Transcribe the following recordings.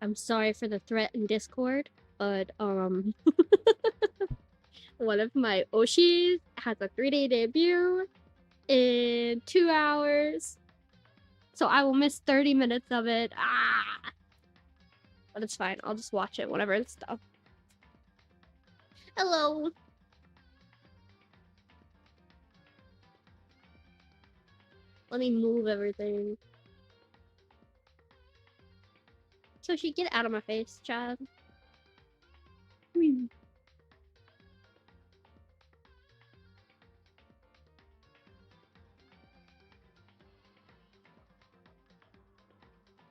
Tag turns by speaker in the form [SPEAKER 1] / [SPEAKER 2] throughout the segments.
[SPEAKER 1] I'm sorry for the threat in Discord, but one of my Oshis has a 3-day debut in 2 hours. So I will miss 30 minutes of it. Ah! But it's fine. I'll just watch it whenever it's done. Hello. Let me move everything. So she get out of my face, child.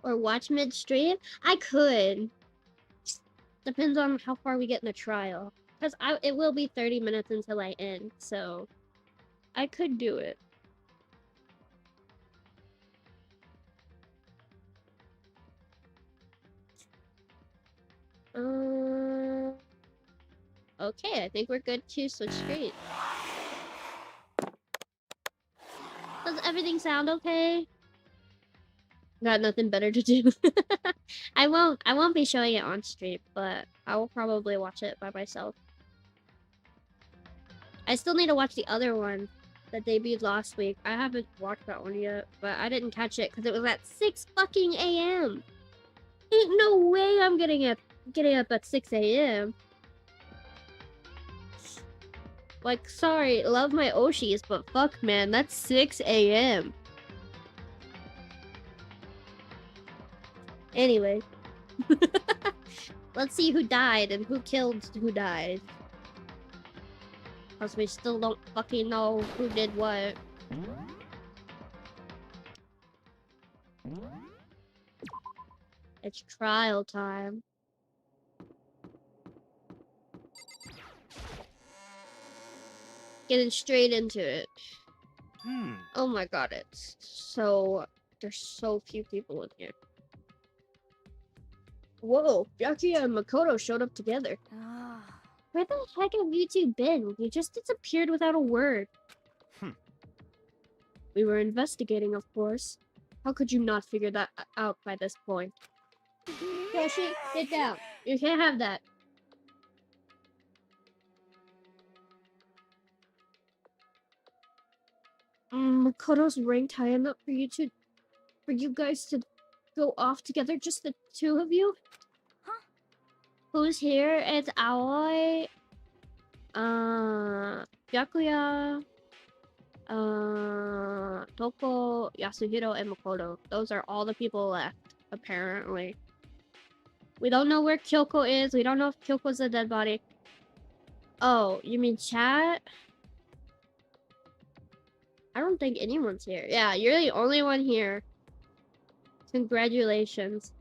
[SPEAKER 1] Or watch mid-stream? I could. Depends on how far we get in the trial. Because it will be 30 minutes until I end, so I could do it. Okay, I think we're good to switch screen. Does everything sound okay? Got nothing better to do. I won't be showing it on stream, but I will probably watch it by myself. I still need to watch the other one that debuted last week. I haven't watched that one yet, but I didn't catch it because it was at 6 fucking a.m. Ain't no way I'm getting up at 6 a.m. Like, sorry, love my Oshis, but fuck, man, that's 6 a.m. Anyway. Let's see who died and who killed who died. Because we still don't fucking know who did what. It's trial time. Getting straight into it. Oh my god, it's so... There's so few people in here. Whoa, Byakuya and Makoto showed up together. Where the heck have you two been? You just disappeared without a word. We were investigating, of course. How could you not figure that out by this point? Yoshi, get down. You can't have that. Makoto's ranked high enough for you guys to go off together, just the two of you? Huh? Who's here? It's Aoi, Byakuya, Toko, Yasuhiro, and Makoto. Those are all the people left, apparently. We don't know where Kyoko is. We don't know if Kyoko's a dead body. Oh, you mean chat? I don't think anyone's here. Yeah, you're the only one here. Congratulations.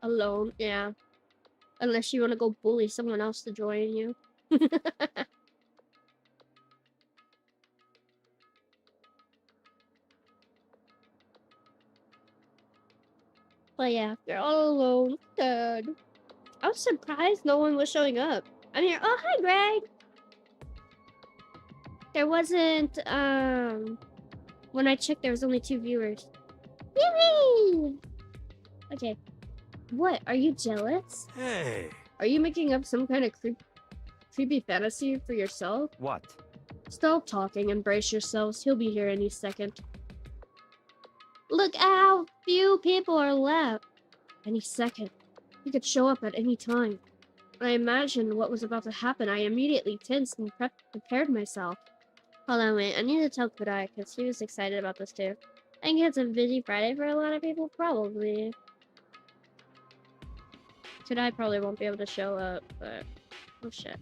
[SPEAKER 1] Alone, yeah. Unless you want to go bully someone else to join you. But yeah, they're all alone. Dead. I was surprised no one was showing up. I'm here. Oh, hi, Greg. There wasn't, when I checked, there was only 2 viewers. Yay! Okay. What? Are you jealous?
[SPEAKER 2] Hey.
[SPEAKER 1] Are you making up some kind of creepy fantasy for yourself?
[SPEAKER 2] What?
[SPEAKER 1] Stop talking and brace yourselves. He'll be here any second. Look how few people are left. Any second. He could show up at any time. When I imagined what was about to happen, I immediately tensed and prepared myself. Hold on, wait. I need to tell Kudai, because he was excited about this too. I think it's a busy Friday for a lot of people, probably. Kudai probably won't be able to show up, but... Oh shit.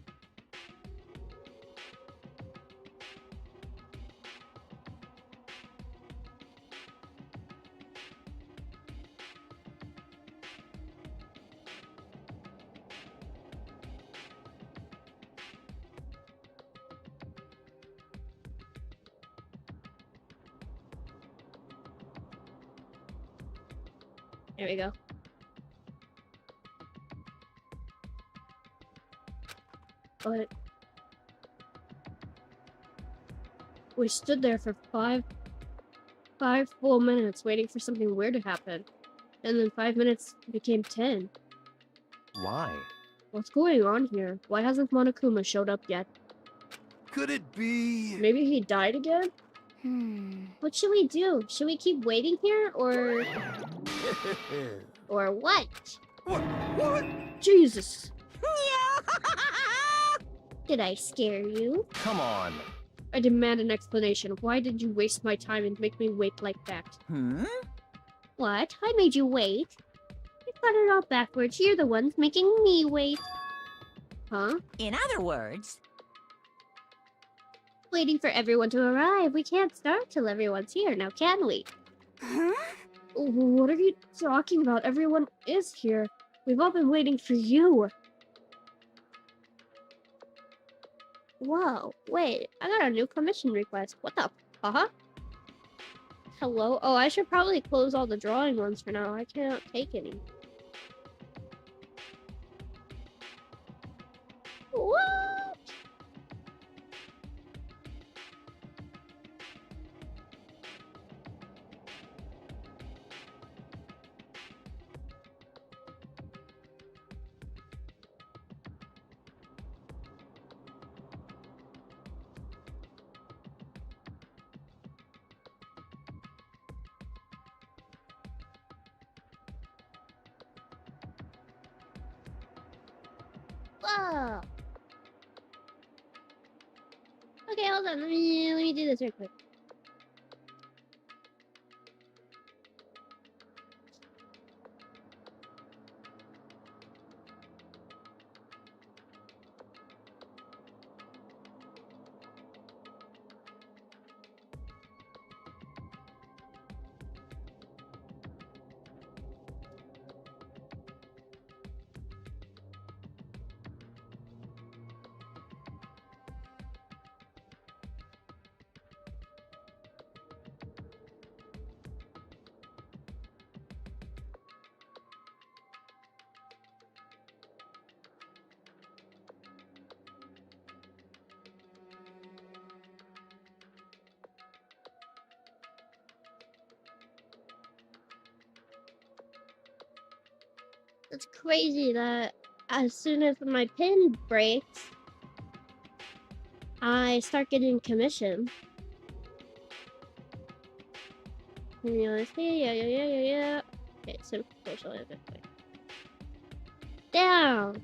[SPEAKER 1] There we go. but we stood there for five full minutes waiting for something weird to happen. And then 5 minutes became 10.
[SPEAKER 2] Why?
[SPEAKER 1] What's going on here? Why hasn't Monokuma showed up yet?
[SPEAKER 2] Could it be?
[SPEAKER 1] Maybe he died again? What should we do? Should we keep waiting here, or... or what?
[SPEAKER 2] What?
[SPEAKER 1] Jesus! Did I scare you?
[SPEAKER 2] Come on.
[SPEAKER 1] I demand an explanation. Why did you waste my time and make me wait like that? What? I made you wait? You got it all backwards. You're the ones making me wait. Huh?
[SPEAKER 3] In other words...
[SPEAKER 1] Waiting for everyone to arrive. We can't start till everyone's here, now can we? What are you talking about? Everyone is here. We've all been waiting for you. Whoa, wait. I got a new commission request. What the fuck? Hello? Oh, I should probably close all the drawing ones for now. I can't take any. What? Whoa. Okay, hold on. Let me do this real quick. It's crazy that as soon as my pin breaks, I start getting commission. Yeah. Okay, so social event. Down.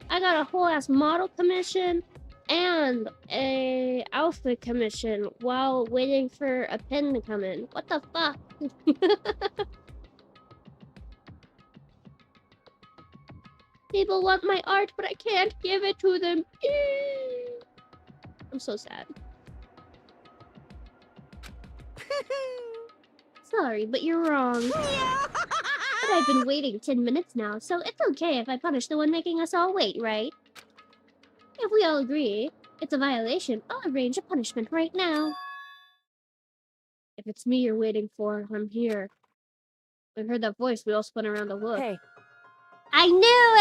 [SPEAKER 1] I got a whole ass model commission and a outfit commission while waiting for a pin to come in. What the fuck? People want my art, but I can't give it to them. I'm so sad. Sorry, but you're wrong. But I've been waiting 10 minutes now, so it's okay if I punish the one making us all wait, right? If we all agree it's a violation, I'll arrange a punishment right now. If it's me you're waiting for, I'm here. We heard that voice, we all spun around to look.
[SPEAKER 3] Hey.
[SPEAKER 1] I knew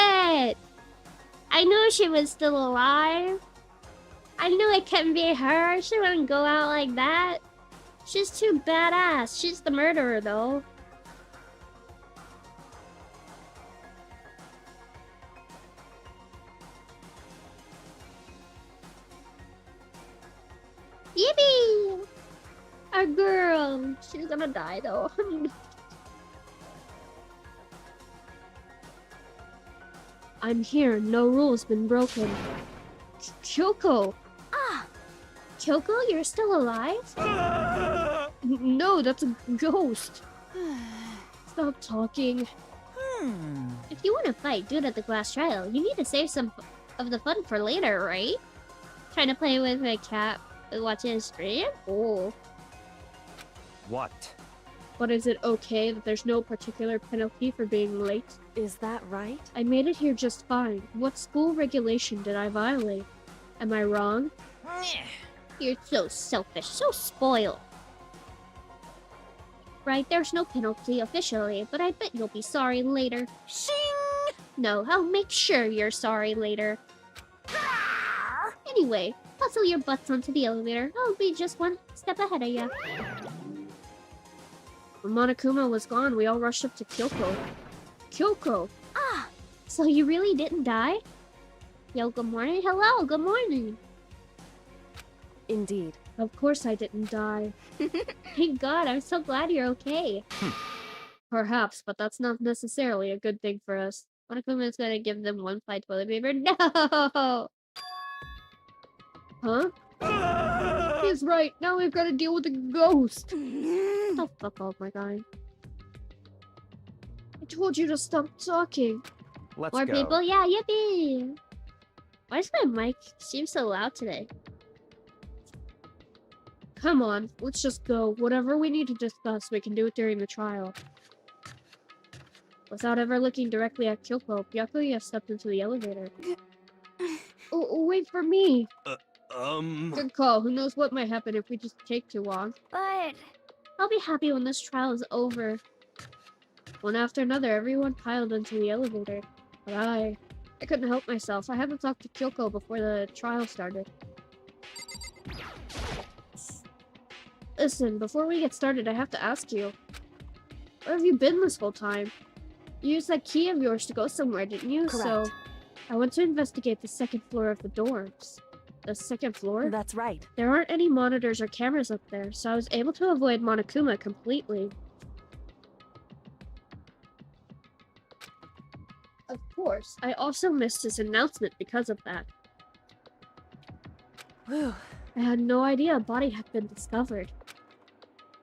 [SPEAKER 1] it! I knew she was still alive. I knew it couldn't be her. She wouldn't go out like that. She's too badass. She's the murderer, though. Yippee! Our girl. She's gonna die, though. I'm here. No rule's been broken. Kyoko!
[SPEAKER 3] Ah!
[SPEAKER 1] Kyoko, you're still alive? No, that's a ghost. Stop talking. If you want to fight, do it at the glass trial. You need to save some of the fun for later, right? Trying to play with my cat watching a stream? Oh.
[SPEAKER 2] What?
[SPEAKER 1] But is it okay that there's no particular penalty for being late?
[SPEAKER 3] Is that right?
[SPEAKER 1] I made it here just fine. What school regulation did I violate? Am I wrong? You're so selfish, so spoiled. Right, there's no penalty officially, but I bet you'll be sorry later.
[SPEAKER 3] Shing!
[SPEAKER 1] No, I'll make sure you're sorry later. Anyway, hustle your butts onto the elevator. I'll be just one step ahead of ya. When Monokuma was gone, we all rushed up to Kyoko. Kyoko!
[SPEAKER 3] Ah,
[SPEAKER 1] So you really didn't die? Yo, good morning. Hello, good morning.
[SPEAKER 3] indeed.
[SPEAKER 1] Of course I didn't die. Thank God, I'm so glad you're okay. Perhaps, but that's not necessarily a good thing for us. Monokuma is gonna give them one ply toilet paper. No! Huh? He's right. Now we've got to deal with a ghost. Get the fuck off my guy. I told you to stop talking.
[SPEAKER 2] Let's
[SPEAKER 1] More
[SPEAKER 2] go.
[SPEAKER 1] people? Yeah, yippee! Why does my mic seem so loud today? Come on, let's just go. Whatever we need to discuss, we can do it during the trial. Without ever looking directly at Kyoko, Byakuya stepped into the elevator. Oh, wait for me! Good call. Who knows what might happen if we just take too long.
[SPEAKER 3] But
[SPEAKER 1] I'll be happy when this trial is over. One after another, everyone piled into the elevator. But I couldn't help myself. I haven't talked to Kyoko before the trial started. Listen, before we get started, I have to ask you. Where have you been this whole time? You used that key of yours to go somewhere, didn't you?
[SPEAKER 3] Correct.
[SPEAKER 1] So, I went to investigate the second floor of the dorms. The second floor?
[SPEAKER 3] that's right.
[SPEAKER 1] There aren't any monitors or cameras up there, so I was able to avoid Monokuma completely. Of course, I also missed his announcement because of that.
[SPEAKER 3] Whew.
[SPEAKER 1] I had no idea a body had been discovered.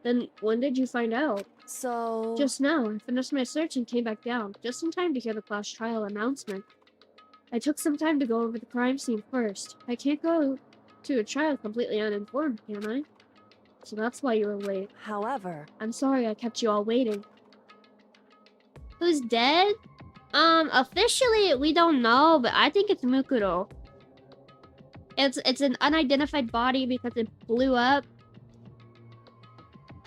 [SPEAKER 1] Then, when did you find out?
[SPEAKER 3] So
[SPEAKER 1] Just now. I finished my search and came back down, just in time to hear the class trial announcement. I took some time to go over the crime scene first. I can't go to a trial completely uninformed, can I? So that's why you were late.
[SPEAKER 3] however,
[SPEAKER 1] I'm sorry I kept you all waiting. Who's dead? Officially, we don't know, but I think it's Mukuro. It's an unidentified body because it blew up.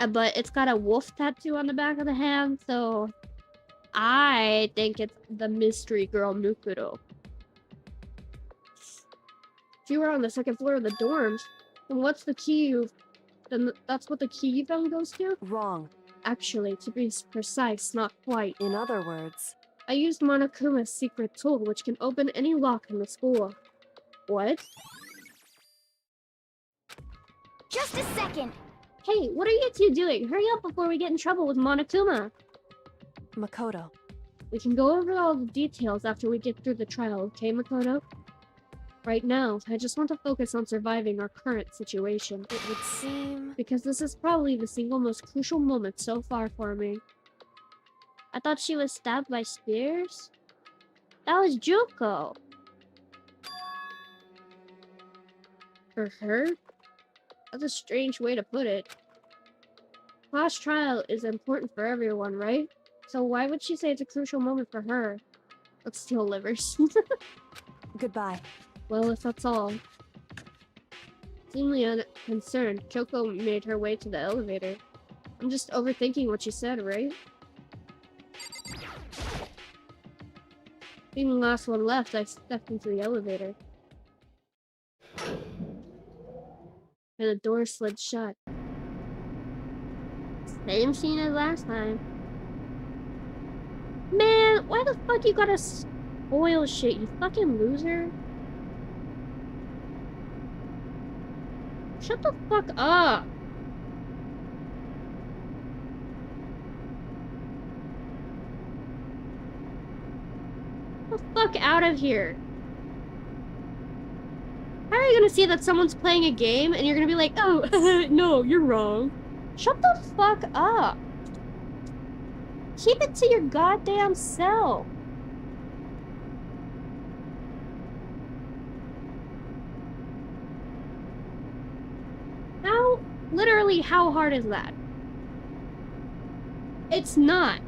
[SPEAKER 1] But it's got a wolf tattoo on the back of the hand, so I think it's the mystery girl Mukuro. If you were on the second floor of the dorms, then what's the key then that's what the key you found goes to?
[SPEAKER 3] wrong.
[SPEAKER 1] Actually, to be precise, not quite.
[SPEAKER 3] In other words,
[SPEAKER 1] I used Monokuma's secret tool, which can open any lock in the school. What?
[SPEAKER 4] Just a second.
[SPEAKER 1] Hey, what are you two doing? Hurry up before we get in trouble with Monokuma.
[SPEAKER 3] Makoto.
[SPEAKER 1] We can go over all the details after we get through the trial, okay, Makoto? Right now, I just want to focus on surviving our current situation.
[SPEAKER 3] It would seem
[SPEAKER 1] Because this is probably the single most crucial moment so far for me. I thought she was stabbed by spears? That was Juko. For her? That's a strange way to put it. Class trial is important for everyone, right? So why would she say it's a crucial moment for her? Let's steal livers.
[SPEAKER 3] goodbye.
[SPEAKER 1] Well, if that's all. Seemingly unconcerned, Kyoko made her way to the elevator. I'm just overthinking what she said, right? Being the last one left, I stepped into the elevator. And the door slid shut. Same scene as last time. Man, why the fuck you gotta spoil shit, you fucking loser? Shut the fuck up! Get the fuck out of here! How are you gonna see that someone's playing a game and you're gonna be like, oh, no, you're wrong? Shut the fuck up! Keep it to your goddamn self! Literally, how hard is that? It's not.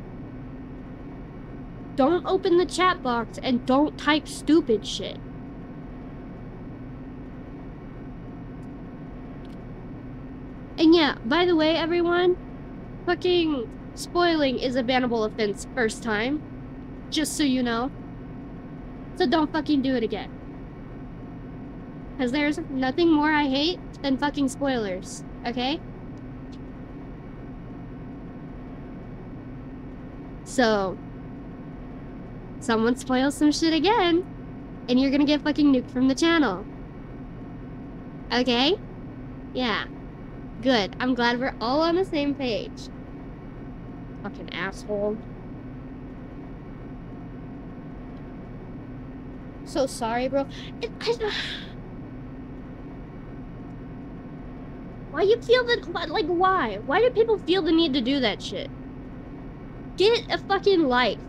[SPEAKER 1] Don't open the chat box and don't type stupid shit. And yeah, by the way, everyone, fucking spoiling is a bannable offense first time. Just so you know. So don't fucking do it again. Because there's nothing more I hate than fucking spoilers, okay? So, someone spoils some shit again, and you're gonna get fucking nuked from the channel. Okay? Yeah. Good. I'm glad we're all on the same page. Fucking asshole. So sorry, bro. Why you feel that? Like, why? Why do people feel the need to do that shit? Get a fucking life.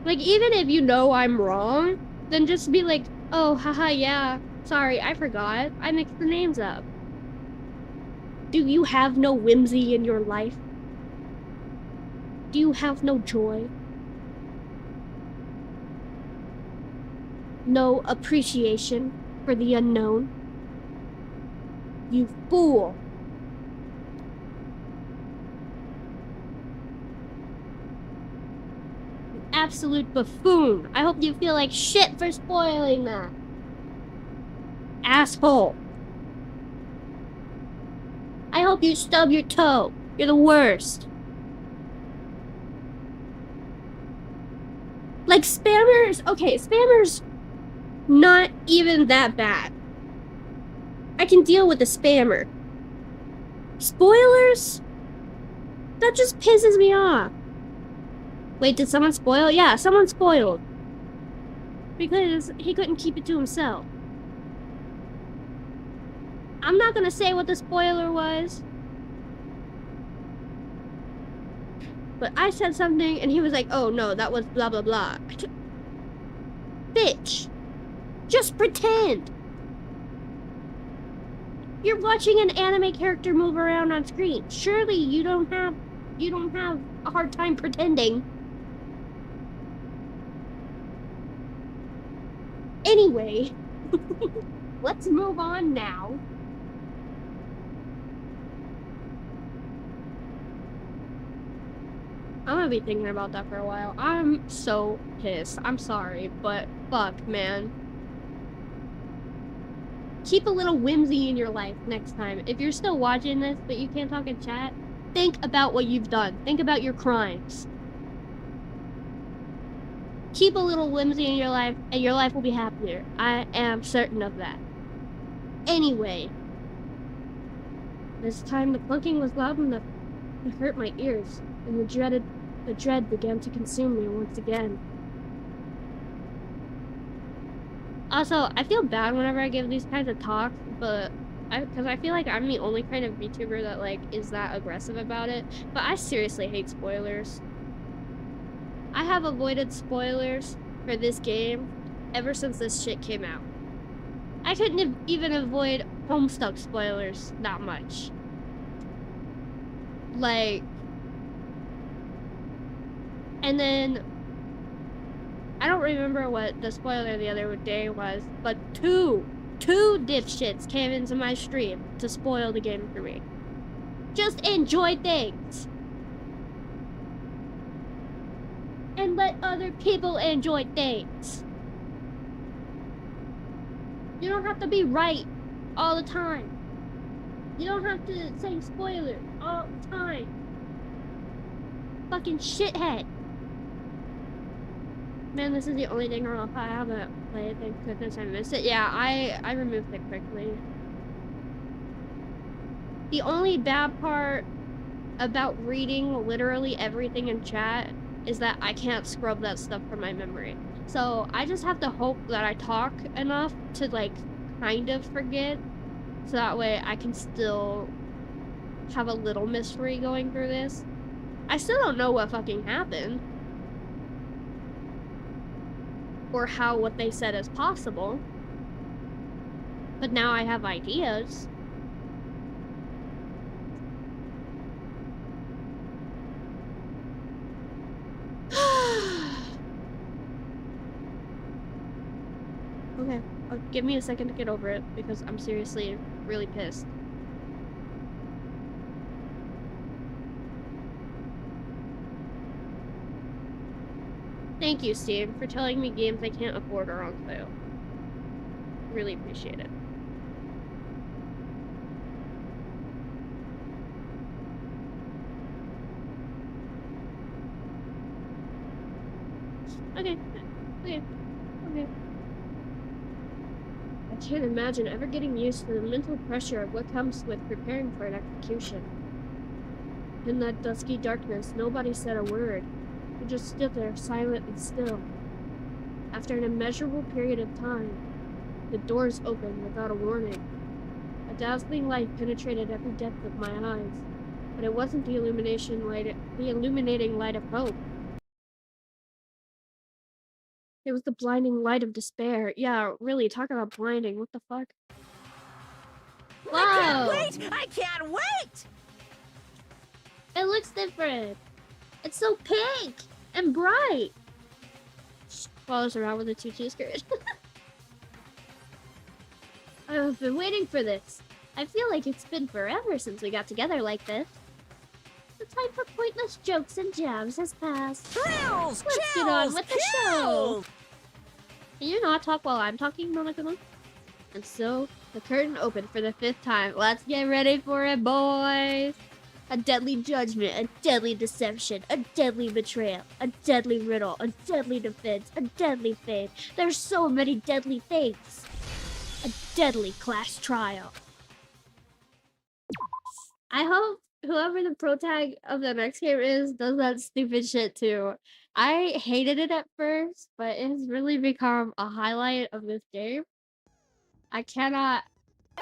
[SPEAKER 1] Like, even if you know I'm wrong, then just be like, oh, haha, yeah. Sorry, I forgot. I mixed the names up. Do you have no whimsy in your life? Do you have no joy? No appreciation for the unknown? You fool! You absolute buffoon! I hope you feel like shit for spoiling that! Asshole! I hope you stub your toe! You're the worst! Like, spammers, okay, spammers not even that bad. I can deal with a spammer. Spoilers? That just pisses me off. Wait, did someone spoil? Yeah, someone spoiled. Because he couldn't keep it to himself. I'm not gonna say what the spoiler was. But I said something and he was like, oh no, that was blah blah blah. Bitch. Just pretend. You're watching an anime character move around on screen. Surely you don't have a hard time pretending. Anyway, let's move on now. I'm gonna be thinking about that for a while. I'm so pissed. I'm sorry, but fuck, man. Keep a little whimsy in your life next time. If you're still watching this, but you can't talk in chat, think about what you've done. Think about your crimes. Keep a little whimsy in your life, and your life will be happier. I am certain of that. Anyway. This time the clunking was loud enough to hurt my ears, and the dread began to consume me once again. Also, I feel bad whenever I give these kinds of talks, but because I feel like I'm the only kind of VTuber that like is that aggressive about it. But I seriously hate spoilers. I have avoided spoilers for this game ever since this shit came out. I couldn't even avoid Homestuck spoilers that much. Like, and then I don't remember what the spoiler the other day was, but two dipshits came into my stream to spoil the game for me. Just enjoy things. And let other people enjoy things. You don't have to be right all the time. You don't have to say spoiler all the time. Fucking shithead. Man, this is the only Danganronpa I haven't played. Thank goodness I missed it. Yeah, I removed it quickly. The only bad part about reading literally everything in chat is that I can't scrub that stuff from my memory. So I just have to hope that I talk enough to like kind of forget. So that way I can still have a little mystery going through this. I still don't know what fucking happened. Or how what they said is possible. But now I have ideas. Okay, give me a second to get over it because I'm seriously really pissed. Thank Thank you, Steve, for telling me games I can't afford are on sale. Really appreciate it. Okay. Okay. Okay. I can't imagine ever getting used to the mental pressure of what comes with preparing for an execution. In that dusky darkness, nobody said a word. We just stood there, silent and still. After an immeasurable period of time, the doors opened without a warning. A dazzling light penetrated every depth of my eyes, but it wasn't the illuminating light of hope. It was the blinding light of despair. Yeah, really, talk about blinding. What the fuck? Whoa!
[SPEAKER 5] I can't wait! I can't wait!
[SPEAKER 1] It looks different. It's so pink and bright. Follows around with a tutu skirt. I've been waiting for this. I feel like it's been forever since we got together like this. The time for pointless jokes and jabs has passed.
[SPEAKER 5] Thrills!
[SPEAKER 1] Let's get on with the show. Can you not talk while I'm talking, Monica? And so, the curtain opened for the 5th time. Let's get ready for it, boys! A deadly judgment, a deadly deception, a deadly betrayal, a deadly riddle, a deadly defense, a deadly fate. There's so many deadly things. A deadly class trial. I hope whoever the protag of the next game is does that stupid shit too. I hated it at first, but it has really become a highlight of this game.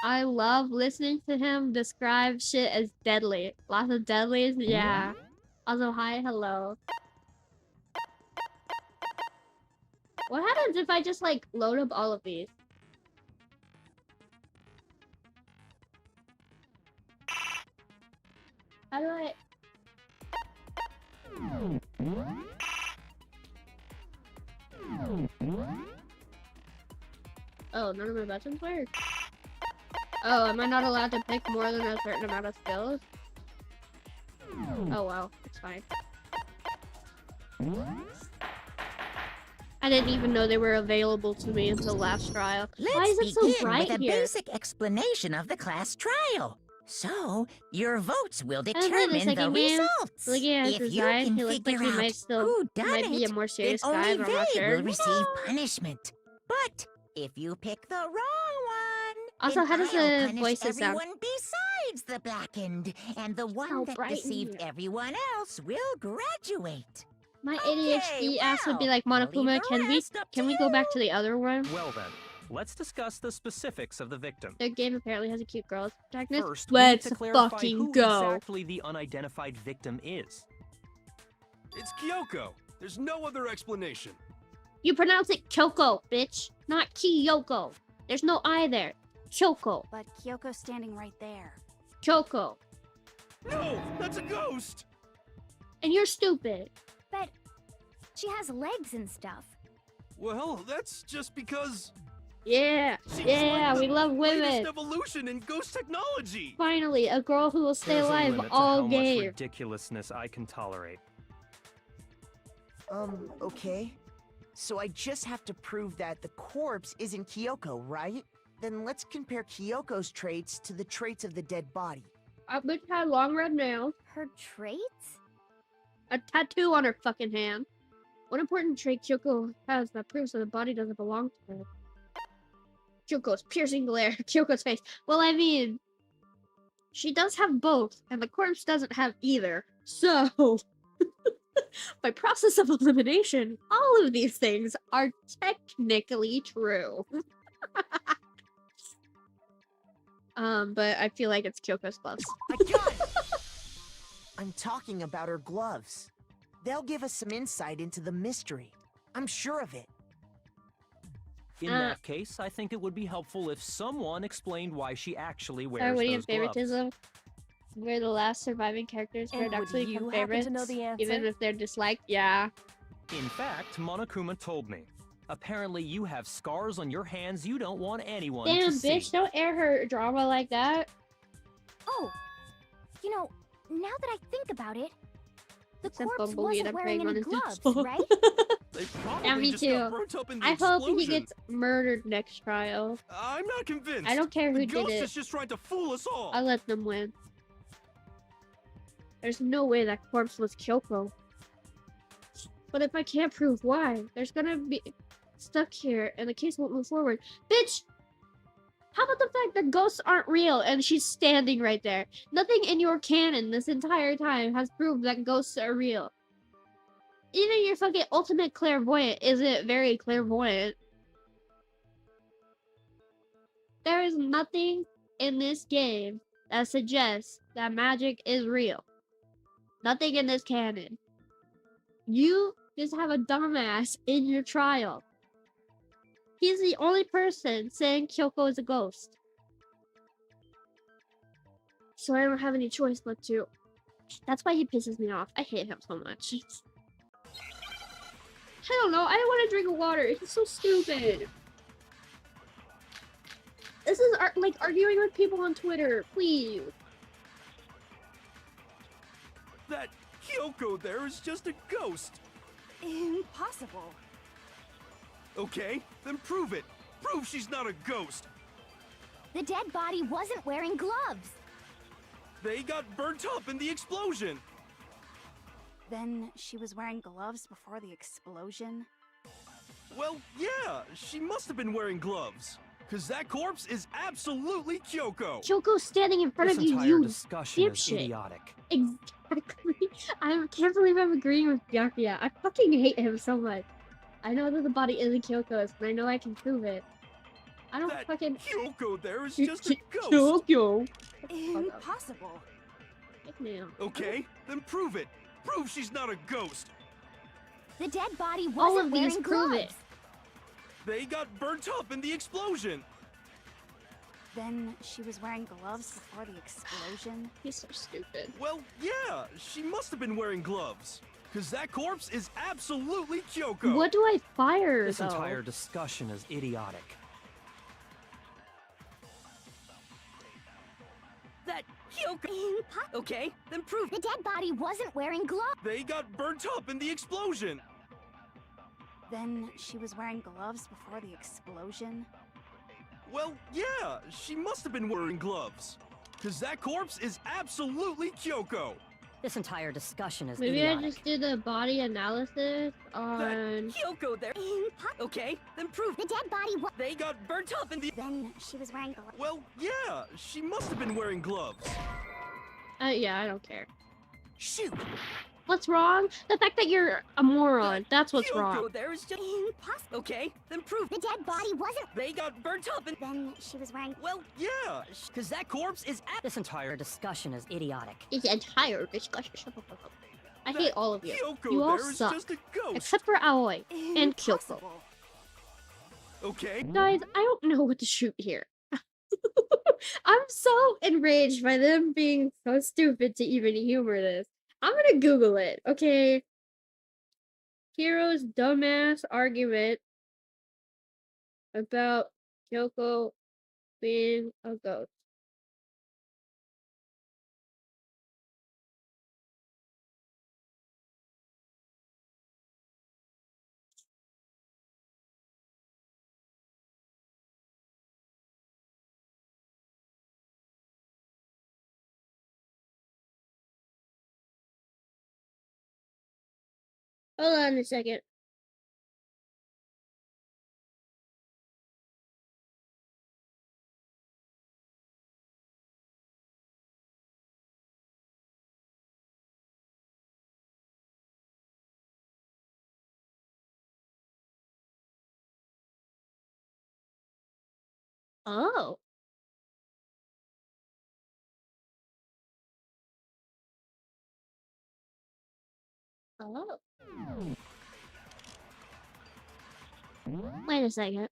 [SPEAKER 1] I love listening to him describe shit as deadly. Lots of deadlies, yeah. Also, hi, hello. What happens if I just, like, load up all of these? How do I... Oh, none of my buttons work. Oh, am I not allowed to pick more than a certain amount of skills? Oh well, it's fine. I didn't even know they were available to me until last trial. Why is it so bright
[SPEAKER 5] with a
[SPEAKER 1] here?
[SPEAKER 5] basic explanation of the class trial. So, your votes will
[SPEAKER 1] the
[SPEAKER 5] determine the
[SPEAKER 1] second game,
[SPEAKER 5] results.
[SPEAKER 1] looking at his
[SPEAKER 5] If you
[SPEAKER 1] design,
[SPEAKER 5] can
[SPEAKER 1] he looks like
[SPEAKER 5] figure
[SPEAKER 1] he
[SPEAKER 5] out
[SPEAKER 1] might still
[SPEAKER 5] who done
[SPEAKER 1] might be a
[SPEAKER 5] it,
[SPEAKER 1] more serious
[SPEAKER 5] then
[SPEAKER 1] guy,
[SPEAKER 5] only
[SPEAKER 1] but I'm not
[SPEAKER 5] they
[SPEAKER 1] sure.
[SPEAKER 5] will receive punishment. But if you pick the wrong one,
[SPEAKER 1] Also,
[SPEAKER 5] then
[SPEAKER 1] how does
[SPEAKER 5] I'll
[SPEAKER 1] the
[SPEAKER 5] punish
[SPEAKER 1] voices sound?
[SPEAKER 5] everyone besides the blackened, and the one
[SPEAKER 1] How
[SPEAKER 5] that
[SPEAKER 1] bright in
[SPEAKER 5] deceived
[SPEAKER 1] here.
[SPEAKER 5] everyone else will graduate.
[SPEAKER 1] My
[SPEAKER 5] Okay,
[SPEAKER 1] ADHD ass would be
[SPEAKER 5] well,
[SPEAKER 1] like,
[SPEAKER 5] I'll leave
[SPEAKER 1] Monokuma,
[SPEAKER 5] the
[SPEAKER 1] can
[SPEAKER 5] rest up to
[SPEAKER 1] we go back
[SPEAKER 5] you.
[SPEAKER 1] to the other one?
[SPEAKER 2] Well then, let's discuss the specifics of the victim.
[SPEAKER 1] The game apparently has a cute girl as protagonist.
[SPEAKER 2] First, we need
[SPEAKER 1] Let's
[SPEAKER 2] to clarify
[SPEAKER 1] fucking
[SPEAKER 2] who
[SPEAKER 1] go.
[SPEAKER 2] exactly the unidentified victim is.
[SPEAKER 6] It's Kyoko. There's no other explanation.
[SPEAKER 1] You pronounce it Kyoko, bitch, not Kyoko. There's no I there. Kyoko.
[SPEAKER 4] But Kyoko's standing right there.
[SPEAKER 1] Kyoko.
[SPEAKER 6] No, that's a ghost.
[SPEAKER 1] And you're stupid.
[SPEAKER 4] But she has legs and stuff.
[SPEAKER 6] Well, that's just because
[SPEAKER 1] Yeah.
[SPEAKER 6] she's
[SPEAKER 1] Yeah,
[SPEAKER 6] like
[SPEAKER 1] we
[SPEAKER 6] the
[SPEAKER 1] love
[SPEAKER 6] latest
[SPEAKER 1] women.
[SPEAKER 6] evolution in ghost technology.
[SPEAKER 1] Finally, a girl who will stay
[SPEAKER 2] There's a
[SPEAKER 1] alive
[SPEAKER 2] limit to
[SPEAKER 1] all
[SPEAKER 2] how much
[SPEAKER 1] game.
[SPEAKER 2] ridiculousness I can tolerate.
[SPEAKER 7] Okay. So I just have to prove that the corpse isn't Kyoko, right? Then let's compare Kyoko's traits to the traits of the dead body.
[SPEAKER 1] A bitch had long red nails,
[SPEAKER 4] Her traits?
[SPEAKER 1] a tattoo on her fucking hand. What important trait Kyoko has that proves that the body doesn't belong to her? Kyoko's piercing glare. Kyoko's face. Well, I mean, she does have both, and the corpse doesn't have either. So, by process of elimination, all of these things are technically true. But I feel like it's Kyoko's gloves.
[SPEAKER 7] I got it! I'm talking about her gloves. They'll give us some insight into the mystery. I'm sure of it.
[SPEAKER 2] In that case, I think it would be helpful if someone explained why she actually wears
[SPEAKER 1] Darwinian
[SPEAKER 2] those gloves.
[SPEAKER 1] favoritism. We're the last surviving characters
[SPEAKER 3] And would
[SPEAKER 1] paradoxically
[SPEAKER 3] you
[SPEAKER 1] become
[SPEAKER 3] happen
[SPEAKER 1] favorites,
[SPEAKER 3] to know the answer?
[SPEAKER 1] even if they're disliked. Yeah.
[SPEAKER 2] In fact, Monokuma told me. Apparently, you have scars on your hands you don't want anyone
[SPEAKER 1] Damn,
[SPEAKER 2] to
[SPEAKER 1] bitch!
[SPEAKER 2] see.
[SPEAKER 1] Don't air her drama like that.
[SPEAKER 4] Oh, you know, now that I think about it, the
[SPEAKER 1] Except
[SPEAKER 4] corpse
[SPEAKER 1] Bumblebee
[SPEAKER 4] wasn't
[SPEAKER 1] and I'm
[SPEAKER 4] wearing
[SPEAKER 1] praying on
[SPEAKER 4] any
[SPEAKER 1] his
[SPEAKER 4] gloves,
[SPEAKER 1] downfall.
[SPEAKER 4] right?
[SPEAKER 6] They probably
[SPEAKER 1] Yeah, me
[SPEAKER 6] just got
[SPEAKER 1] too.
[SPEAKER 6] burnt up in the
[SPEAKER 1] I hope he
[SPEAKER 6] explosion.
[SPEAKER 1] gets murdered next trial.
[SPEAKER 6] I'm not convinced.
[SPEAKER 1] I don't care
[SPEAKER 6] The
[SPEAKER 1] who did
[SPEAKER 6] ghost
[SPEAKER 1] it.
[SPEAKER 6] is just trying to fool us all.
[SPEAKER 1] I'll let them win. There's no way that corpse was Kyoko. But if I can't prove why, there's gonna be stuck here and the case won't move forward. Bitch! How about the fact that ghosts aren't real and she's standing right there? Nothing in your canon this entire time has proved that ghosts are real. Even your fucking ultimate clairvoyant isn't very clairvoyant. There is nothing in this game that suggests that magic is real. Nothing in this canon. You just have a dumbass in your trial. He's the only person saying Kyoko is a ghost. So I don't have any choice but to. That's why he pisses me off. I hate him so much. I don't know. I don't want to drink water. He's so stupid. This is like arguing with people on Twitter. Please.
[SPEAKER 6] That Kyoko there is just a ghost.
[SPEAKER 4] Impossible.
[SPEAKER 6] Okay, then prove it. Prove she's not a ghost.
[SPEAKER 4] The dead body wasn't wearing gloves.
[SPEAKER 6] They got burnt up in the explosion.
[SPEAKER 4] Then she was wearing gloves before the explosion.
[SPEAKER 6] Well, yeah, she must have been wearing gloves. Cause that corpse is absolutely Kyoko.
[SPEAKER 1] Kyoko's standing in front
[SPEAKER 2] This
[SPEAKER 1] of you,
[SPEAKER 2] entire
[SPEAKER 1] you
[SPEAKER 2] discussion is
[SPEAKER 1] dipshit.
[SPEAKER 2] idiotic.
[SPEAKER 1] Exactly. I can't believe I'm agreeing with Byakuya. I fucking hate him so much. I know that the body isn't Kyoko's, and I know I can prove it. I don't
[SPEAKER 6] That
[SPEAKER 1] fucking...
[SPEAKER 6] Kyoko there is just a ghost.
[SPEAKER 1] Kyoko.
[SPEAKER 4] Impossible.
[SPEAKER 6] Okay, then prove it. Prove she's not a ghost.
[SPEAKER 4] The dead body
[SPEAKER 1] All
[SPEAKER 4] wasn't
[SPEAKER 1] of these
[SPEAKER 4] wearing
[SPEAKER 1] prove
[SPEAKER 4] gloves.
[SPEAKER 1] it.
[SPEAKER 6] They got burnt up in the explosion.
[SPEAKER 4] Then she was wearing gloves before the explosion.
[SPEAKER 1] He's so stupid.
[SPEAKER 6] Well, yeah, she must have been wearing gloves. Cause that corpse is absolutely Kyoko.
[SPEAKER 1] What do I fire,
[SPEAKER 2] This
[SPEAKER 1] though?
[SPEAKER 2] entire discussion is idiotic.
[SPEAKER 8] That Kyoko. Okay, then prove
[SPEAKER 4] The dead body wasn't wearing gloves.
[SPEAKER 6] They got burnt up in the explosion.
[SPEAKER 4] Then she was wearing gloves before the explosion.
[SPEAKER 6] Well, yeah, she must have been wearing gloves. Cause that corpse is absolutely Kyoko.
[SPEAKER 8] This entire discussion is
[SPEAKER 1] Maybe
[SPEAKER 8] idiotic.
[SPEAKER 1] I just did a body analysis on...
[SPEAKER 8] Kyoko there. Okay, then prove
[SPEAKER 4] The dead body was.
[SPEAKER 6] They got burnt up in the...
[SPEAKER 4] Then she was wearing gloves.
[SPEAKER 6] Well, yeah, she must have been wearing gloves.
[SPEAKER 1] yeah, I don't care.
[SPEAKER 7] Shoot!
[SPEAKER 1] What's wrong? The fact that you're a moron. That's what's
[SPEAKER 8] Kyoko
[SPEAKER 1] wrong.
[SPEAKER 8] there is just
[SPEAKER 4] Impossible.
[SPEAKER 8] okay, then prove
[SPEAKER 4] The dead body wasn't.
[SPEAKER 8] they got burnt up and
[SPEAKER 4] Then she was wearing.
[SPEAKER 6] Well, yeah,
[SPEAKER 8] cause that corpse is this entire discussion is idiotic.
[SPEAKER 1] The entire discussion. I hate all of you.
[SPEAKER 6] Kyoko
[SPEAKER 1] You all
[SPEAKER 6] there is
[SPEAKER 1] suck.
[SPEAKER 6] just a ghost.
[SPEAKER 1] Except for Aoi and Kyoko.
[SPEAKER 4] Impossible.
[SPEAKER 6] Okay,
[SPEAKER 1] Guys, I don't know what to shoot here. I'm so enraged by them being so stupid to even humor this. I'm gonna Google it, okay? Hero's dumbass argument about Kyoko being a ghost. Hold on a second. Oh. Oh. Wait a second.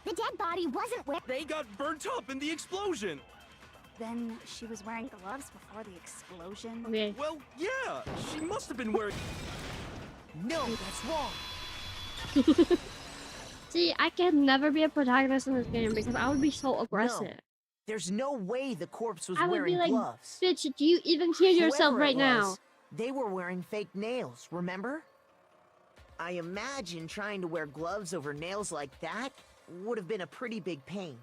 [SPEAKER 4] The dead body wasn't wearing.
[SPEAKER 6] they got burnt up in the explosion.
[SPEAKER 4] Then she was wearing gloves before the explosion.
[SPEAKER 1] Okay.
[SPEAKER 6] Well, yeah, she must have been wearing...
[SPEAKER 7] No, that's wrong.
[SPEAKER 1] See, I can never be a protagonist in this game because I would be so aggressive.
[SPEAKER 7] There's no way the corpse was
[SPEAKER 1] I would
[SPEAKER 7] wearing
[SPEAKER 1] be like,
[SPEAKER 7] gloves.
[SPEAKER 1] bitch, do you even hear yourself
[SPEAKER 7] Whoever it
[SPEAKER 1] right now?
[SPEAKER 7] was, They were wearing fake nails, remember? I imagine trying to wear gloves over nails like that would have been a pretty big pain.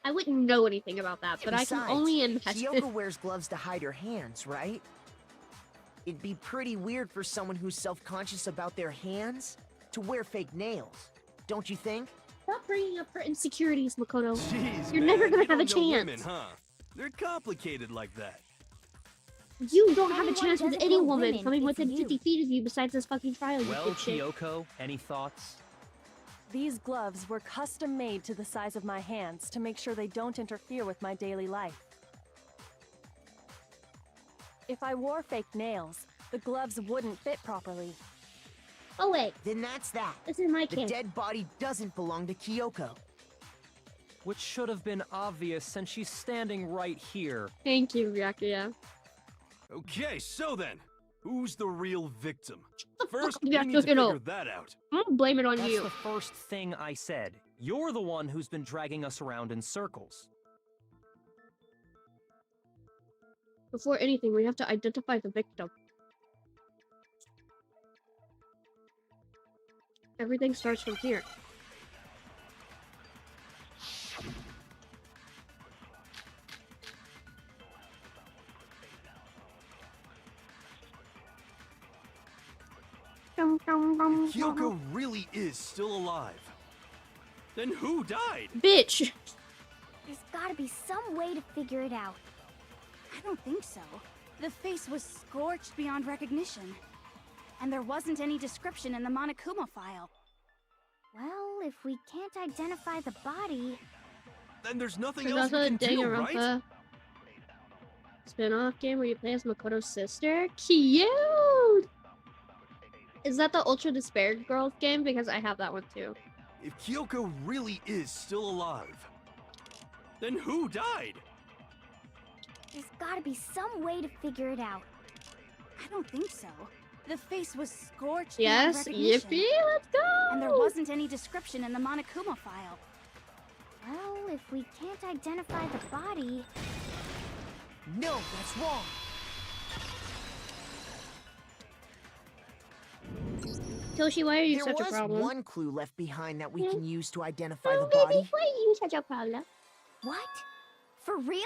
[SPEAKER 1] I wouldn't know anything about that, but
[SPEAKER 7] Besides,
[SPEAKER 1] I can only imagine.
[SPEAKER 7] Kyoko wears gloves to hide her hands, right? It'd be pretty weird for someone who's self-conscious about their hands to wear fake nails, don't you think?
[SPEAKER 1] Stop bringing up her insecurities, Makoto.
[SPEAKER 6] Jeez,
[SPEAKER 1] You're
[SPEAKER 6] man,
[SPEAKER 1] never gonna
[SPEAKER 6] you
[SPEAKER 1] have a
[SPEAKER 6] don't know
[SPEAKER 1] chance.
[SPEAKER 6] Women, huh? They're complicated like that.
[SPEAKER 1] You don't have a
[SPEAKER 4] Anyone
[SPEAKER 1] chance with
[SPEAKER 4] doesn't
[SPEAKER 1] any
[SPEAKER 4] know
[SPEAKER 1] woman
[SPEAKER 4] women,
[SPEAKER 1] coming
[SPEAKER 4] it's
[SPEAKER 1] within
[SPEAKER 4] you.
[SPEAKER 1] 50 feet of you besides this fucking trial, you
[SPEAKER 2] Well,
[SPEAKER 1] dipshit.
[SPEAKER 2] Kyoko, any thoughts?
[SPEAKER 3] These gloves were custom made to the size of my hands to make sure they don't interfere with my daily life. If I wore fake nails, the gloves wouldn't fit properly.
[SPEAKER 1] Oh wait,
[SPEAKER 7] Then that's that.
[SPEAKER 1] this is my
[SPEAKER 7] The
[SPEAKER 1] kid.
[SPEAKER 7] dead body doesn't belong to Kyoko.
[SPEAKER 2] Which should have been obvious since she's standing right here.
[SPEAKER 1] Thank you, Ryakuya.
[SPEAKER 6] Okay, so then, who's the real victim?
[SPEAKER 1] the
[SPEAKER 6] First,
[SPEAKER 1] fuck
[SPEAKER 6] we
[SPEAKER 1] did I
[SPEAKER 6] need to
[SPEAKER 1] look it up?
[SPEAKER 6] figure that out.
[SPEAKER 1] I'm gonna blame it on
[SPEAKER 2] That's
[SPEAKER 1] you.
[SPEAKER 2] the first thing I said. You're the one who's been dragging us around in circles.
[SPEAKER 1] Before anything, we have to identify the victim. Everything starts from here.
[SPEAKER 6] Kyoko really is still alive. Then who died?
[SPEAKER 1] Bitch!
[SPEAKER 4] There's gotta be some way to figure it out. I don't think so. The face was scorched beyond recognition. And there wasn't any description in the Monokuma file. Well, if we can't identify the body...
[SPEAKER 6] Then there's nothing
[SPEAKER 1] There's
[SPEAKER 6] else we
[SPEAKER 1] also
[SPEAKER 6] can do, right?
[SPEAKER 1] Danganronpa spin-off game where you play as Makoto's sister. Cute! Is that the Ultra Despair Girls game? Because I have that one too.
[SPEAKER 6] If Kyoko really is still alive, then who died?
[SPEAKER 4] There's gotta be some way to figure it out. I don't think so. The face was scorched beyond
[SPEAKER 1] Yes,
[SPEAKER 4] recognition.
[SPEAKER 1] yippee, let's go!
[SPEAKER 4] And there wasn't any description in the Monokuma file. Well, if we can't identify the body...
[SPEAKER 7] No, that's wrong.
[SPEAKER 1] Toshi, why are you
[SPEAKER 7] There
[SPEAKER 1] such a
[SPEAKER 7] was
[SPEAKER 1] problem?
[SPEAKER 7] one clue left behind that we
[SPEAKER 1] Yeah.
[SPEAKER 7] can use to identify
[SPEAKER 1] Oh,
[SPEAKER 7] the
[SPEAKER 1] baby,
[SPEAKER 7] body.
[SPEAKER 1] why are you such a problem?
[SPEAKER 4] What? For real?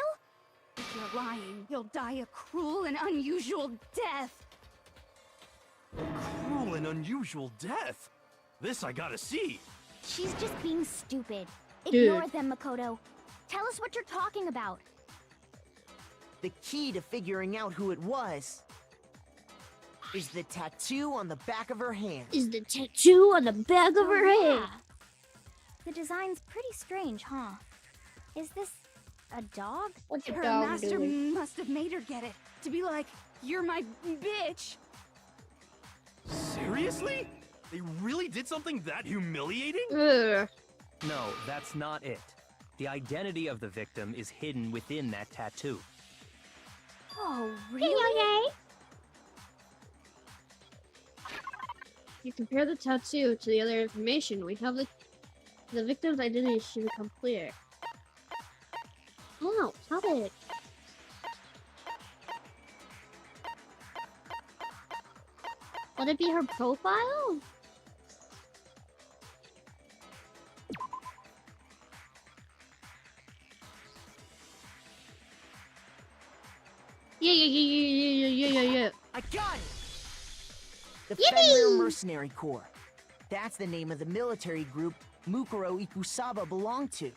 [SPEAKER 4] If you're lying, you'll die a cruel and unusual death.
[SPEAKER 6] Cruel and unusual death. This I gotta see.
[SPEAKER 4] She's just being stupid.
[SPEAKER 1] Dude.
[SPEAKER 4] Ignore them, Makoto. Tell us what you're talking about.
[SPEAKER 7] The key to figuring out who it was is the tattoo on the back of her hand.
[SPEAKER 1] Is the tattoo on the back of her head?
[SPEAKER 4] The design's pretty strange, huh? Is this a dog?
[SPEAKER 1] What's your
[SPEAKER 4] Her
[SPEAKER 1] dog
[SPEAKER 4] master
[SPEAKER 1] doing?
[SPEAKER 4] must have made her get it. To be like, you're my bitch.
[SPEAKER 6] Seriously? They really did something that humiliating?
[SPEAKER 1] Ugh.
[SPEAKER 2] No, that's not it. The identity of the victim is hidden within that tattoo.
[SPEAKER 4] Oh, really?
[SPEAKER 1] You compare the tattoo to the other information. We have the victim's identity should become clear. No, stop it. Would it be her profile? Yeah.
[SPEAKER 7] I got it! The
[SPEAKER 1] Yippee!
[SPEAKER 7] Fenrir Mercenary Corps. That's the name of the military group Mukuro Ikusaba belonged to.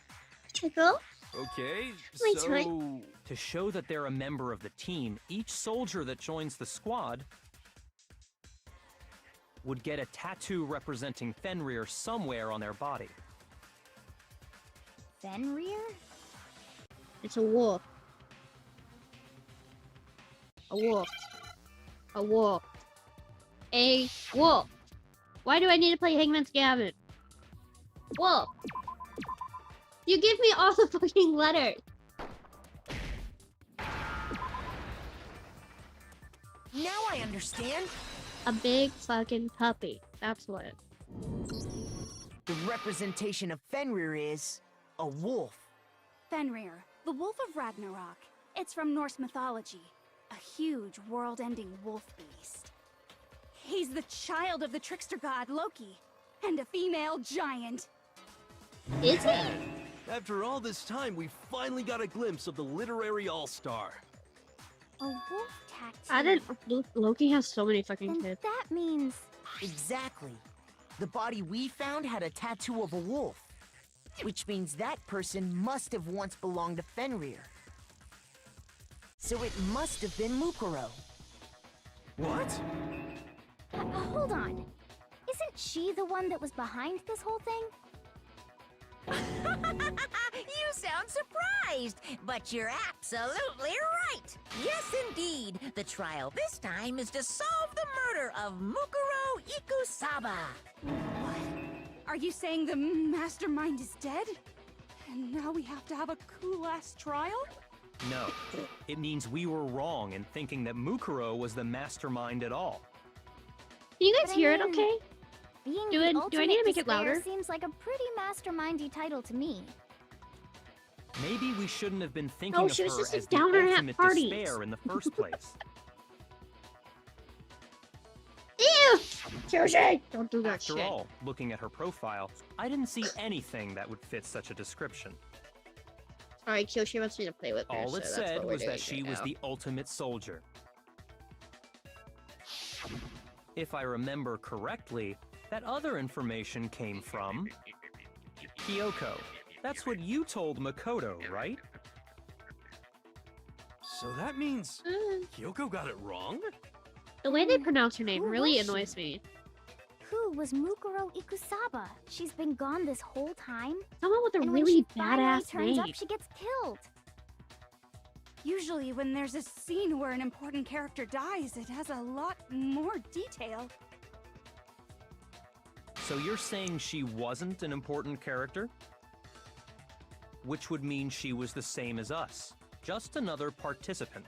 [SPEAKER 1] Cool.
[SPEAKER 6] Okay,
[SPEAKER 1] Wait,
[SPEAKER 6] so...
[SPEAKER 1] wait.
[SPEAKER 2] To show that they're a member of the team, each soldier that joins the squad would get a tattoo representing Fenrir somewhere on their body.
[SPEAKER 4] Fenrir?
[SPEAKER 1] It's a wolf. A wolf. A wolf. A wolf. Why do I need to play Hangman's Gavin? Wolf. You give me all the fucking letters.
[SPEAKER 7] Now I understand.
[SPEAKER 1] A big fucking puppy. That's what.
[SPEAKER 7] The representation of Fenrir is a wolf.
[SPEAKER 4] Fenrir, the wolf of Ragnarok. It's from Norse mythology. A huge, world-ending wolf beast. He's the child of the trickster god Loki, and a female giant.
[SPEAKER 1] Is he?
[SPEAKER 6] After all this time, we finally got a glimpse of the literary all-star.
[SPEAKER 4] A wolf tattoo.
[SPEAKER 1] I didn't. Loki has so many fucking
[SPEAKER 4] And
[SPEAKER 1] kids.
[SPEAKER 4] that means...
[SPEAKER 7] Exactly. The body we found had a tattoo of a wolf, which means that person must have once belonged to Fenrir. So it must have been Mukuro.
[SPEAKER 6] What?
[SPEAKER 4] Hold on. Isn't she the one that was behind this whole thing?
[SPEAKER 5] You sound surprised, but you're absolutely right. Yes, indeed. The trial this time is to solve the murder of Mukuro Ikusaba.
[SPEAKER 4] What? Are you saying the mastermind is dead? And now we have to have a cool-ass trial?
[SPEAKER 2] No. It means we were wrong in thinking that Mukuro was the mastermind at all.
[SPEAKER 1] Can you guys
[SPEAKER 4] But I
[SPEAKER 1] hear it
[SPEAKER 4] mean,
[SPEAKER 1] okay?
[SPEAKER 4] Being
[SPEAKER 1] Do
[SPEAKER 4] the
[SPEAKER 1] I need
[SPEAKER 4] ultimate
[SPEAKER 1] to make it
[SPEAKER 4] despair
[SPEAKER 1] louder?
[SPEAKER 4] seems like a pretty mastermindy title to me.
[SPEAKER 2] Maybe we shouldn't have been thinking
[SPEAKER 1] No,
[SPEAKER 2] of
[SPEAKER 1] she was
[SPEAKER 2] her
[SPEAKER 1] just a
[SPEAKER 2] as the
[SPEAKER 1] downer at
[SPEAKER 2] ultimate
[SPEAKER 1] parties.
[SPEAKER 2] despair in the first place.
[SPEAKER 1] Ew! Seriously! Don't do that
[SPEAKER 2] After
[SPEAKER 1] shit.
[SPEAKER 2] all, looking at her profile, I didn't see anything that would fit such a description.
[SPEAKER 1] Alright, Kyoshi wants me to play with her,
[SPEAKER 2] All
[SPEAKER 1] so
[SPEAKER 2] it
[SPEAKER 1] that's
[SPEAKER 2] said
[SPEAKER 1] what we're
[SPEAKER 2] was
[SPEAKER 1] doing
[SPEAKER 2] that she
[SPEAKER 1] right
[SPEAKER 2] was
[SPEAKER 1] now.
[SPEAKER 2] the ultimate soldier. If I remember correctly, that other information came from Kyoko. That's what you told Makoto, right?
[SPEAKER 6] So that means
[SPEAKER 1] Uh,
[SPEAKER 6] Kyoko got it wrong?
[SPEAKER 1] the way they pronounce her name
[SPEAKER 4] Who
[SPEAKER 1] really
[SPEAKER 4] was she?
[SPEAKER 1] annoys me.
[SPEAKER 4] Who was Mukuro Ikusaba? She's been gone this whole time?
[SPEAKER 1] Someone with a
[SPEAKER 4] And when
[SPEAKER 1] really
[SPEAKER 4] she finally
[SPEAKER 1] badass
[SPEAKER 4] turns
[SPEAKER 1] name.
[SPEAKER 4] up, she gets killed. Usually when there's a scene where an important character dies, it has a lot more detail.
[SPEAKER 2] So you're saying she wasn't an important character? Which would mean she was the same as us. Just another participant.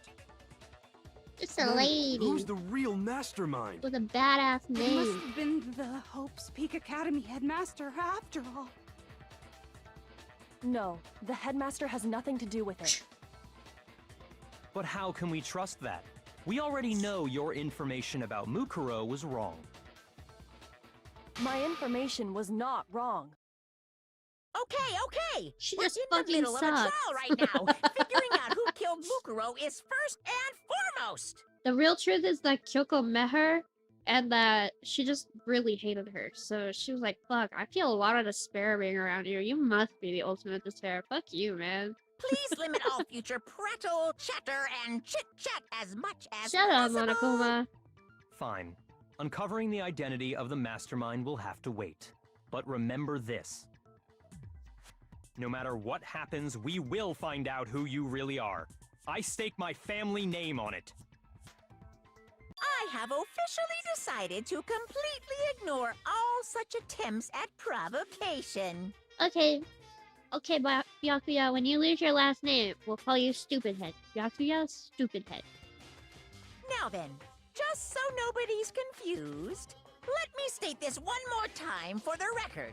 [SPEAKER 1] Just a
[SPEAKER 6] Then
[SPEAKER 1] lady
[SPEAKER 6] Who's the real mastermind?
[SPEAKER 1] with a badass
[SPEAKER 4] It must
[SPEAKER 1] name.
[SPEAKER 4] have been the Hope's Peak Academy headmaster after all.
[SPEAKER 3] No, the headmaster has nothing to do with it.
[SPEAKER 2] But how can we trust that? We already know your information about Mukuro was wrong.
[SPEAKER 3] My information was not wrong.
[SPEAKER 5] Okay.
[SPEAKER 1] She
[SPEAKER 5] We're
[SPEAKER 1] just
[SPEAKER 5] in the
[SPEAKER 1] fucking
[SPEAKER 5] middle of a
[SPEAKER 1] sucks.
[SPEAKER 5] trial right now. Figuring out who killed Mukuro is first and foremost.
[SPEAKER 1] The real truth is that Kyoko met her and that she just really hated her. So she was like, fuck, I feel a lot of despair being around you. You must be the ultimate despair. Fuck you, man.
[SPEAKER 5] Please limit all future prattle, chatter, and chit-chat as much as
[SPEAKER 1] Shut up,
[SPEAKER 5] possible.
[SPEAKER 1] Monokuma.
[SPEAKER 2] Fine. Uncovering the identity of the mastermind will have to wait. But remember this. No matter what happens, we will find out who you really are. I stake my family name on it.
[SPEAKER 5] I have officially decided to completely ignore all such attempts at provocation.
[SPEAKER 1] Okay. Okay, Byakuya, when you lose your last name, we'll call you Stupid Head. Byakuya, Stupid Head.
[SPEAKER 5] Now then, just so nobody's confused, let me state this one more time for the record.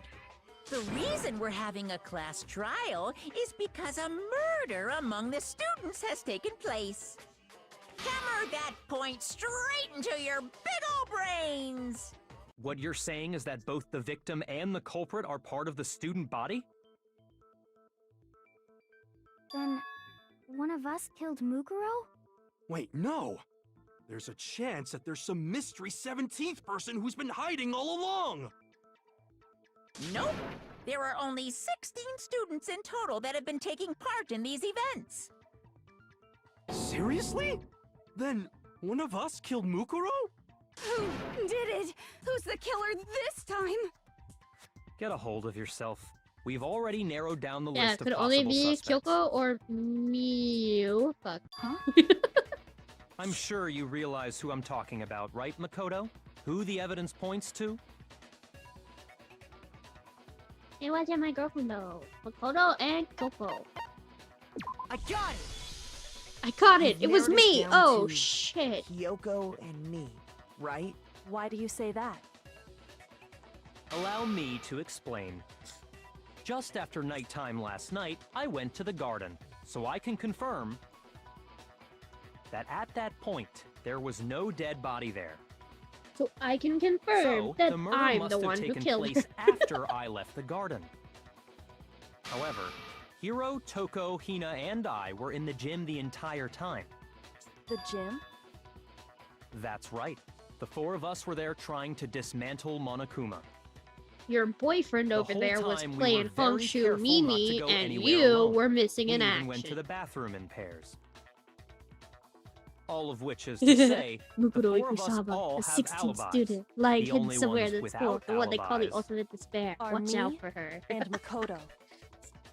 [SPEAKER 5] The reason we're having a class trial is because a murder among the students has taken place. Hammer that point straight into your big ol' brains!
[SPEAKER 2] What you're saying is that both the victim and the culprit are part of the student body?
[SPEAKER 4] Then, one of us killed Mukuro?
[SPEAKER 6] Wait, no! There's a chance that there's some mystery 17th person who's been hiding all along!
[SPEAKER 5] Nope. There are only 16 students in total that have been taking part in these events.
[SPEAKER 6] Seriously? Then one of us killed Mukuro?
[SPEAKER 4] Who did it? Who's the killer this time?
[SPEAKER 2] Get a hold of yourself. We've already narrowed down the
[SPEAKER 1] Yeah,
[SPEAKER 2] list
[SPEAKER 1] it
[SPEAKER 2] of
[SPEAKER 1] could
[SPEAKER 2] possible
[SPEAKER 1] only be
[SPEAKER 2] suspects.
[SPEAKER 1] Kyoko or Miu. Fuck.
[SPEAKER 4] Huh?
[SPEAKER 2] I'm sure you realize who I'm talking about, right, Makoto? Who the evidence points to?
[SPEAKER 1] It wasn't my girlfriend though. Makoto and Kyoko.
[SPEAKER 7] I got it!
[SPEAKER 1] I got it!
[SPEAKER 7] You've
[SPEAKER 1] It was
[SPEAKER 7] narrowed it
[SPEAKER 1] me!
[SPEAKER 7] down
[SPEAKER 1] Oh,
[SPEAKER 7] to
[SPEAKER 1] shit.
[SPEAKER 7] Kyoko and me, right?
[SPEAKER 3] Why do you say that?
[SPEAKER 2] Allow me to explain. Just after nighttime last night, I went to the garden, so I can confirm that at that point, there was no dead body there.
[SPEAKER 1] So I can confirm
[SPEAKER 2] So,
[SPEAKER 1] that
[SPEAKER 2] the murder
[SPEAKER 1] I'm
[SPEAKER 2] must
[SPEAKER 1] the
[SPEAKER 2] have
[SPEAKER 1] one who
[SPEAKER 2] taken
[SPEAKER 1] killed her.
[SPEAKER 2] place after I left the garden. However, Hiro, Toko, Hina, and I were in the gym the entire time.
[SPEAKER 3] The gym?
[SPEAKER 2] That's right. The four of us were there trying to dismantle Monokuma.
[SPEAKER 1] Your boyfriend
[SPEAKER 2] The
[SPEAKER 1] over
[SPEAKER 2] whole
[SPEAKER 1] there was
[SPEAKER 2] time we
[SPEAKER 1] playing
[SPEAKER 2] were very
[SPEAKER 1] Honshu
[SPEAKER 2] careful not to
[SPEAKER 1] Mimi,
[SPEAKER 2] go
[SPEAKER 1] and
[SPEAKER 2] anywhere
[SPEAKER 1] you
[SPEAKER 2] alone.
[SPEAKER 1] were missing
[SPEAKER 2] We
[SPEAKER 1] in
[SPEAKER 2] even
[SPEAKER 1] action.
[SPEAKER 2] went to the bathroom in pairs. All of which is to say, the
[SPEAKER 1] Mukuro
[SPEAKER 2] four of us
[SPEAKER 1] Ikusawa,
[SPEAKER 2] all
[SPEAKER 1] a
[SPEAKER 2] have
[SPEAKER 1] 16th
[SPEAKER 2] alibis.
[SPEAKER 1] student, lying
[SPEAKER 2] The
[SPEAKER 1] hidden
[SPEAKER 2] only
[SPEAKER 1] somewhere
[SPEAKER 2] ones
[SPEAKER 1] in the school,
[SPEAKER 2] without
[SPEAKER 1] the one they call the
[SPEAKER 2] alibis
[SPEAKER 1] ultimate despair.
[SPEAKER 3] Are
[SPEAKER 1] Watch out
[SPEAKER 3] me
[SPEAKER 1] for her.
[SPEAKER 3] and Makoto.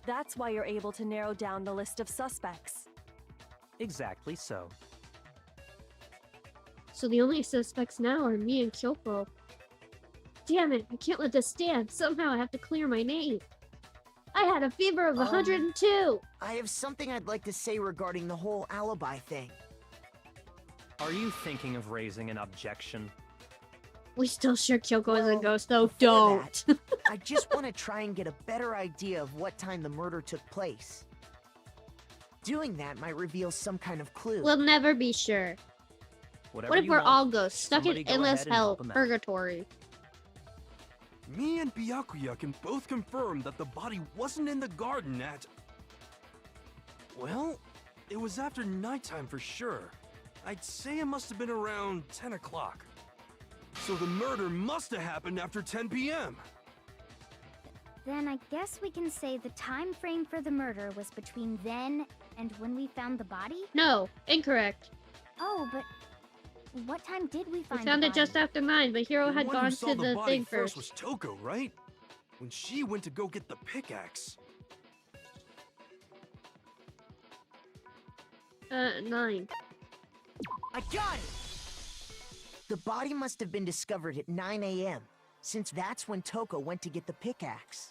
[SPEAKER 3] That's why you're able to narrow down the list of suspects.
[SPEAKER 2] Exactly so.
[SPEAKER 1] So the only suspects now are me and Kyoko. Damn it, I can't let this stand. Somehow I have to clear my name. I had a fever of 102.
[SPEAKER 7] I have something I'd like to say regarding the whole alibi thing.
[SPEAKER 2] Are you thinking of raising an objection?
[SPEAKER 1] We still sure Kyoko is a
[SPEAKER 7] Well,
[SPEAKER 1] ghost, though.
[SPEAKER 7] before
[SPEAKER 1] Don't.
[SPEAKER 7] I just want to try and get a better idea of what time the murder took place. Doing that might reveal some kind of clue.
[SPEAKER 1] We'll never be sure.
[SPEAKER 2] Whatever
[SPEAKER 1] What if
[SPEAKER 2] you
[SPEAKER 1] we're
[SPEAKER 2] want,
[SPEAKER 1] all ghosts, stuck in
[SPEAKER 2] somebody go
[SPEAKER 1] endless
[SPEAKER 2] ahead and
[SPEAKER 1] hell,
[SPEAKER 2] help 'em out.
[SPEAKER 1] purgatory?
[SPEAKER 6] Me and Byakuya can both confirm that the body wasn't in the garden at... Well, it was after nighttime for sure. I'd say it must have been around 10 o'clock. So the murder must have happened after 10 p.m.
[SPEAKER 4] Then I guess we can say the time frame for the murder was between then and when we found the body?
[SPEAKER 1] No, incorrect.
[SPEAKER 4] Oh, but what time did we
[SPEAKER 1] We
[SPEAKER 4] find
[SPEAKER 1] found
[SPEAKER 4] the
[SPEAKER 1] it just
[SPEAKER 4] body?
[SPEAKER 1] after 9, but Hiro
[SPEAKER 6] The
[SPEAKER 1] had
[SPEAKER 6] one who
[SPEAKER 1] gone
[SPEAKER 6] saw
[SPEAKER 1] to
[SPEAKER 6] the
[SPEAKER 1] the
[SPEAKER 6] body
[SPEAKER 1] thing first.
[SPEAKER 6] was Toko, right? When she went to go get the pickaxe.
[SPEAKER 1] 9.
[SPEAKER 7] I got it! The body must have been discovered at 9 a.m., since that's when Toko went to get the pickaxe.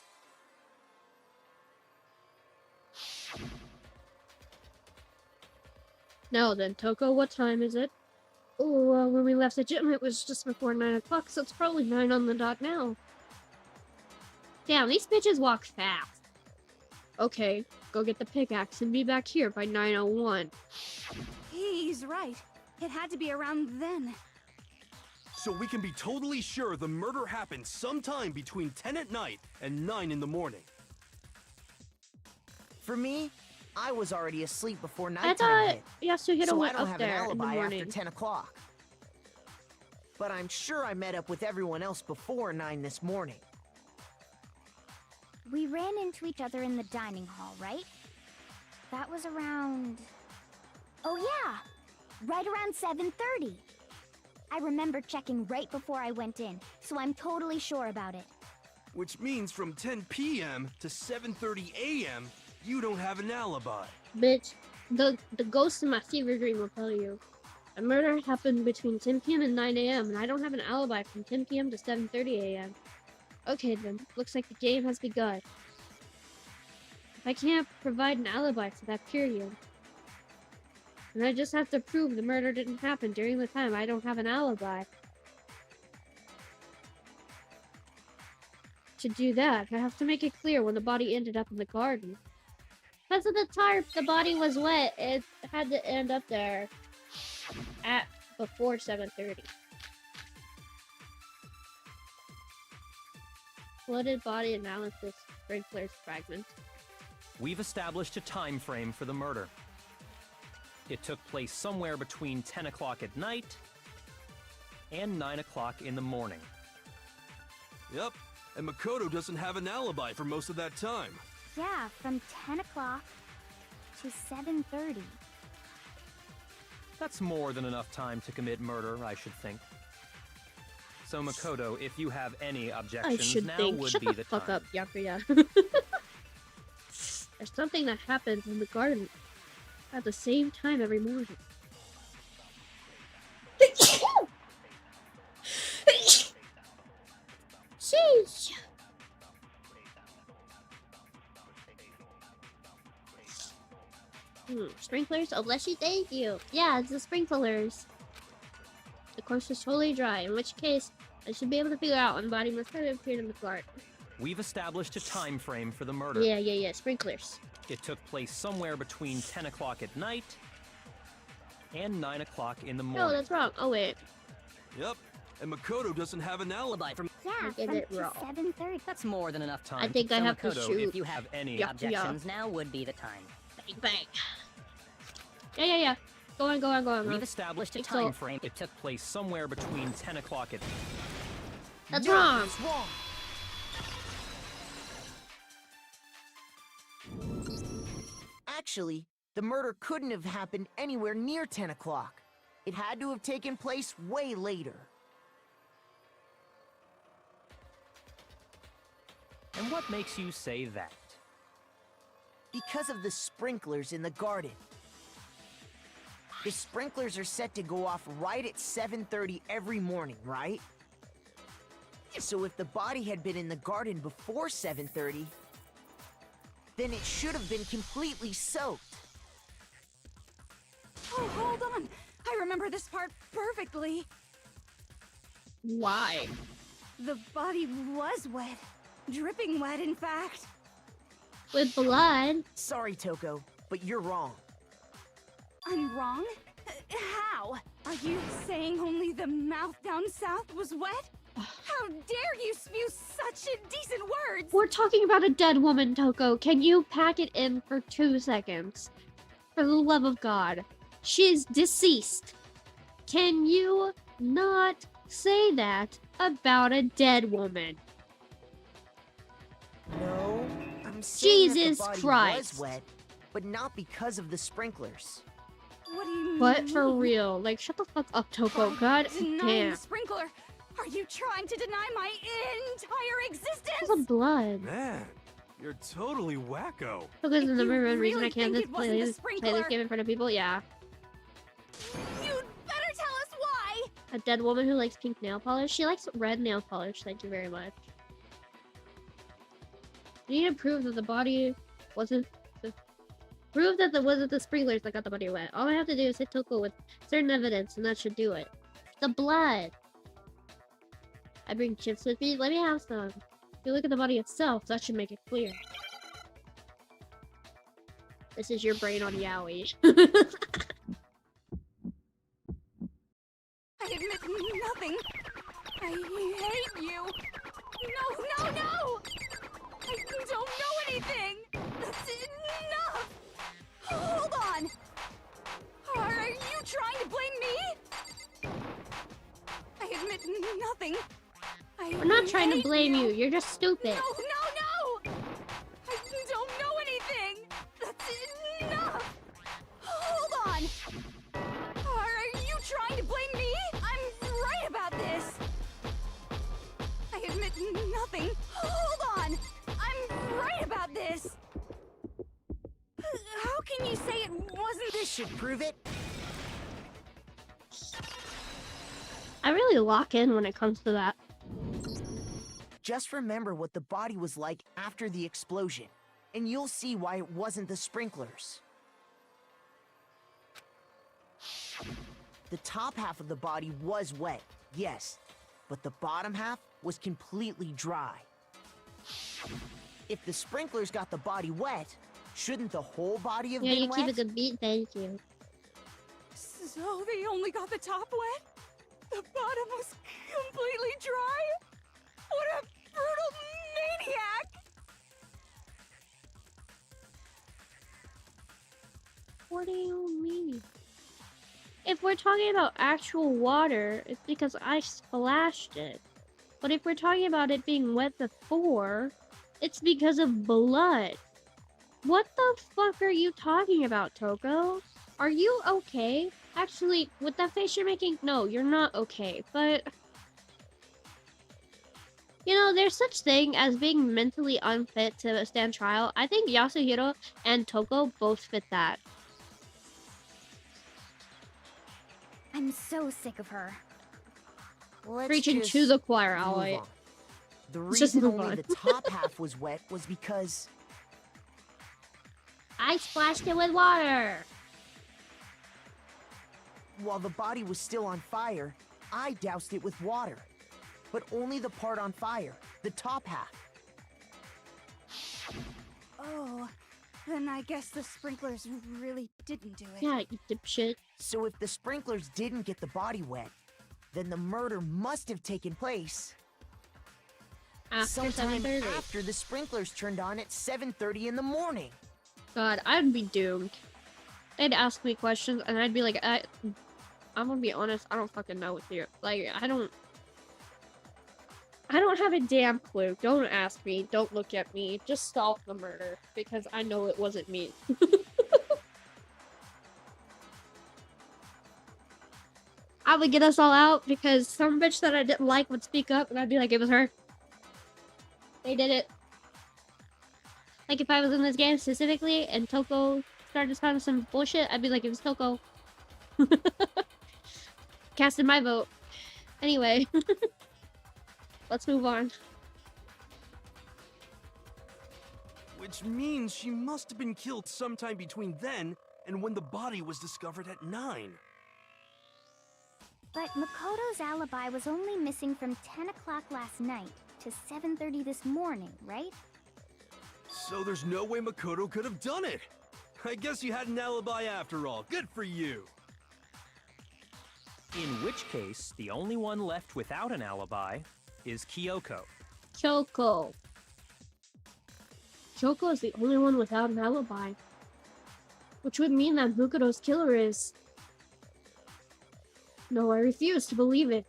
[SPEAKER 1] No, then, Toko, what time is it? Oh, when we left the gym, it was just before 9 o'clock, so it's probably 9 on the dot now. Damn, these bitches walk fast. Okay, go get the pickaxe and be back here by 9:01.
[SPEAKER 4] He's right. It had to be around then.
[SPEAKER 6] So we can be totally sure the murder happened sometime between 10 at night and 9 in the morning.
[SPEAKER 7] For me, I was already asleep before
[SPEAKER 1] I
[SPEAKER 7] nighttime
[SPEAKER 1] thought
[SPEAKER 7] hit,
[SPEAKER 1] Yasuhiro
[SPEAKER 7] so I
[SPEAKER 1] went
[SPEAKER 7] don't
[SPEAKER 1] up
[SPEAKER 7] have an
[SPEAKER 1] there in the
[SPEAKER 7] alibi
[SPEAKER 1] morning.
[SPEAKER 7] after 10 o'clock. But I'm sure I met up with everyone else before 9 this morning.
[SPEAKER 4] We ran into each other in the dining hall, right? That was around... Oh yeah! Right around 7:30. I remember checking right before I went in, so I'm totally sure about it.
[SPEAKER 6] Which means from 10 p.m. to 7:30 a.m., you don't have an alibi.
[SPEAKER 1] Bitch, the ghost in my fever dream will tell you. The murder happened between 10 p.m. and 9 a.m., and I don't have an alibi from 10 p.m. to 7:30 a.m. Okay then, looks like the game has begun. If I can't provide an alibi for that period, then I just have to prove the murder didn't happen during the time I don't have an alibi. To do that, I have to make it clear when the body ended up in the garden. Because of the tarp, the body was wet. It had to end up there at before 7:30. Flooded body analysis, sprinklers fragment.
[SPEAKER 2] We've established a time frame for the murder. It took place somewhere between 10 o'clock at night and 9 o'clock in the morning.
[SPEAKER 6] Yep, and Makoto doesn't have an alibi for most of that time.
[SPEAKER 4] Yeah, from 10 o'clock to 7:30.
[SPEAKER 2] That's more than enough time to commit murder, I should think. So Makoto, if you have any
[SPEAKER 1] I
[SPEAKER 2] objections,
[SPEAKER 1] should
[SPEAKER 2] now
[SPEAKER 1] think.
[SPEAKER 2] would
[SPEAKER 1] Shut
[SPEAKER 2] be
[SPEAKER 1] the
[SPEAKER 2] the
[SPEAKER 1] fuck
[SPEAKER 2] time.
[SPEAKER 1] up, Yakuya. There's something that happens in the garden at the same time every morning. Sheesh. Sprinklers? Oh, bless you, thank you. Yeah, it's the sprinklers. The course is totally dry, in which case, I should be able to figure out when the body must have appeared in the garden.
[SPEAKER 2] We've established a time frame for the murder.
[SPEAKER 1] Yeah, sprinklers.
[SPEAKER 2] It took place somewhere between 10 o'clock at night and 9 o'clock in the
[SPEAKER 1] No,
[SPEAKER 2] morning.
[SPEAKER 1] that's wrong. Oh, wait.
[SPEAKER 6] Yep, and Makoto doesn't have an alibi.
[SPEAKER 8] From
[SPEAKER 4] Yeah,
[SPEAKER 1] get
[SPEAKER 4] from
[SPEAKER 1] it wrong.
[SPEAKER 4] 7:30.
[SPEAKER 8] That's more than enough time.
[SPEAKER 1] I think I
[SPEAKER 8] So,
[SPEAKER 1] have to
[SPEAKER 8] Makoto,
[SPEAKER 1] shoot.
[SPEAKER 8] If you have any
[SPEAKER 1] Yeah,
[SPEAKER 8] objections, now would be the time.
[SPEAKER 1] Bang, bang. Yeah. Go on.
[SPEAKER 8] We've established a
[SPEAKER 1] So-
[SPEAKER 8] time frame.
[SPEAKER 2] It took place somewhere between 10 o'clock at...
[SPEAKER 1] That's
[SPEAKER 7] No,
[SPEAKER 1] wrong.
[SPEAKER 7] that's wrong. Actually, the murder couldn't have happened anywhere near 10 o'clock. It had to have taken place way later.
[SPEAKER 2] And what makes you say that?
[SPEAKER 7] Because of the sprinklers in the garden. The sprinklers are set to go off right at 7:30 every morning, right? So if the body had been in the garden before 7:30, then it should have been completely soaked.
[SPEAKER 4] Oh, hold on. I remember this part perfectly.
[SPEAKER 1] Why?
[SPEAKER 4] The body was wet. Dripping wet, in fact.
[SPEAKER 1] With blood?
[SPEAKER 7] Sorry, Toko, but you're wrong.
[SPEAKER 4] I'm wrong? How? Are you saying only the mouth down south was wet? How dare you spew such indecent words?
[SPEAKER 1] We're talking about a dead woman, Toko. Can you pack it in for 2 seconds? For the love of God. She's deceased. Can you not say that about a dead woman?
[SPEAKER 7] No, I'm saying
[SPEAKER 1] Jesus
[SPEAKER 7] that the body
[SPEAKER 1] Christ.
[SPEAKER 7] was wet, but not because of the sprinklers.
[SPEAKER 4] What do you
[SPEAKER 1] What?
[SPEAKER 4] mean?
[SPEAKER 1] For real? Like, shut the fuck up, Toko.
[SPEAKER 4] By
[SPEAKER 1] God
[SPEAKER 4] denying
[SPEAKER 1] damn.
[SPEAKER 4] the sprinkler, are you trying to deny my entire
[SPEAKER 1] It's
[SPEAKER 4] existence?
[SPEAKER 1] the blood.
[SPEAKER 6] Man, you're totally wacko.
[SPEAKER 1] Toko's
[SPEAKER 4] If
[SPEAKER 1] the number
[SPEAKER 4] you
[SPEAKER 1] one reason I
[SPEAKER 4] really
[SPEAKER 1] can't
[SPEAKER 4] think it wasn't the
[SPEAKER 1] play this
[SPEAKER 4] sprinkler-
[SPEAKER 1] game in front of people. Yeah.
[SPEAKER 4] You'd better tell us why!
[SPEAKER 1] A dead woman who likes pink nail polish. She likes red nail polish. Thank you very much. You need to prove that the body wasn't the... Prove that it wasn't the sprinklers that got the body wet. All I have to do is hit Toko with certain evidence and that should do it. The blood! I bring chips with me? Let me have some. If you look at the body itself, that should make it clear. This is your brain on Yowie.
[SPEAKER 4] I admit nothing. I hate you. No! I don't know anything. That's enough. Hold on. Are you trying to blame me? I admit nothing.
[SPEAKER 1] We're not trying to
[SPEAKER 4] hate
[SPEAKER 1] blame you. You're just stupid.
[SPEAKER 4] No! I don't know anything. That's enough. Hold on. Are you trying to blame me? I'm right about this. I admit nothing. Hold on. I'm right about this. How can you say it wasn't
[SPEAKER 7] This should prove it.
[SPEAKER 1] I really lock in when it comes to that.
[SPEAKER 7] Just remember what the body was like after the explosion, and you'll see why it wasn't the sprinklers. The top half of the body was wet, yes, but the bottom half was completely dry. If the sprinklers got the body wet, shouldn't the whole body have
[SPEAKER 1] Yeah,
[SPEAKER 7] been
[SPEAKER 1] you
[SPEAKER 7] wet?
[SPEAKER 1] keep a good beat, thank you.
[SPEAKER 4] So they only got the top wet? The bottom was completely dry? What a brutal maniac!
[SPEAKER 1] What do you mean? If we're talking about actual water, it's because I splashed it. But if we're talking about it being wet before, it's because of blood. What the fuck are you talking about, Toko? Are you okay? Actually, with that face you're making, no, you're not okay, but... You know, there's such thing as being mentally unfit to stand trial. I think Yasuhiro and Toko both fit that.
[SPEAKER 4] I'm so sick of her.
[SPEAKER 7] Let's
[SPEAKER 1] Preaching
[SPEAKER 7] just
[SPEAKER 1] to the choir,
[SPEAKER 7] move
[SPEAKER 1] Alloy.
[SPEAKER 7] on. The
[SPEAKER 1] Let's just
[SPEAKER 7] reason
[SPEAKER 1] move
[SPEAKER 7] only
[SPEAKER 1] on.
[SPEAKER 7] the top half was wet was because
[SPEAKER 1] I splashed it with water!
[SPEAKER 7] while the body was still on fire, I doused it with water. But only the part on fire, the top half.
[SPEAKER 4] Oh, Then I guess the sprinklers really didn't do it.
[SPEAKER 1] Yeah, you dipshit.
[SPEAKER 7] So if the sprinklers didn't get the body wet, then the murder must have taken place
[SPEAKER 1] After
[SPEAKER 7] sometime
[SPEAKER 1] 7:30.
[SPEAKER 7] after the sprinklers turned on at 7:30 in the morning.
[SPEAKER 1] God, I'd be doomed. They'd ask me questions, and I'd be like, I'm gonna be honest, I don't fucking know with you. Like, I don't have a damn clue. Don't ask me. Don't look at me. Just solve the murder, because I know it wasn't me. I would get us all out, because some bitch that I didn't like would speak up, and I'd be like, it was her. They did it. Like, if I was in this game specifically, and Toko started spouting some bullshit, I'd be like, it was Toko. Casted my vote. Anyway. Let's move on.
[SPEAKER 6] Which means she must have been killed sometime between then and when the body was discovered at 9.
[SPEAKER 4] But Makoto's alibi was only missing from 10 o'clock last night to 7:30 this morning, right?
[SPEAKER 6] So there's no way Makoto could have done it. I guess you had an alibi after all. Good for you.
[SPEAKER 2] In which case, the only one left without an alibi is Kyoko.
[SPEAKER 1] Kyoko. Kyoko is the only one without an alibi. Which would mean that Makoto's killer is... No, I refuse to believe it.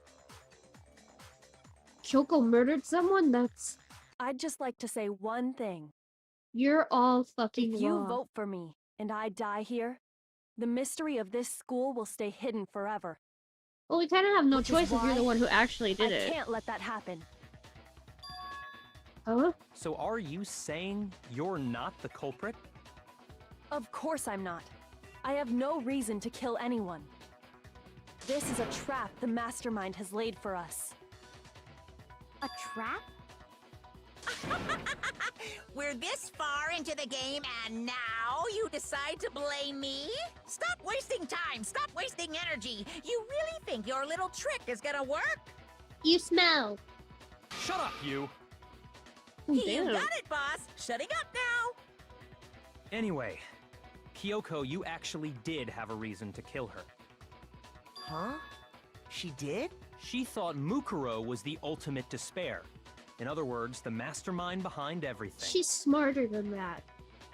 [SPEAKER 1] Kyoko murdered someone? That's...
[SPEAKER 3] I'd just like to say one thing.
[SPEAKER 1] You're all fucking
[SPEAKER 3] If you
[SPEAKER 1] wrong.
[SPEAKER 3] vote for me and I die here, the mystery of this school will stay hidden forever.
[SPEAKER 1] Well, we kind of have no
[SPEAKER 3] Which is
[SPEAKER 1] choice if you're the
[SPEAKER 3] why
[SPEAKER 1] one who actually did
[SPEAKER 3] I
[SPEAKER 1] it.
[SPEAKER 3] can't let that happen.
[SPEAKER 1] Huh?
[SPEAKER 2] So are you saying you're not the culprit?
[SPEAKER 3] Of course I'm not. I have no reason to kill anyone. This is a trap the mastermind has laid for us.
[SPEAKER 4] A trap?
[SPEAKER 5] We're this far into the game and now you decide to blame me? Stop wasting time! Stop wasting energy! You really think your little trick is gonna work?
[SPEAKER 1] You smell.
[SPEAKER 2] Shut up, you!
[SPEAKER 5] You
[SPEAKER 1] Damn.
[SPEAKER 5] got it, boss! Shutting up now!
[SPEAKER 2] Anyway, Kyoko, you actually did have a reason to kill her.
[SPEAKER 7] Huh? She did?
[SPEAKER 2] She thought Mukuro was the ultimate despair. In other words, the mastermind behind everything.
[SPEAKER 1] She's smarter than that.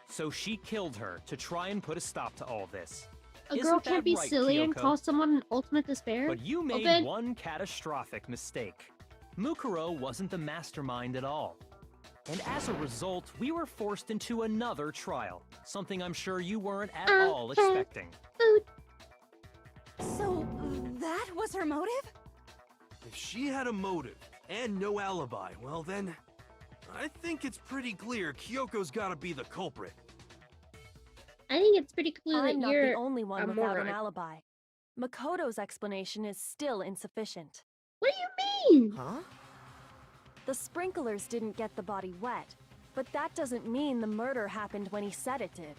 [SPEAKER 2] So she killed her to try and put a stop to all this.
[SPEAKER 1] A
[SPEAKER 2] Isn't
[SPEAKER 1] girl
[SPEAKER 2] that
[SPEAKER 1] can't be
[SPEAKER 2] right,
[SPEAKER 1] silly and
[SPEAKER 2] Kyoko?
[SPEAKER 1] call someone an ultimate despair.
[SPEAKER 2] But you made
[SPEAKER 1] Open.
[SPEAKER 2] one catastrophic mistake. Mukuro wasn't the mastermind at all. And as a result, we were forced into another trial. Something I'm sure you weren't at all expecting.
[SPEAKER 1] Food.
[SPEAKER 4] So, that was her motive?
[SPEAKER 6] If she had a motive and no alibi, well then, I think it's pretty clear Kyoko's gotta be the culprit.
[SPEAKER 1] I think it's pretty clear
[SPEAKER 3] I'm
[SPEAKER 1] that
[SPEAKER 3] not
[SPEAKER 1] you're
[SPEAKER 3] the only one
[SPEAKER 1] a
[SPEAKER 3] without an
[SPEAKER 1] moron.
[SPEAKER 3] alibi. Makoto's explanation is still insufficient.
[SPEAKER 1] What do you mean?
[SPEAKER 7] Huh?
[SPEAKER 3] The sprinklers didn't get the body wet, but that doesn't mean the murder happened when he said it did.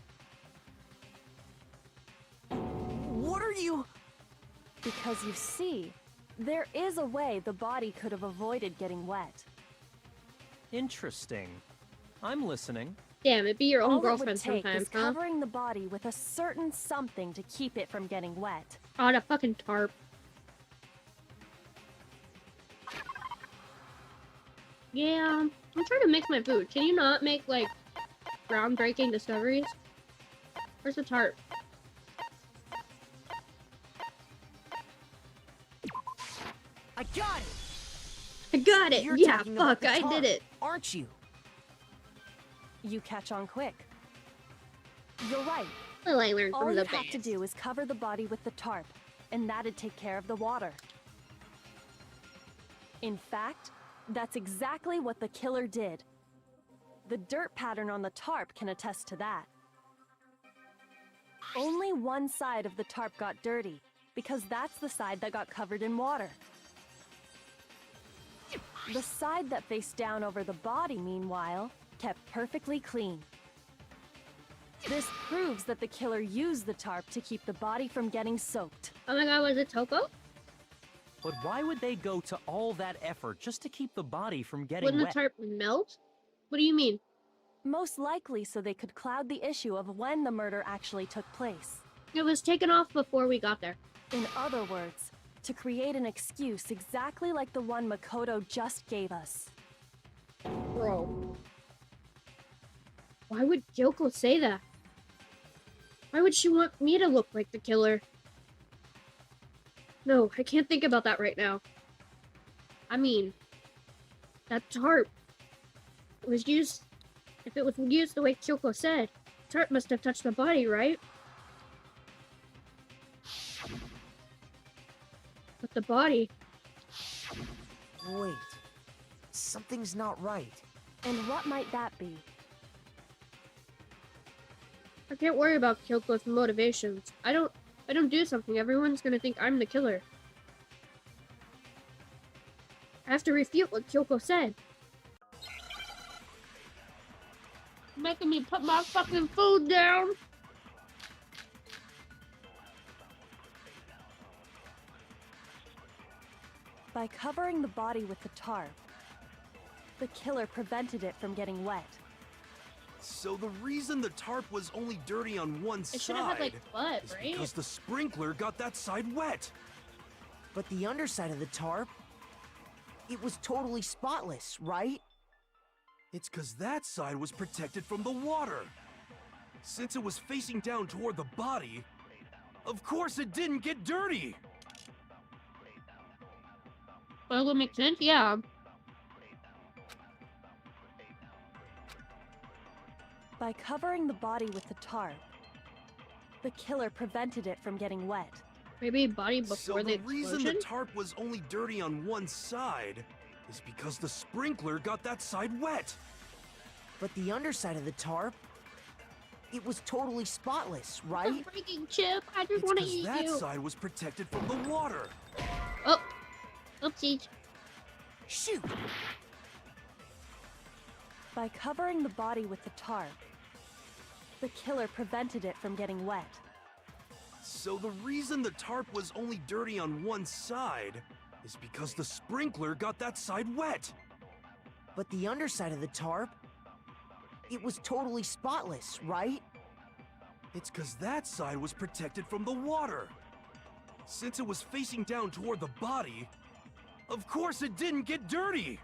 [SPEAKER 7] What are you...
[SPEAKER 3] Because you see, there is a way the body could have avoided getting wet.
[SPEAKER 2] Interesting. I'm listening.
[SPEAKER 1] Damn, it'd be your own
[SPEAKER 3] All it
[SPEAKER 1] girlfriend
[SPEAKER 3] would take
[SPEAKER 1] sometimes,
[SPEAKER 3] is
[SPEAKER 1] huh?
[SPEAKER 3] covering the body with a certain something to keep it from getting wet.
[SPEAKER 1] Oh, that fucking tarp. Yeah, I'm trying to mix my food. Can you not make, like, groundbreaking discoveries? Where's the tarp?
[SPEAKER 7] I got it!
[SPEAKER 1] I got it!
[SPEAKER 7] You're
[SPEAKER 1] Yeah,
[SPEAKER 7] talking about
[SPEAKER 1] fuck,
[SPEAKER 7] the
[SPEAKER 1] I
[SPEAKER 7] tarp,
[SPEAKER 1] did it!
[SPEAKER 7] aren't you?
[SPEAKER 3] You catch on quick. You're right.
[SPEAKER 1] Well, I learned
[SPEAKER 3] All
[SPEAKER 1] from
[SPEAKER 3] you
[SPEAKER 1] the
[SPEAKER 3] have to
[SPEAKER 1] best.
[SPEAKER 3] do is cover the body with the tarp, and that'd take care of the water. In fact, that's exactly what the killer did. The dirt pattern on the tarp can attest to that. Only one side of the tarp got dirty, because that's the side that got covered in water. The side that faced down over the body, meanwhile, kept perfectly clean. This proves that the killer used the tarp to keep the body from getting soaked.
[SPEAKER 1] Oh my god, was it Toko?
[SPEAKER 2] But why would they go to all that effort just to keep the body from getting
[SPEAKER 1] Wouldn't
[SPEAKER 2] wet?
[SPEAKER 1] the tarp melt? What do you mean?
[SPEAKER 3] Most likely so they could cloud the issue of when the murder actually took place.
[SPEAKER 1] It was taken off before we got there.
[SPEAKER 3] In other words, to create an excuse exactly like the one Makoto just gave us.
[SPEAKER 1] Bro. Why would Kyoko say that? Why would she want me to look like the killer? No, I can't think about that right now. I mean, that tarp was used. If it was used the way Kyoko said, tarp must have touched the body, right? But the body.
[SPEAKER 7] Wait. Something's not right.
[SPEAKER 3] And what might that be?
[SPEAKER 1] I can't worry about Kyoko's motivations. If I don't do something, everyone's gonna think I'm the killer. I have to refute what Kyoko said. Making me put my fucking food down.
[SPEAKER 3] By covering the body with the tarp, the killer prevented it from getting wet.
[SPEAKER 6] So the reason the tarp was only dirty on one
[SPEAKER 1] It should have had like butt,
[SPEAKER 6] is
[SPEAKER 1] right?
[SPEAKER 6] because the sprinkler got that side wet.
[SPEAKER 7] But the underside of the tarp, it was totally spotless, right?
[SPEAKER 6] It's because that side was protected from the water. Since it was facing down toward the body, of course it didn't get dirty.
[SPEAKER 1] Well, it would make sense, yeah.
[SPEAKER 3] By covering the body with the tarp, the killer prevented it from getting wet.
[SPEAKER 1] Maybe body before
[SPEAKER 6] So
[SPEAKER 1] the
[SPEAKER 6] the reason
[SPEAKER 1] explosion?
[SPEAKER 6] the tarp was only dirty on one side is because the sprinkler got that side wet.
[SPEAKER 7] But the underside of the tarp, it was totally spotless,
[SPEAKER 1] I'm
[SPEAKER 7] right?
[SPEAKER 1] freaking Chip. I just
[SPEAKER 6] It's
[SPEAKER 1] want to
[SPEAKER 6] because
[SPEAKER 1] eat
[SPEAKER 6] that
[SPEAKER 1] you.
[SPEAKER 6] side was protected from the water.
[SPEAKER 1] Oh. Oopsies.
[SPEAKER 7] Shoot!
[SPEAKER 3] By covering the body with the tarp, the killer prevented it from getting wet.
[SPEAKER 6] So the reason the tarp was only dirty on one side is because the sprinkler got that side wet.
[SPEAKER 7] But the underside of the tarp, it was totally spotless, right?
[SPEAKER 6] It's because that side was protected from the water. Since it was facing down toward the body, of course it didn't get dirty.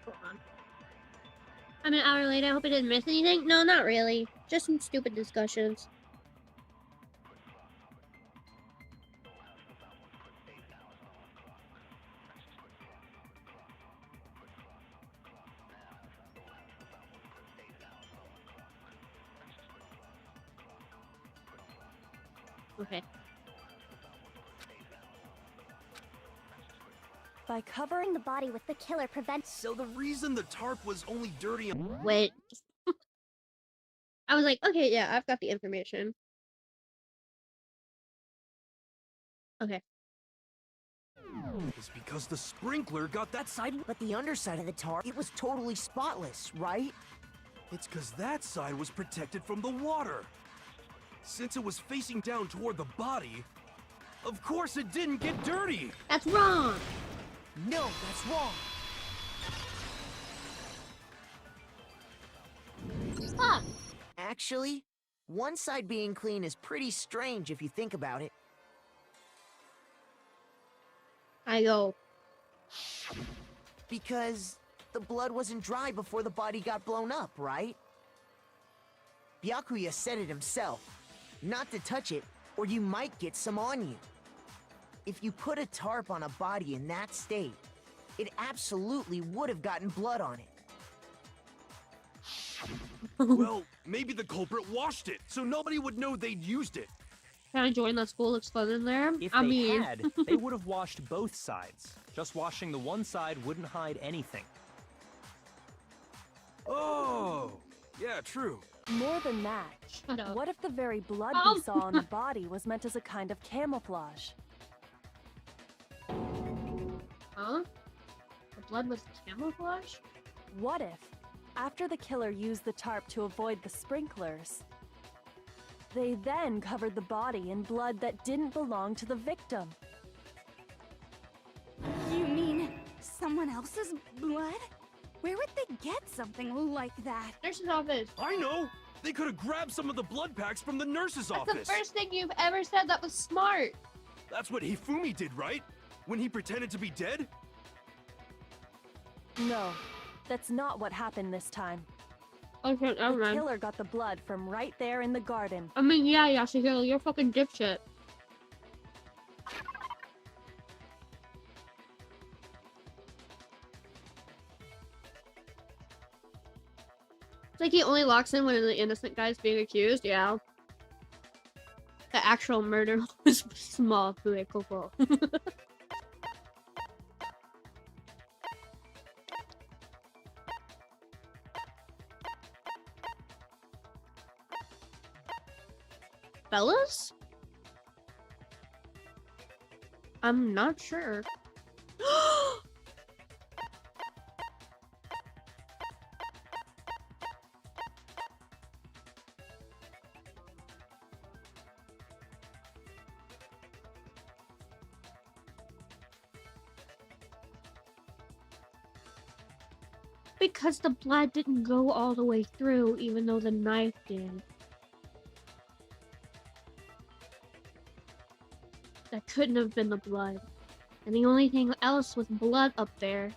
[SPEAKER 1] Hold on. I'm an hour late. I hope I didn't miss anything. No, not really. Just some stupid discussions. Okay.
[SPEAKER 3] By covering the body with the killer prevents.
[SPEAKER 6] So the reason the tarp was only dirty on...
[SPEAKER 1] Wait. I was like, okay, yeah, I've got the information. Okay.
[SPEAKER 6] is because the sprinkler got that side...
[SPEAKER 7] But the underside of the tarp, it was totally spotless, right?
[SPEAKER 6] It's because that side was protected from the water. Since it was facing down toward the body, of course it didn't get dirty.
[SPEAKER 1] That's wrong.
[SPEAKER 7] No, that's wrong.
[SPEAKER 1] Fuck.
[SPEAKER 7] Actually, one side being clean is pretty strange if you think about it.
[SPEAKER 1] I go.
[SPEAKER 7] Because the blood wasn't dry before the body got blown up, right? Byakuya said it himself. Not to touch it, or you might get some on you. If you put a tarp on a body in that state, it absolutely would have gotten blood on it.
[SPEAKER 6] Well, maybe the culprit washed it, so nobody would know they'd used it.
[SPEAKER 1] Can I join that school exploding there?
[SPEAKER 2] If
[SPEAKER 1] I
[SPEAKER 2] they
[SPEAKER 1] mean,
[SPEAKER 2] had, they would have washed both sides. Just washing the one side wouldn't hide anything.
[SPEAKER 6] Oh, yeah, true.
[SPEAKER 3] More than that,
[SPEAKER 1] Shut up.
[SPEAKER 3] what if the very blood
[SPEAKER 1] Oh.
[SPEAKER 3] we saw on the body was meant as a kind of camouflage?
[SPEAKER 1] Huh? The blood was camouflage?
[SPEAKER 3] What if, after the killer used the tarp to avoid the sprinklers, they then covered the body in blood that didn't belong to the victim?
[SPEAKER 4] You mean Someone else's blood? Where would they get something like that?
[SPEAKER 1] Nurse's office.
[SPEAKER 6] I know! They could have grabbed some of the blood packs from the nurse's
[SPEAKER 1] That's
[SPEAKER 6] office.
[SPEAKER 1] the first thing you've ever said that was smart.
[SPEAKER 6] That's what Hifumi did, right? When he pretended to be dead?
[SPEAKER 3] No, that's not what happened this time.
[SPEAKER 1] Okay, never
[SPEAKER 3] The
[SPEAKER 1] mind.
[SPEAKER 3] killer got the blood from right there in the garden.
[SPEAKER 1] I mean, yeah, Yasuhiro, you're a fucking dipshit. It's like he only locks in when the innocent guy's being accused, yeah. The actual murder was small, Koko. Fellas? I'm not sure. Because the blood didn't go all the way through, even though the knife did. That couldn't have been the blood. And the only thing else with blood up there.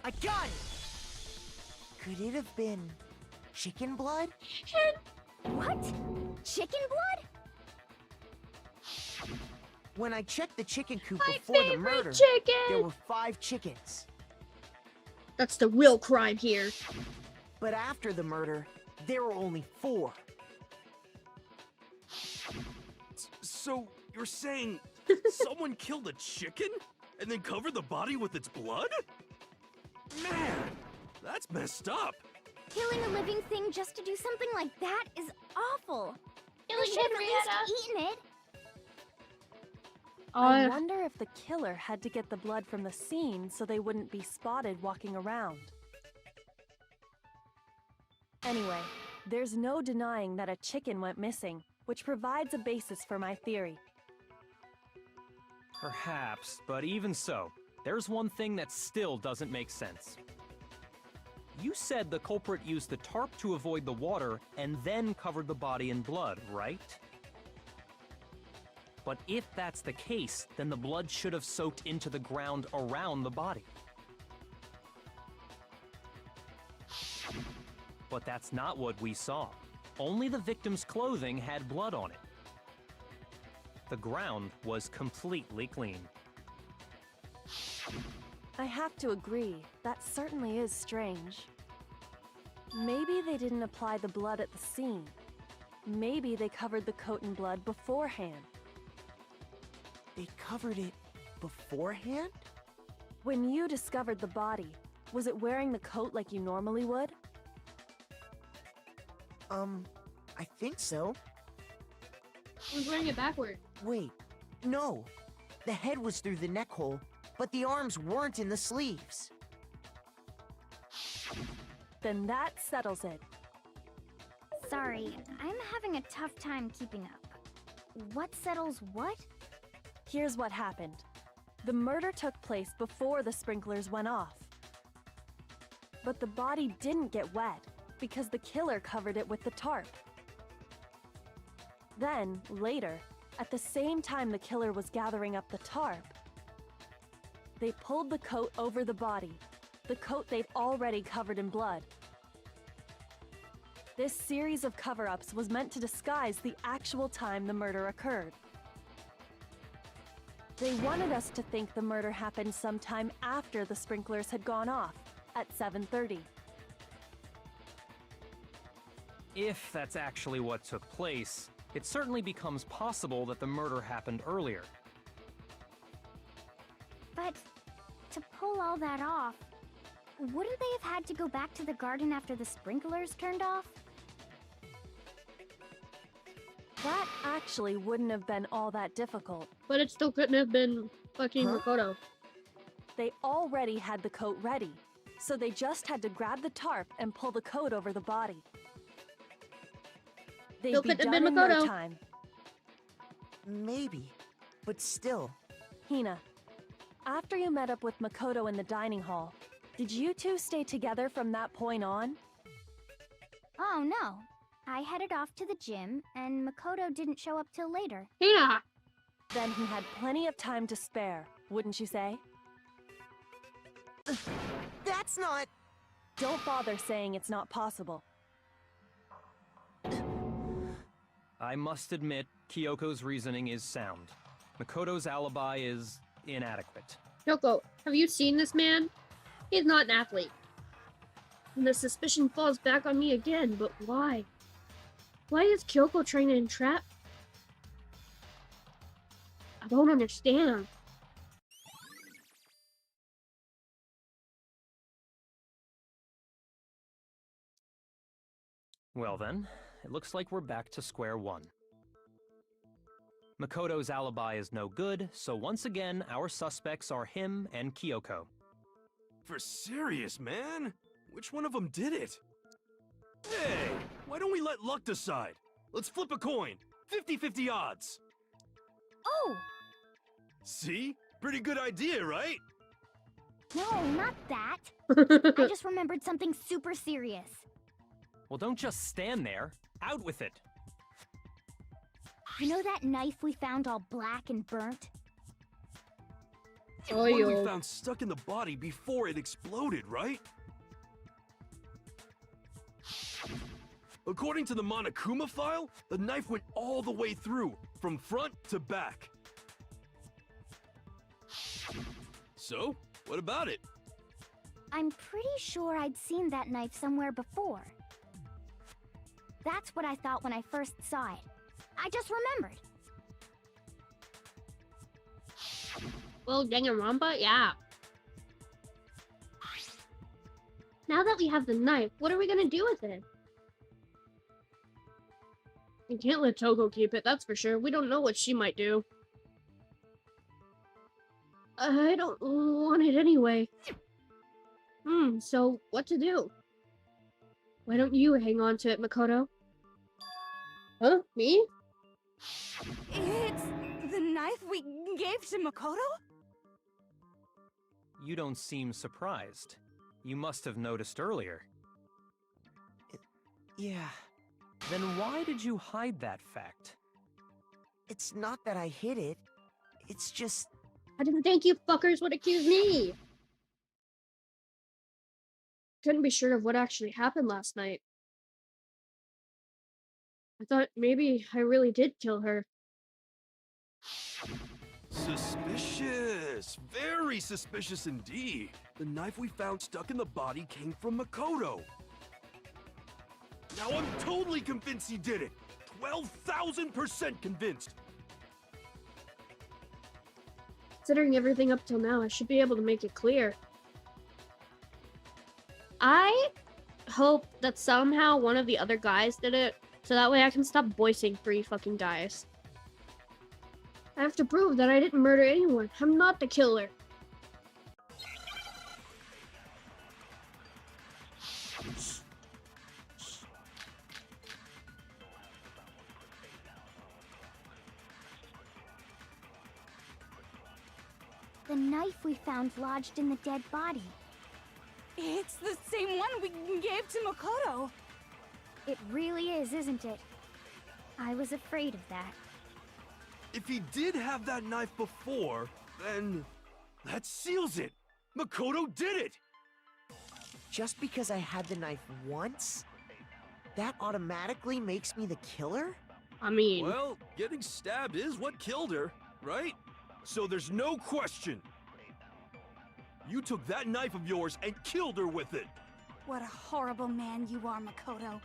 [SPEAKER 7] I got it! Could it have been chicken blood?
[SPEAKER 4] What? Chicken blood?
[SPEAKER 7] When I checked the chicken coop
[SPEAKER 1] My
[SPEAKER 7] before the
[SPEAKER 1] favorite
[SPEAKER 7] murder,
[SPEAKER 1] chicken!
[SPEAKER 7] there were 5 chickens.
[SPEAKER 1] That's the real crime here.
[SPEAKER 7] But after the murder, there were only 4.
[SPEAKER 6] So, you're saying someone killed a chicken and then covered the body with its blood? Man, that's messed up.
[SPEAKER 4] Killing a living thing just to do something like that is awful. They
[SPEAKER 1] Killing
[SPEAKER 4] should have at
[SPEAKER 1] Henrietta.
[SPEAKER 4] least eaten it.
[SPEAKER 3] I wonder if the killer had to get the blood from the scene so they wouldn't be spotted walking around. Anyway, there's no denying that a chicken went missing, which provides a basis for my theory.
[SPEAKER 2] Perhaps, but even so, there's one thing that still doesn't make sense. You said the culprit used the tarp to avoid the water and then covered the body in blood, right? But if that's the case, then the blood should have soaked into the ground around the body. But that's not what we saw. Only the victim's clothing had blood on it. The ground was completely clean.
[SPEAKER 3] I have to agree, that certainly is strange. Maybe they didn't apply the blood at the scene. Maybe they covered the coat in blood beforehand.
[SPEAKER 7] They covered it beforehand?
[SPEAKER 3] When you discovered the body, was it wearing the coat like you normally would?
[SPEAKER 7] I think so.
[SPEAKER 1] I was wearing it backward.
[SPEAKER 7] Wait, no. The head was through the neck hole, but the arms weren't in the sleeves.
[SPEAKER 3] Then that settles it.
[SPEAKER 4] Sorry, I'm having a tough time keeping up. What settles what?
[SPEAKER 3] Here's what happened. The murder took place before the sprinklers went off. But the body didn't get wet because the killer covered it with the tarp. Then, later, at the same time the killer was gathering up the tarp, they pulled the coat over the body, the coat they'd already covered in blood. This series of cover-ups was meant to disguise the actual time the murder occurred. They wanted us to think the murder happened sometime after the sprinklers had gone off, at 7:30.
[SPEAKER 2] If that's actually what took place, it certainly becomes possible that the murder happened earlier.
[SPEAKER 4] But to pull all that off, wouldn't they have had to go back to the garden after the sprinklers turned off?
[SPEAKER 3] That actually wouldn't have been all that difficult.
[SPEAKER 1] But it still couldn't have been fucking Makoto.
[SPEAKER 3] They already had the coat ready, so they just had to grab the tarp and pull the coat over the body. They'd
[SPEAKER 1] Still
[SPEAKER 3] be
[SPEAKER 1] couldn't have
[SPEAKER 3] done
[SPEAKER 1] been
[SPEAKER 3] in no
[SPEAKER 1] Makoto.
[SPEAKER 3] time.
[SPEAKER 7] Maybe. But still.
[SPEAKER 3] Hina, after you met up with Makoto in the dining hall, did you two stay together from that point on?
[SPEAKER 4] Oh no. I headed off to the gym, and Makoto didn't show up till later.
[SPEAKER 1] Yeah.
[SPEAKER 3] Then he had plenty of time to spare, wouldn't you say?
[SPEAKER 7] That's not...
[SPEAKER 3] Don't bother saying it's not possible.
[SPEAKER 2] I must admit, Kyoko's reasoning is sound. Makoto's alibi is inadequate.
[SPEAKER 1] Kyoko, have you seen this man? He's not an athlete. And the suspicion falls back on me again, but why? Why is Kyoko trying to entrap? I don't understand.
[SPEAKER 2] Well then, it looks like we're back to square one. Makoto's alibi is no good, so once again, our suspects are him and Kyoko.
[SPEAKER 6] For serious, man? Which one of them did it? Hey, why don't we let luck decide? Let's flip a coin. 50-50 odds.
[SPEAKER 4] Oh!
[SPEAKER 6] See? Pretty good idea, right?
[SPEAKER 4] No, not that. I just remembered something super serious.
[SPEAKER 2] Well, don't just stand there. Out with it.
[SPEAKER 4] You know that knife we found all black and burnt?
[SPEAKER 1] Oh,
[SPEAKER 6] One we
[SPEAKER 1] yo.
[SPEAKER 6] found stuck in the body before it exploded, right? According to the Monokuma file, the knife went all the way through, from front to back. So, what about it?
[SPEAKER 4] I'm pretty sure I'd seen that knife somewhere before. That's what I thought when I first saw it. I just remembered.
[SPEAKER 1] Well, Danganronpa, yeah. Now that we have the knife, what are we gonna do with it? We can't let Toko keep it, that's for sure. We don't know what she might do. I don't want it anyway. So what to do? Why don't you hang on to it, Makoto? Huh? Me?
[SPEAKER 4] It's the knife we gave to Makoto?
[SPEAKER 2] You don't seem surprised. You must have noticed earlier.
[SPEAKER 7] Yeah.
[SPEAKER 2] Then why did you hide that fact?
[SPEAKER 7] It's not that I hid it. It's just...
[SPEAKER 1] I didn't think you fuckers would accuse me! Couldn't be sure of what actually happened last night. I thought maybe I really did kill her.
[SPEAKER 6] Suspicious! Very suspicious indeed. The knife we found stuck in the body came from Makoto. Now I'm totally convinced he did it! 12,000% convinced!
[SPEAKER 1] Considering everything up till now, I should be able to make it clear. I hope that somehow one of the other guys did it, so that way I can stop voicing 3 fucking guys. I have to prove that I didn't murder anyone. I'm not the killer.
[SPEAKER 4] The knife we found lodged in the dead body. It's the same one we gave to Makoto. It really is, isn't it? I was afraid of that.
[SPEAKER 6] If he did have that knife before, then that seals it! Makoto did it!
[SPEAKER 7] Just because I had the knife once? That automatically makes me the killer?
[SPEAKER 1] I mean...
[SPEAKER 6] Well, getting stabbed is what killed her, right? So there's no question. You took that knife of yours and killed her with it.
[SPEAKER 4] What a horrible man you are, Makoto.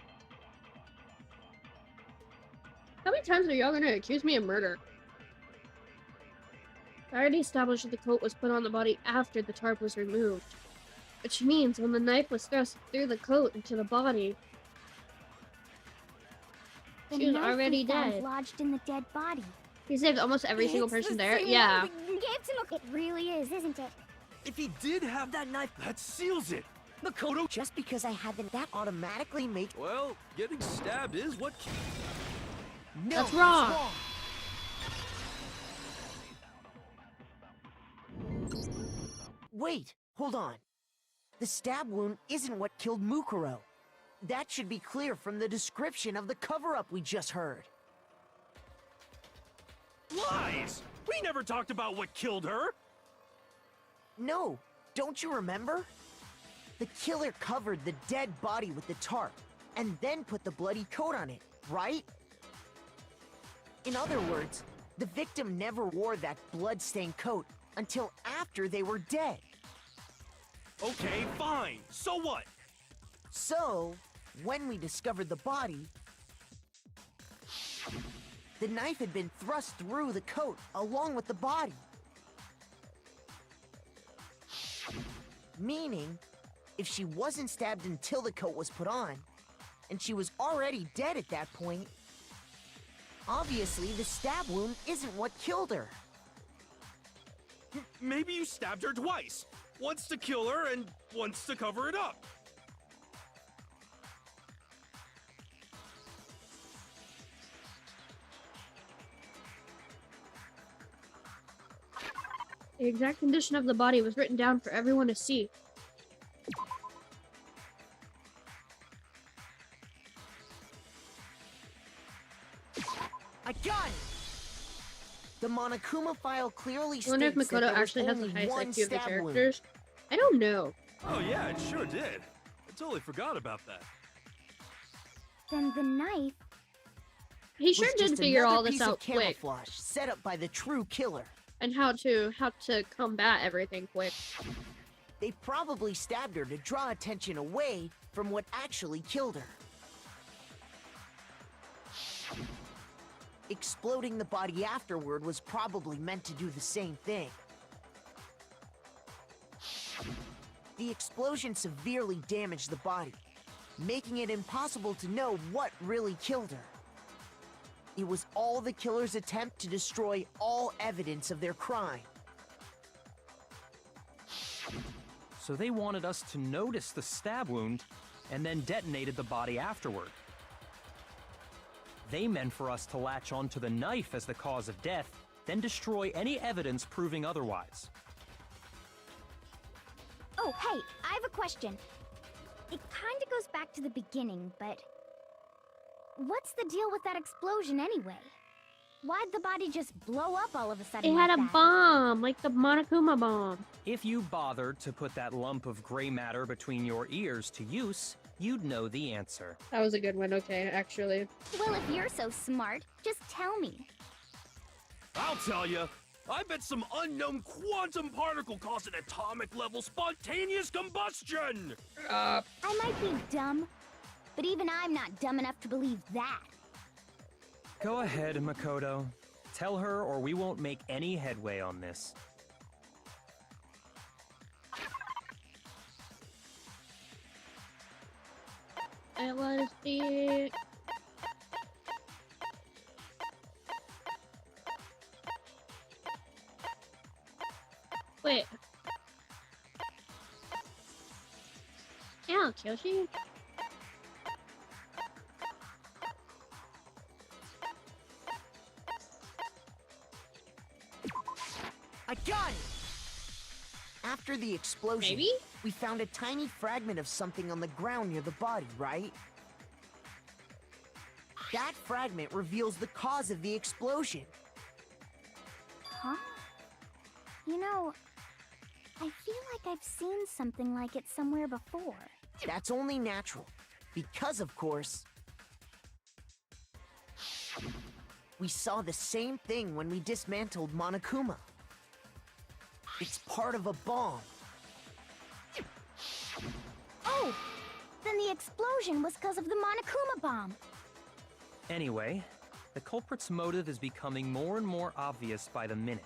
[SPEAKER 1] How many times are y'all gonna accuse me of murder? I already established that the coat was put on the body after the tarp was removed. Which means when the knife was thrust through the coat into the body, she was already dead.
[SPEAKER 4] Lodged in the dead body.
[SPEAKER 1] He saved almost every single person there. Yeah.
[SPEAKER 4] It really is, isn't it?
[SPEAKER 6] If he did have that knife, that seals it. Makoto...
[SPEAKER 7] Just because I had that automatically makes...
[SPEAKER 6] Well, getting stabbed is what...
[SPEAKER 7] No,
[SPEAKER 1] That's wrong.
[SPEAKER 7] Wait, hold on. The stab wound isn't what killed Mukuro. That should be clear from the description of the cover-up we just heard.
[SPEAKER 6] Lies! We never talked about what killed her!
[SPEAKER 7] No, don't you remember? The killer covered the dead body with the tarp, and then put the bloody coat on it, right? In other words, the victim never wore that blood-stained coat until after they were dead.
[SPEAKER 6] Okay, fine. So what?
[SPEAKER 7] So, when we discovered the body, the knife had been thrust through the coat along with the body. Meaning, if she wasn't stabbed until the coat was put on, and she was already dead at that point, obviously the stab wound isn't what killed her.
[SPEAKER 6] Maybe you stabbed her twice. Once to kill her and once to cover it up.
[SPEAKER 1] The exact condition of the body was written down for everyone to see.
[SPEAKER 7] I got it! The Monokuma file clearly
[SPEAKER 1] I wonder if
[SPEAKER 7] states that
[SPEAKER 1] Makoto
[SPEAKER 7] there was
[SPEAKER 1] actually has the
[SPEAKER 7] only
[SPEAKER 1] highest
[SPEAKER 7] one
[SPEAKER 1] IQ of the
[SPEAKER 7] stab wound.
[SPEAKER 1] characters. I don't know.
[SPEAKER 6] Oh yeah, it sure did. I totally forgot about that.
[SPEAKER 4] Then the knife...
[SPEAKER 1] He sure
[SPEAKER 7] was
[SPEAKER 1] did
[SPEAKER 7] just
[SPEAKER 1] figure
[SPEAKER 7] another
[SPEAKER 1] all this
[SPEAKER 7] piece of
[SPEAKER 1] out quick,
[SPEAKER 7] camouflage set up by the true killer.
[SPEAKER 1] and how to combat everything quick.
[SPEAKER 7] They probably stabbed her to draw attention away from what actually killed her. Exploding the body afterward was probably meant to do the same thing. The explosion severely damaged the body, making it impossible to know what really killed her. It was all the killer's attempt to destroy all evidence of their crime.
[SPEAKER 2] So they wanted us to notice the stab wound and then detonated the body afterward. They meant for us to latch onto the knife as the cause of death, then destroy any evidence proving otherwise.
[SPEAKER 4] Oh, hey, I have a question. It kinda goes back to the beginning, but... what's the deal with that explosion anyway? Why'd the body just blow up all of a sudden
[SPEAKER 1] It had
[SPEAKER 4] like
[SPEAKER 1] a
[SPEAKER 4] that?
[SPEAKER 1] bomb, like the Monokuma bomb.
[SPEAKER 2] If you bothered to put that lump of gray matter between your ears to use, you'd know the answer.
[SPEAKER 1] That was a good one, okay, actually.
[SPEAKER 4] Well, if you're so smart, just tell me.
[SPEAKER 6] I'll tell you. I bet some unknown quantum particle caused an atomic level spontaneous combustion!
[SPEAKER 4] I might be dumb, but even I'm not dumb enough to believe that.
[SPEAKER 2] Go ahead, Makoto. Tell her or we won't make any headway on this.
[SPEAKER 1] It was the... Wait. Yeah, Kyoshi?
[SPEAKER 7] I got it! After the explosion,
[SPEAKER 1] Maybe?
[SPEAKER 7] we found a tiny fragment of something on the ground near the body, right? That fragment reveals the cause of the explosion.
[SPEAKER 4] Huh? You know, I feel like I've seen something like it somewhere before.
[SPEAKER 7] That's only natural, because of course, we saw the same thing when we dismantled Monokuma. It's part of a bomb.
[SPEAKER 4] Oh! Then the explosion was because of the Monokuma bomb.
[SPEAKER 2] Anyway, the culprit's motive is becoming more and more obvious by the minute.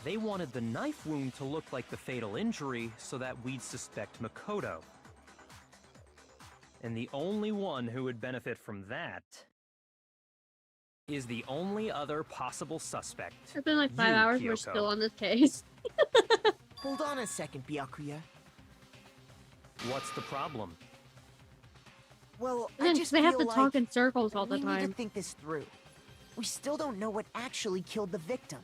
[SPEAKER 2] They wanted the knife wound to look like the fatal injury so that we'd suspect Makoto. And the only one who would benefit from that is the only other possible suspect.
[SPEAKER 1] It's been like 5
[SPEAKER 2] You,
[SPEAKER 1] hours, we're
[SPEAKER 2] Kyoko.
[SPEAKER 1] still on this case.
[SPEAKER 7] Hold on a second, Byakuya.
[SPEAKER 2] What's the problem?
[SPEAKER 7] Well, I
[SPEAKER 1] Then
[SPEAKER 7] just
[SPEAKER 1] they have
[SPEAKER 7] feel
[SPEAKER 1] to talk
[SPEAKER 7] like
[SPEAKER 1] in circles all the
[SPEAKER 7] we need
[SPEAKER 1] time.
[SPEAKER 7] to think this through. We still don't know what actually killed the victim.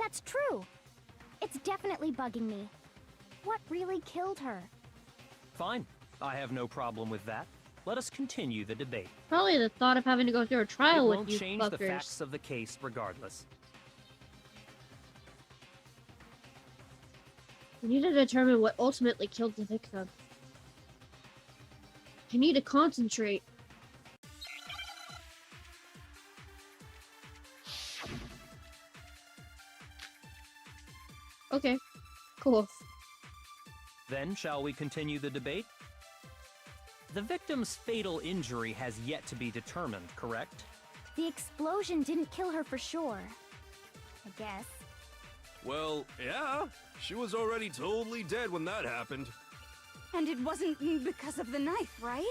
[SPEAKER 4] That's true. It's definitely bugging me. What really killed her?
[SPEAKER 2] Fine. I have no problem with that. Let us continue the debate.
[SPEAKER 1] Probably the thought of having to go through a trial
[SPEAKER 2] It
[SPEAKER 1] with
[SPEAKER 2] won't
[SPEAKER 1] you
[SPEAKER 2] change the
[SPEAKER 1] fuckers.
[SPEAKER 2] facts of the case regardless.
[SPEAKER 1] We need to determine what ultimately killed the victim. I need to concentrate. Okay, cool.
[SPEAKER 2] Then, shall we continue the debate? The victim's fatal injury has yet to be determined, correct?
[SPEAKER 4] The explosion didn't kill her for sure. I guess.
[SPEAKER 6] Well, yeah. She was already totally dead when that happened.
[SPEAKER 4] And it wasn't because of the knife, right?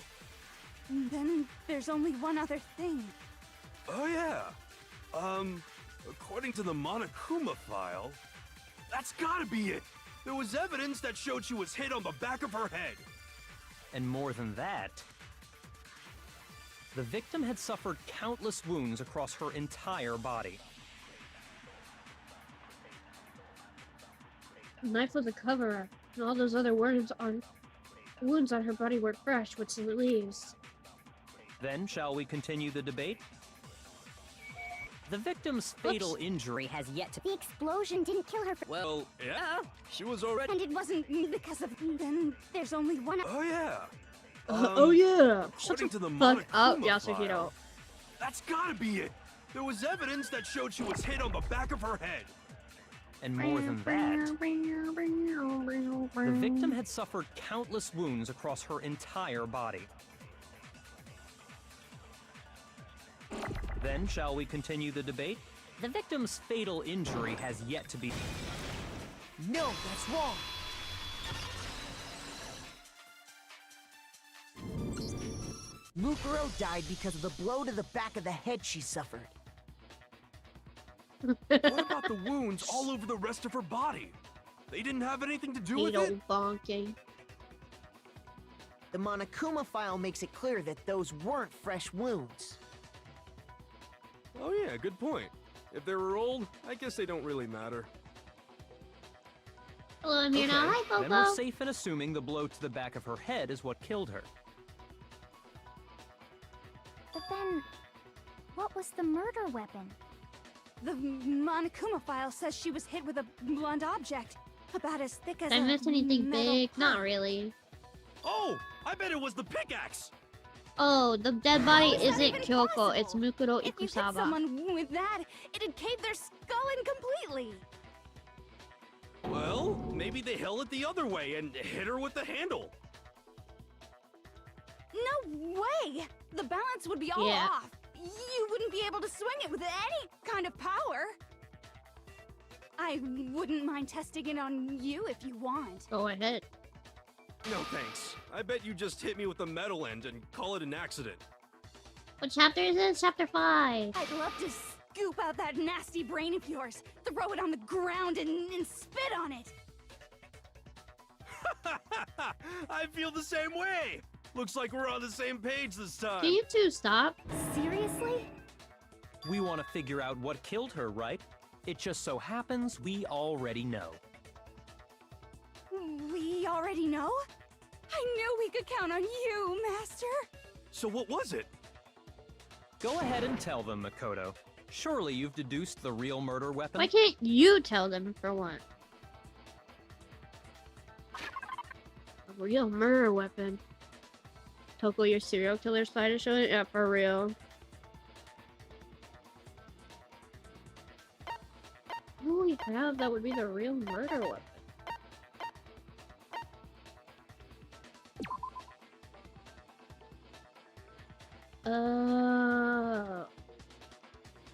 [SPEAKER 4] Then there's only one other thing.
[SPEAKER 6] Oh yeah. According to the Monokuma file, that's gotta be it. There was evidence that showed she was hit on the back of her head.
[SPEAKER 2] And more than that, the victim had suffered countless wounds across her entire body.
[SPEAKER 1] The knife was a cover-up, and all those other wounds on her body were fresh, which leaves.
[SPEAKER 2] Then, shall we continue the debate? The victim's fatal injury has yet to...
[SPEAKER 4] The explosion didn't kill her for...
[SPEAKER 6] Well, yeah. She was already...
[SPEAKER 4] And it wasn't because of... Then there's only one...
[SPEAKER 6] Oh yeah.
[SPEAKER 1] Oh yeah! Shut
[SPEAKER 6] According
[SPEAKER 1] the
[SPEAKER 6] to the
[SPEAKER 1] fuck up,
[SPEAKER 6] Monokuma
[SPEAKER 1] Yasuhiro.
[SPEAKER 6] file, that's gotta be it. There was evidence that showed she was hit on the back of her head.
[SPEAKER 2] And more than that, the victim had suffered countless wounds across her entire body. Then, shall we continue the debate? The victim's fatal injury has yet to be...
[SPEAKER 7] No, that's wrong. Mukuro died because of the blow to the back of the head she suffered.
[SPEAKER 6] What about the wounds all over the rest of her body? They didn't have anything to do with it?
[SPEAKER 1] Fatal bonking.
[SPEAKER 7] The Monokuma file makes it clear that those weren't fresh wounds.
[SPEAKER 6] Oh yeah, good point. If they were old, I guess they don't really matter.
[SPEAKER 1] Hello, I'm here now. Hi,
[SPEAKER 2] then we're
[SPEAKER 1] Coco.
[SPEAKER 2] safe in assuming the blow to the back of her head is what killed her.
[SPEAKER 4] But then... what was the murder weapon?
[SPEAKER 9] The Monokuma file says she was hit with a blunt object, about as thick as
[SPEAKER 1] Did I miss anything
[SPEAKER 9] metal
[SPEAKER 1] big? Not
[SPEAKER 9] pipe.
[SPEAKER 1] really.
[SPEAKER 6] Oh, I bet it was the pickaxe.
[SPEAKER 1] Oh, the dead body
[SPEAKER 9] How is that
[SPEAKER 1] isn't
[SPEAKER 9] even
[SPEAKER 1] Kyoko,
[SPEAKER 9] possible?
[SPEAKER 1] it's Mukuro
[SPEAKER 9] If you hit
[SPEAKER 1] Ikusaba.
[SPEAKER 9] someone with that, it'd cave their skull in completely.
[SPEAKER 6] Well, maybe they held it the other way and hit her with the handle.
[SPEAKER 9] No way! The balance would be all
[SPEAKER 1] Yeah.
[SPEAKER 9] off. You wouldn't be able to swing it with any kind of power. I wouldn't mind testing it on you if you want.
[SPEAKER 1] Go ahead.
[SPEAKER 6] No thanks. I bet you just hit me with the metal end and call it an accident.
[SPEAKER 1] What chapter is this? Chapter 5.
[SPEAKER 9] I'd love to scoop out that nasty brain of yours, throw it on the ground and spit on it.
[SPEAKER 6] I feel the same way. Looks like we're on the same page this time.
[SPEAKER 1] Can you two stop?
[SPEAKER 4] Seriously?
[SPEAKER 2] We want to figure out what killed her, right? It just so happens we already know.
[SPEAKER 9] We already know? I knew we could count on you, Master.
[SPEAKER 6] So what was it?
[SPEAKER 2] Go ahead and tell them, Makoto. Surely you've deduced the real murder weapon?
[SPEAKER 1] Why can't you tell them for one? A real murder weapon. Toko, your serial killer side is showing? Yeah, for real. Who we have that would be the real murder weapon?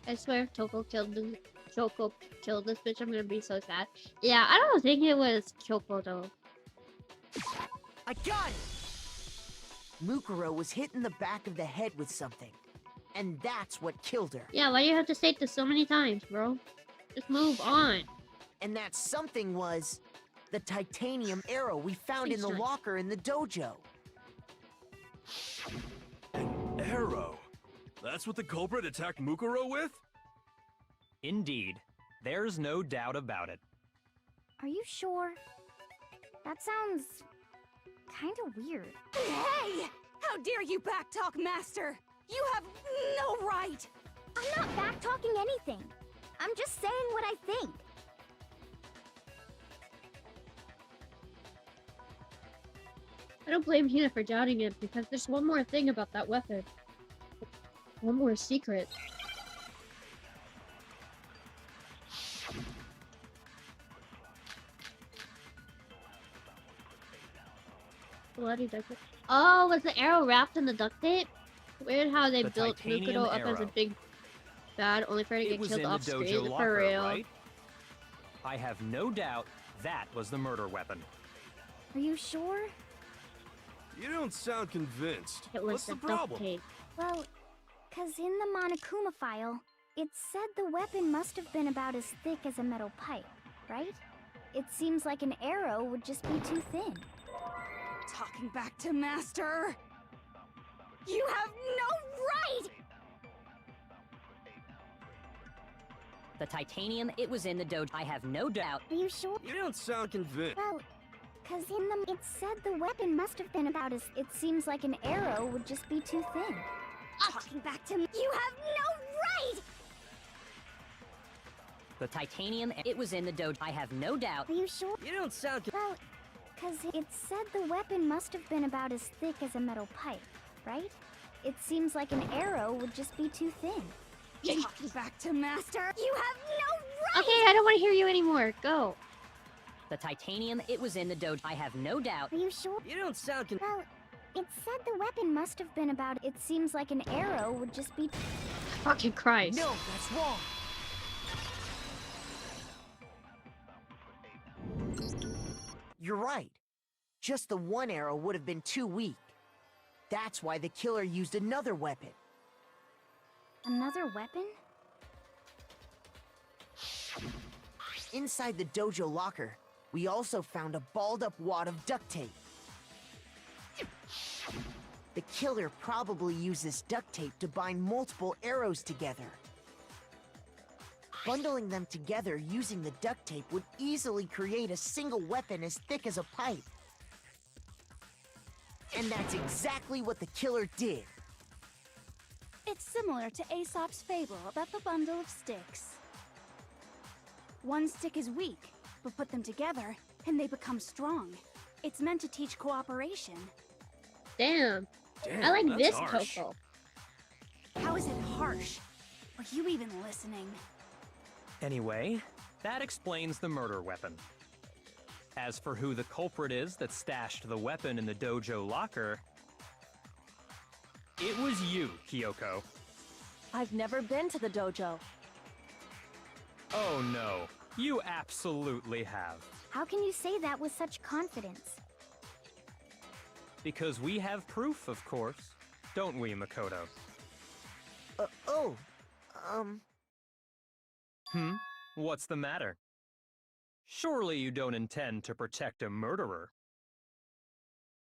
[SPEAKER 1] I swear if Toko killed this bitch, I'm gonna be so sad. Yeah, I don't think it was Kyoko though.
[SPEAKER 7] I got it! Mukuro was hit in the back of the head with something. And that's what killed her.
[SPEAKER 1] Yeah, why do you have to say this so many times, bro? Just move on.
[SPEAKER 7] And that something was the titanium arrow we found in the
[SPEAKER 1] Nice.
[SPEAKER 7] locker in the dojo.
[SPEAKER 6] An arrow. That's what the culprit attacked Mukuro with?
[SPEAKER 2] Indeed. There's no doubt about it.
[SPEAKER 4] Are you sure? That sounds kinda weird.
[SPEAKER 9] Hey! How dare you backtalk, Master! You have no right!
[SPEAKER 4] I'm not back-talking anything. I'm just saying what I think.
[SPEAKER 1] I don't blame Hina for doubting it, because there's one more thing about that weapon. One more secret. Bloody duct tape. Oh, was the arrow wrapped in the duct tape? Weird how they
[SPEAKER 2] The
[SPEAKER 1] built
[SPEAKER 2] titanium
[SPEAKER 1] Mukoto up as a
[SPEAKER 2] arrow.
[SPEAKER 1] big bad, only for her to
[SPEAKER 2] It
[SPEAKER 1] get
[SPEAKER 2] was
[SPEAKER 1] killed
[SPEAKER 2] in
[SPEAKER 1] off
[SPEAKER 2] the
[SPEAKER 1] screen.
[SPEAKER 2] dojo
[SPEAKER 1] For
[SPEAKER 2] locker,
[SPEAKER 1] real.
[SPEAKER 2] right? I have no doubt that was the murder weapon.
[SPEAKER 4] Are you sure?
[SPEAKER 6] You don't sound convinced.
[SPEAKER 1] It was
[SPEAKER 6] What's the
[SPEAKER 1] duct
[SPEAKER 6] problem?
[SPEAKER 1] tape.
[SPEAKER 4] Well, 'cause in the Monokuma file, it said the weapon must have been about as thick as a metal pipe, right? It seems like an arrow would just be too thin.
[SPEAKER 9] Talking back to Master! You have no right!
[SPEAKER 8] The titanium, it was in the dojo. I have no doubt.
[SPEAKER 4] Are you sure?
[SPEAKER 6] You don't sound convinced.
[SPEAKER 4] Well, 'cause in the it said the weapon must have been about as it seems like an arrow would just be too thin.
[SPEAKER 9] Talking back to me! You have no right!
[SPEAKER 8] The titanium, it was in the dojo. I have no doubt.
[SPEAKER 4] Are you sure?
[SPEAKER 8] You don't sound.
[SPEAKER 4] Well, 'cause it said the weapon must have been about as thick as a metal pipe, right? It seems like an arrow would just be too thin.
[SPEAKER 9] Talking back to Master! You have no right!
[SPEAKER 1] Okay, I don't want to hear you anymore. Go.
[SPEAKER 8] The titanium, it was in the dojo. I have no doubt.
[SPEAKER 4] Are you sure?
[SPEAKER 8] You don't sound.
[SPEAKER 4] Well, it said the weapon must have been about it seems like an arrow would just be
[SPEAKER 1] Fucking Christ.
[SPEAKER 7] No, that's wrong. You're right. Just the one arrow would have been too weak. That's why the killer used another weapon.
[SPEAKER 4] another weapon?
[SPEAKER 7] Inside the dojo locker, we also found a balled-up wad of duct tape. The killer probably uses duct tape to bind multiple arrows together. Bundling them together using the duct tape would easily create a single weapon as thick as a pipe. And that's exactly what the killer did.
[SPEAKER 9] It's similar to Aesop's fable about the bundle of sticks. One stick is weak, but put them together, and they become strong. It's meant to teach cooperation.
[SPEAKER 1] Damn.
[SPEAKER 6] Damn,
[SPEAKER 1] I like
[SPEAKER 6] that's
[SPEAKER 1] this
[SPEAKER 6] harsh.
[SPEAKER 1] Coco.
[SPEAKER 9] How is it harsh? Are you even listening?
[SPEAKER 2] Anyway, that explains the murder weapon. As for who the culprit is that stashed the weapon in the dojo locker, it was you, Kyoko.
[SPEAKER 3] I've never been to the dojo.
[SPEAKER 2] Oh no, you absolutely have.
[SPEAKER 4] How can you say that with such confidence?
[SPEAKER 2] Because we have proof, of course. Don't we, Makoto? What's the matter? Surely you don't intend to protect a murderer.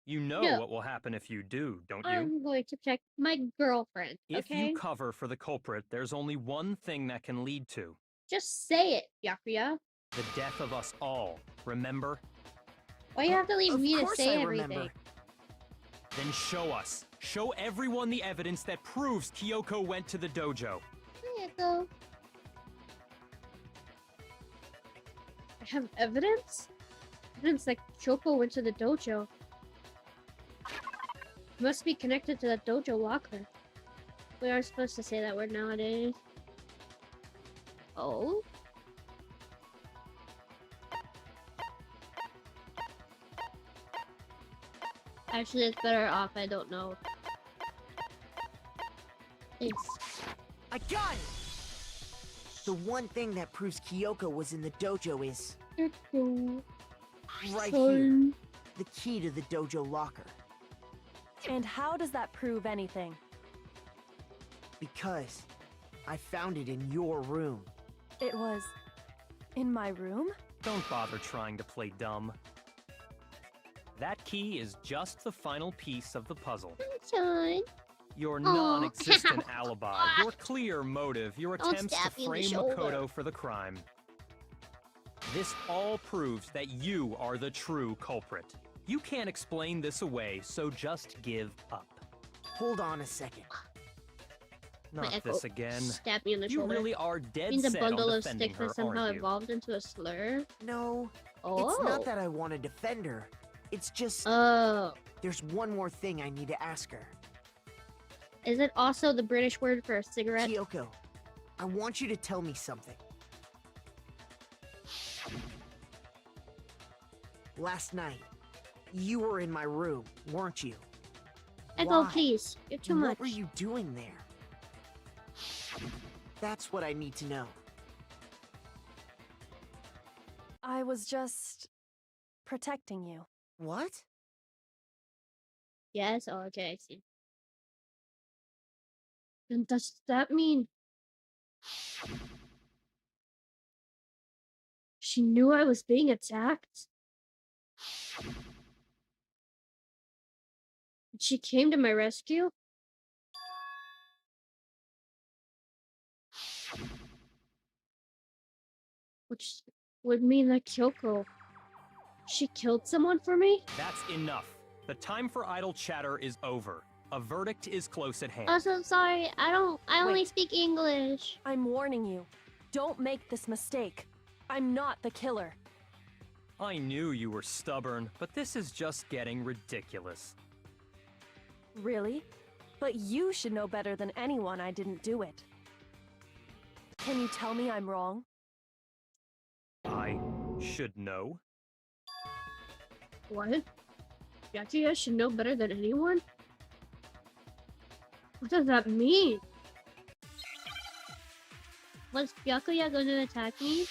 [SPEAKER 2] You know
[SPEAKER 1] No.
[SPEAKER 2] what will happen if you do, don't you?
[SPEAKER 1] I'm going to protect my girlfriend,
[SPEAKER 2] If
[SPEAKER 1] okay?
[SPEAKER 2] you cover for the culprit, there's only one thing that can lead to.
[SPEAKER 1] Just say it, Yakuya.
[SPEAKER 2] The death of us all, remember?
[SPEAKER 1] Why you have to leave
[SPEAKER 7] Of
[SPEAKER 1] me to
[SPEAKER 7] course
[SPEAKER 1] say
[SPEAKER 7] I
[SPEAKER 1] everything?
[SPEAKER 7] remember.
[SPEAKER 2] Then show us. Show everyone the evidence that proves Kyoko went to the dojo.
[SPEAKER 1] There you go. I have evidence? Evidence that Kyoko went to the dojo. Must be connected to the dojo locker. We aren't supposed to say that word nowadays. Oh? Actually, it's better off I don't know. Thanks.
[SPEAKER 7] I got it! The one thing that proves Kyoko was in the dojo is right here. The key to the dojo locker.
[SPEAKER 3] And how does that prove anything?
[SPEAKER 7] Because I found it in your room.
[SPEAKER 3] It was in my room?
[SPEAKER 2] Don't bother trying to play dumb. That key is just the final piece of the puzzle.
[SPEAKER 1] Sunshine.
[SPEAKER 2] Your
[SPEAKER 1] Aw.
[SPEAKER 2] non-existent alibi, your clear motive, your
[SPEAKER 1] Don't
[SPEAKER 2] attempts to
[SPEAKER 1] stab me in the
[SPEAKER 2] frame
[SPEAKER 1] shoulder.
[SPEAKER 2] Makoto for the crime. This all proves that you are the true culprit. You can't explain this away, so just give up.
[SPEAKER 7] Hold on a second.
[SPEAKER 1] My
[SPEAKER 2] Not
[SPEAKER 1] echo
[SPEAKER 2] this again.
[SPEAKER 1] stabbed me in the
[SPEAKER 2] You
[SPEAKER 1] shoulder.
[SPEAKER 2] really are dead
[SPEAKER 1] Means a
[SPEAKER 2] set on
[SPEAKER 1] bundle of
[SPEAKER 2] defending
[SPEAKER 1] sticks
[SPEAKER 2] her,
[SPEAKER 1] has somehow
[SPEAKER 2] aren't you?
[SPEAKER 1] evolved into a slur.
[SPEAKER 7] No,
[SPEAKER 1] Oh.
[SPEAKER 7] it's not that I want to defend her. It's just
[SPEAKER 1] Oh.
[SPEAKER 7] there's one more thing I need to ask her.
[SPEAKER 1] Is it also the British word for a cigarette?
[SPEAKER 7] Kyoko, I want you to tell me something. Last night, you were in my room, weren't you?
[SPEAKER 1] Echo,
[SPEAKER 7] Why?
[SPEAKER 1] please. You're too much.
[SPEAKER 7] What were you doing there? That's what I need to know.
[SPEAKER 3] I was just protecting you.
[SPEAKER 7] What?
[SPEAKER 1] Yes? Oh, okay, I see. Then does that mean she knew I was being attacked? She came to my rescue? Which would mean that Kyoko, she killed someone for me?
[SPEAKER 2] That's enough. The time for idle chatter is over. A verdict is close at hand.
[SPEAKER 1] I'm so sorry. I only
[SPEAKER 3] Wait.
[SPEAKER 1] speak English.
[SPEAKER 3] I'm warning you. Don't make this mistake. I'm not the killer.
[SPEAKER 2] I knew you were stubborn, but this is just getting ridiculous.
[SPEAKER 3] Really? But you should know better than anyone I didn't do it. Can you tell me I'm wrong?
[SPEAKER 2] I should know.
[SPEAKER 1] What? Byakuya should know better than anyone? What does that mean? Was Byakuya going to attack me?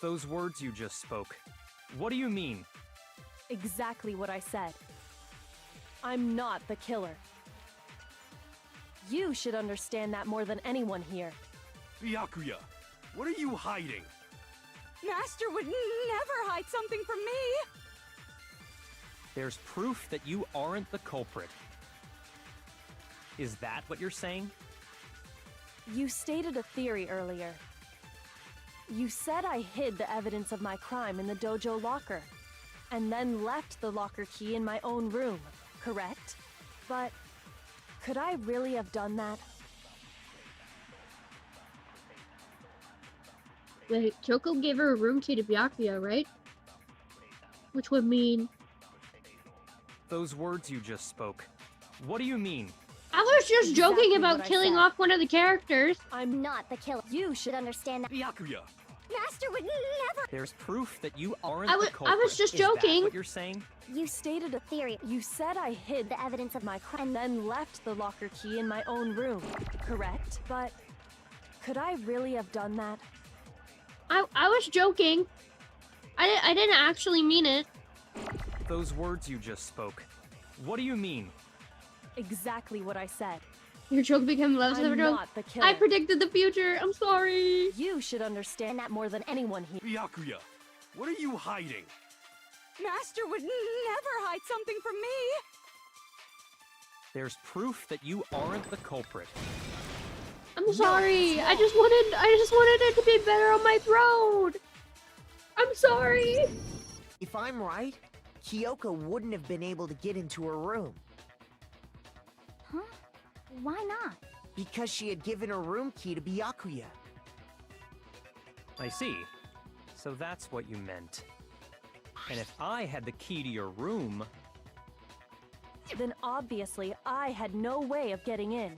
[SPEAKER 2] Those words you just spoke. What do you mean?
[SPEAKER 3] Exactly what I said. I'm not the killer. You should understand that more than anyone here.
[SPEAKER 6] Byakuya, what are you hiding?
[SPEAKER 9] Master would never hide something from me!
[SPEAKER 2] There's proof that you aren't the culprit. Is that what you're saying?
[SPEAKER 3] You stated a theory earlier. You said I hid the evidence of my crime in the dojo locker, and then left the locker key in my own room, correct? But could I really have done that?
[SPEAKER 1] Wait, Kyoko gave her a room key to Byakuya, right? Which would mean...
[SPEAKER 2] Those words you just spoke. What do you mean?
[SPEAKER 1] I was just
[SPEAKER 3] Exactly
[SPEAKER 1] joking about
[SPEAKER 3] what I
[SPEAKER 1] killing
[SPEAKER 3] said.
[SPEAKER 1] off one of the characters.
[SPEAKER 3] I'm
[SPEAKER 4] Not the killer.
[SPEAKER 3] You should understand that.
[SPEAKER 6] Byakuya,
[SPEAKER 4] Master would never.
[SPEAKER 2] There's proof that you aren't
[SPEAKER 1] I
[SPEAKER 2] the
[SPEAKER 1] was
[SPEAKER 2] culprit.
[SPEAKER 1] just
[SPEAKER 2] Is that
[SPEAKER 1] joking.
[SPEAKER 2] what you're saying?
[SPEAKER 3] You stated a theory. You said I hid
[SPEAKER 4] The evidence of
[SPEAKER 3] my crime and then left the locker key in my own room, correct? But could I really have done that?
[SPEAKER 1] I was joking. I didn't actually mean it.
[SPEAKER 2] Those words you just spoke. What do you mean?
[SPEAKER 3] Exactly what I said.
[SPEAKER 1] Your joke became less of a
[SPEAKER 3] I'm
[SPEAKER 1] joke.
[SPEAKER 3] not the killer.
[SPEAKER 1] I predicted the future. I'm sorry.
[SPEAKER 3] You should understand that more than anyone here.
[SPEAKER 6] Byakuya, what are you hiding?
[SPEAKER 9] Master would never hide something from me!
[SPEAKER 2] There's proof that you aren't the culprit.
[SPEAKER 1] I'm sorry. I just wanted it to be better on my throat. I'm sorry.
[SPEAKER 7] If I'm right, Kyoko wouldn't have been able to get into her room
[SPEAKER 4] Huh? Why not?
[SPEAKER 7] because she had given her room key to Byakuya.
[SPEAKER 2] I see. So that's what you meant. And if I had the key to your room,
[SPEAKER 3] Then obviously I had no way of getting in.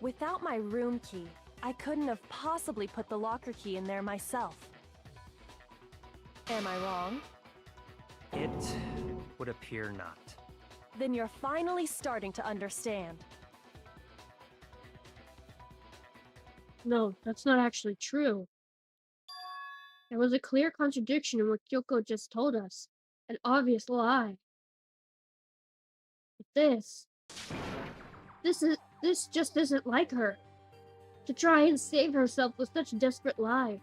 [SPEAKER 3] Without my room key, I couldn't have possibly put the locker key in there myself. Am I wrong?
[SPEAKER 2] it would appear not.
[SPEAKER 3] Then you're finally starting to understand.
[SPEAKER 1] No, that's not actually true. There was a clear contradiction in what Kyoko just told us. An obvious lie. But this just isn't like her. To try and save herself with such a desperate lie.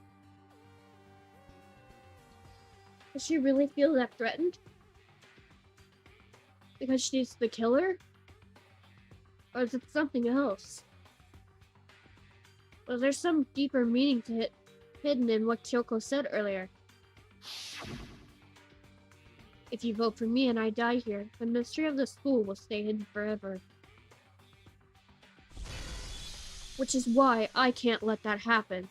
[SPEAKER 1] Does she really feel that threatened? Because she's the killer? Or is it something else? Well, there's some deeper meaning to it hidden in what Kyoko said earlier. If you vote for me and I die here, the mystery of the school will stay hidden forever. Which is why I can't let that happen.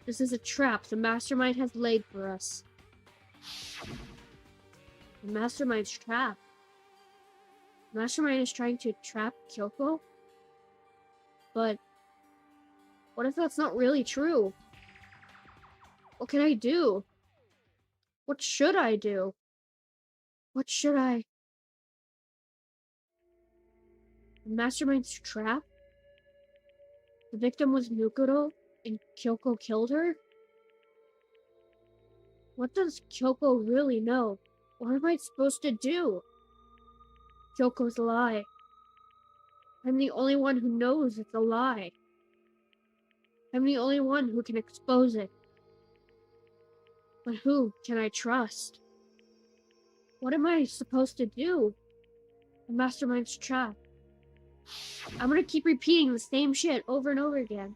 [SPEAKER 1] This is a trap the Mastermind has laid for us. The Mastermind's trap? The Mastermind is trying to trap Kyoko? But what if that's not really true? What can I do? What should I do? What should I... The Mastermind's trap? The victim was Mukuro, and Kyoko killed her? What does Kyoko really know? What am I supposed to do? Kyoko's lie. I'm the only one who knows it's a lie. I'm the only one who can expose it. But who can I trust? What am I supposed to do? The Mastermind's trap. I'm gonna keep repeating the same shit over and over again.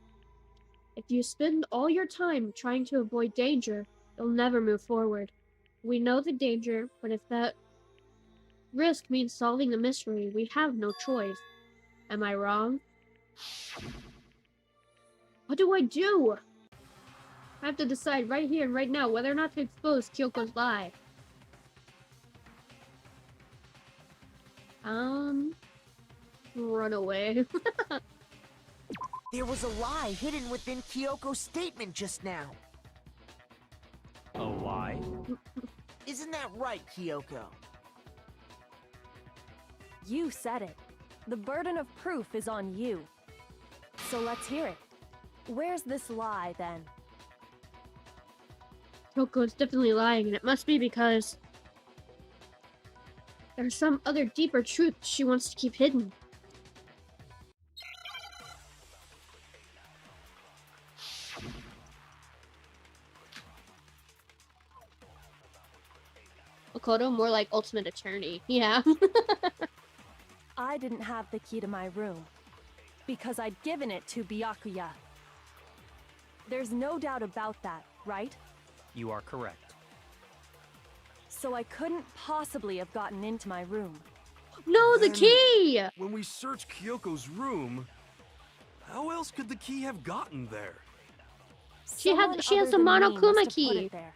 [SPEAKER 1] If you spend all your time trying to avoid danger, you'll never move forward. We know the danger, but if that risk means solving the mystery, we have no choice. Am I wrong? What do I do? I have to decide right here and right now whether or not to expose Kyoko's lie. Run away.
[SPEAKER 7] There was a lie hidden within Kyoko's statement just now.
[SPEAKER 2] A lie?
[SPEAKER 7] Isn't that right, Kyoko?
[SPEAKER 3] You said it. The burden of proof is on you. So let's hear it. Where's this lie, then?
[SPEAKER 1] Kyoko's definitely lying, and it must be because there's some other deeper truth she wants to keep hidden. Makoto, more like ultimate attorney. Yeah.
[SPEAKER 3] I didn't have the key to my room because I'd given it to Byakuya. There's no doubt about that, right?
[SPEAKER 2] You are correct.
[SPEAKER 3] So I couldn't possibly have gotten into my room.
[SPEAKER 1] No, the
[SPEAKER 6] Then,
[SPEAKER 1] key!
[SPEAKER 6] When we searched Kyoko's room, how else could the key have gotten there?
[SPEAKER 1] She has
[SPEAKER 3] Someone
[SPEAKER 1] the
[SPEAKER 3] other than me
[SPEAKER 1] Monokuma
[SPEAKER 3] must have put
[SPEAKER 1] key.
[SPEAKER 3] it there.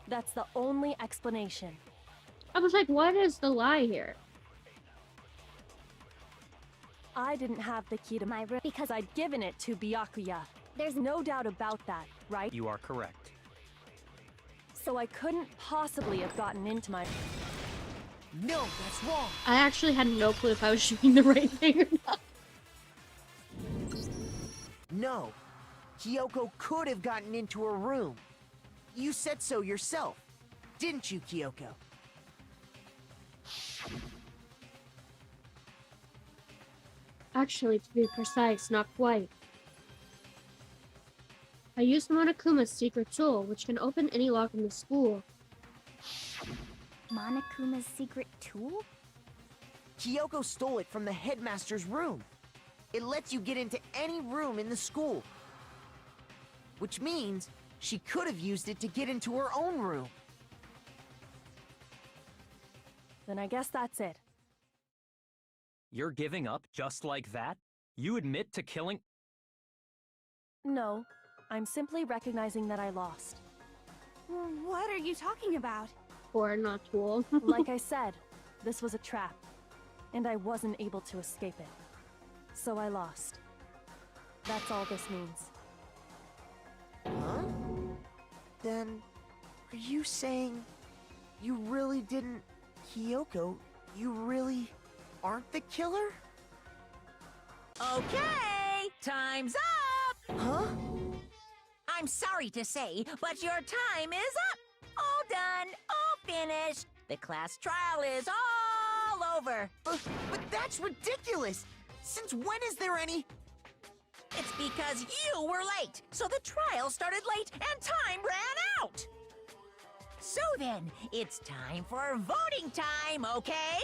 [SPEAKER 3] That's the only explanation.
[SPEAKER 1] I was like, what is the lie here?
[SPEAKER 3] I didn't have the key to my room because I'd given it to Byakuya. There's no doubt about that, right?
[SPEAKER 2] You are correct.
[SPEAKER 3] So I couldn't possibly have gotten into my...
[SPEAKER 7] No, that's wrong.
[SPEAKER 1] I actually had no clue if I was shooting the right thing or not.
[SPEAKER 7] No. Kyoko could have gotten into her room. You said so yourself, didn't you, Kyoko?
[SPEAKER 1] Actually, to be precise, not quite. I used Monokuma's secret tool, which can open any lock in the school.
[SPEAKER 4] Monokuma's secret tool?
[SPEAKER 7] Kyoko stole it from the headmaster's room. It lets you get into any room in the school. Which means she could have used it to get into her own room.
[SPEAKER 3] Then I guess that's it.
[SPEAKER 2] You're giving up just like that? You admit to killing...
[SPEAKER 3] No, I'm simply recognizing that I lost.
[SPEAKER 9] What are you talking about?
[SPEAKER 1] Or not tool.
[SPEAKER 3] Like I said, this was a trap, and I wasn't able to escape it. So I lost. That's all this means.
[SPEAKER 7] Huh? Then, are you saying you really didn't... Kyoko, you really aren't the killer?
[SPEAKER 5] Okay, time's up!
[SPEAKER 7] Huh?
[SPEAKER 5] I'm sorry to say, but your time is up! All done, all finished! The class trial is all over!
[SPEAKER 7] But that's ridiculous! Since when is there any...
[SPEAKER 5] It's because you were late, so the trial started late and time ran out! So then, it's time for voting time, okay?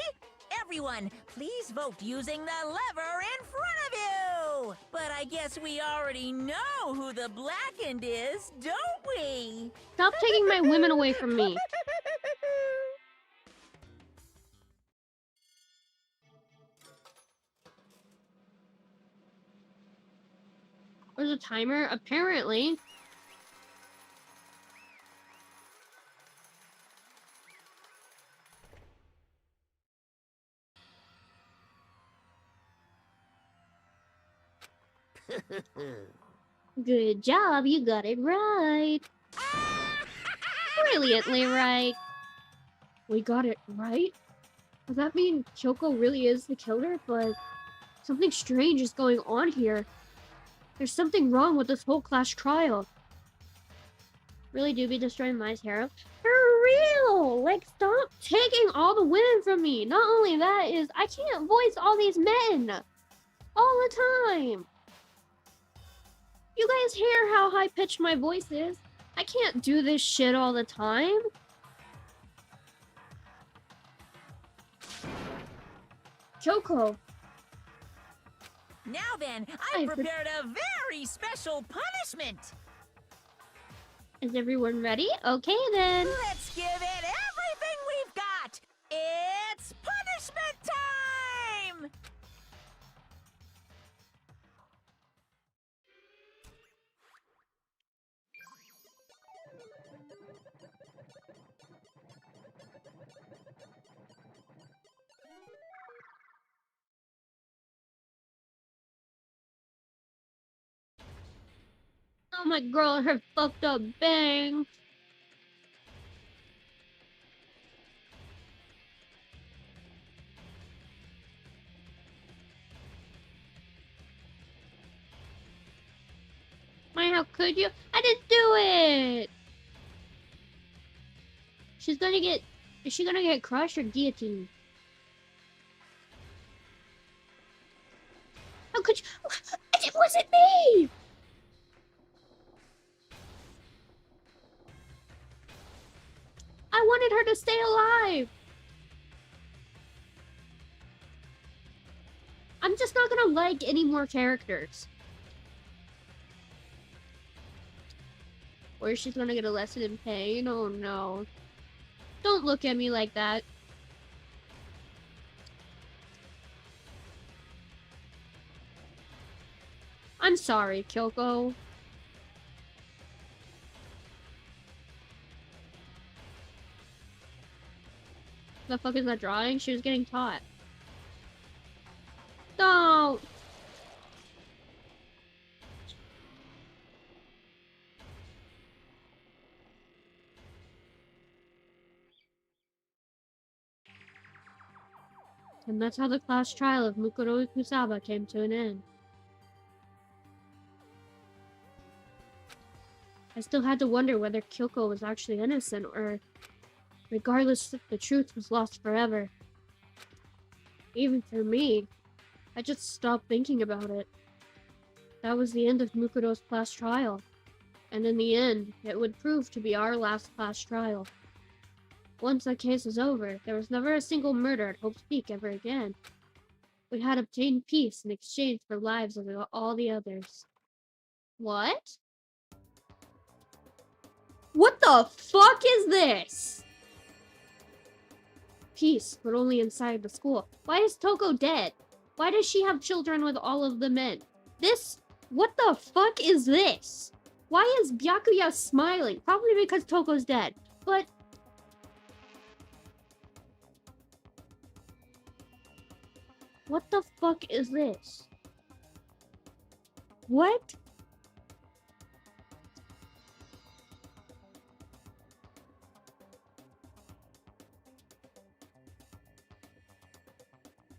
[SPEAKER 5] everyone, please vote using the lever in front of you! But I guess we already know who the blackened is, don't we?
[SPEAKER 1] Stop taking my women away from me. There's a timer, apparently. Good job, you got it right. Brilliantly right. We got it right? Does that mean Kyoko really is the killer? But something strange is going on here. There's something wrong with this whole class trial. Really do be destroying my tarot? For real! Like, stop taking all the women from me! Not only that is, I can't voice all these men! All the time! You guys hear how high-pitched my voice is? I can't do this shit all the time. Kyoko.
[SPEAKER 5] Now then, I've prepared a very special punishment!
[SPEAKER 1] Is everyone ready? Okay then.
[SPEAKER 5] Let's give it everything we've got! It's punishment time!
[SPEAKER 1] Oh my girl, her fucked up bang. How could you? I didn't do it! She's gonna get... Is she gonna get crushed or guillotined? How could you... It wasn't me! I wanted her to stay alive! I'm just not gonna like any more characters. Or she's gonna get a lesson in pain. Oh no. Don't look at me like that. I'm sorry, Kyoko. The fuck is that drawing? She was getting taught. Don't! And that's how the class trial of Mukuro Kusaba came to an end. I still had to wonder whether Kyoko was actually innocent, or regardless if the truth was lost forever. Even for me, I just stopped thinking about it. That was the end of Mukuro's class trial. And in the end, it would prove to be our last class trial. Once that case was over, there was never a single murder at Hope's Peak ever again. We had obtained peace in exchange for lives of all the others. What? What the fuck is this? Peace, but only inside the school. Why is Toko dead? Why does she have children with all of the men? What the fuck is this? Why is Byakuya smiling? Probably because Toko's dead. But... what the fuck is this? What?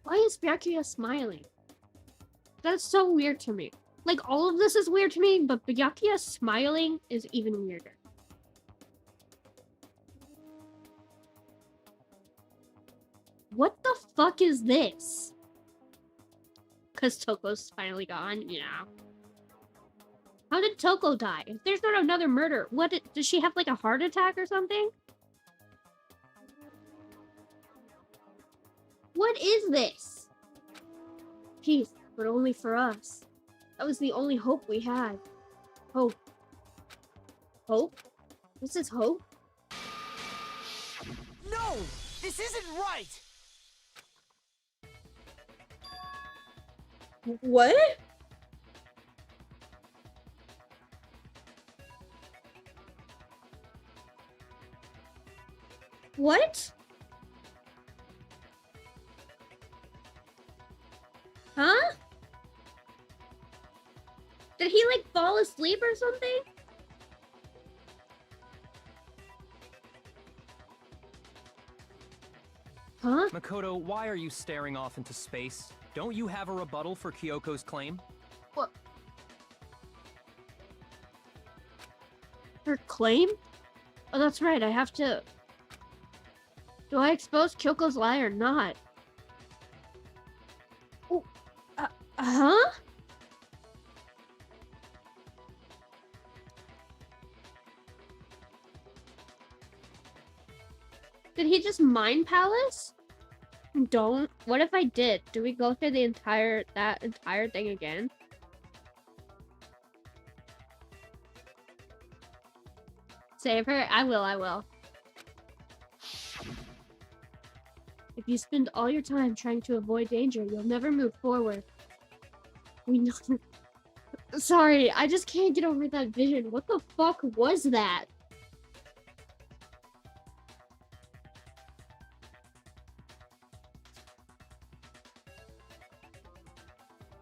[SPEAKER 1] Why is Byakuya smiling? That's so weird to me. Like, all of this is weird to me, but Byakuya smiling is even weirder. What the fuck is this? Because Toko's finally gone, yeah. How did Toko die? If there's not another murder, does she have like a heart attack or something? What is this? Peace, but only for us. That was the only hope we had. Hope. Hope? This is hope?
[SPEAKER 7] No! This isn't right!
[SPEAKER 1] What? What? Huh? Did he like fall asleep or something? Huh?
[SPEAKER 2] Makoto, why are you staring off into space? Don't you have a rebuttal for Kyoko's claim?
[SPEAKER 1] What? Her claim? Oh, that's right, I have to... Do I expose Kyoko's lie or not? Oh, huh? Did he just mind palace? Don't. What if I did? Do we go through that entire thing again? Save her? I will. If you spend all your time trying to avoid danger, you'll never move forward. We know. Sorry, I just can't get over that vision. What the fuck was that?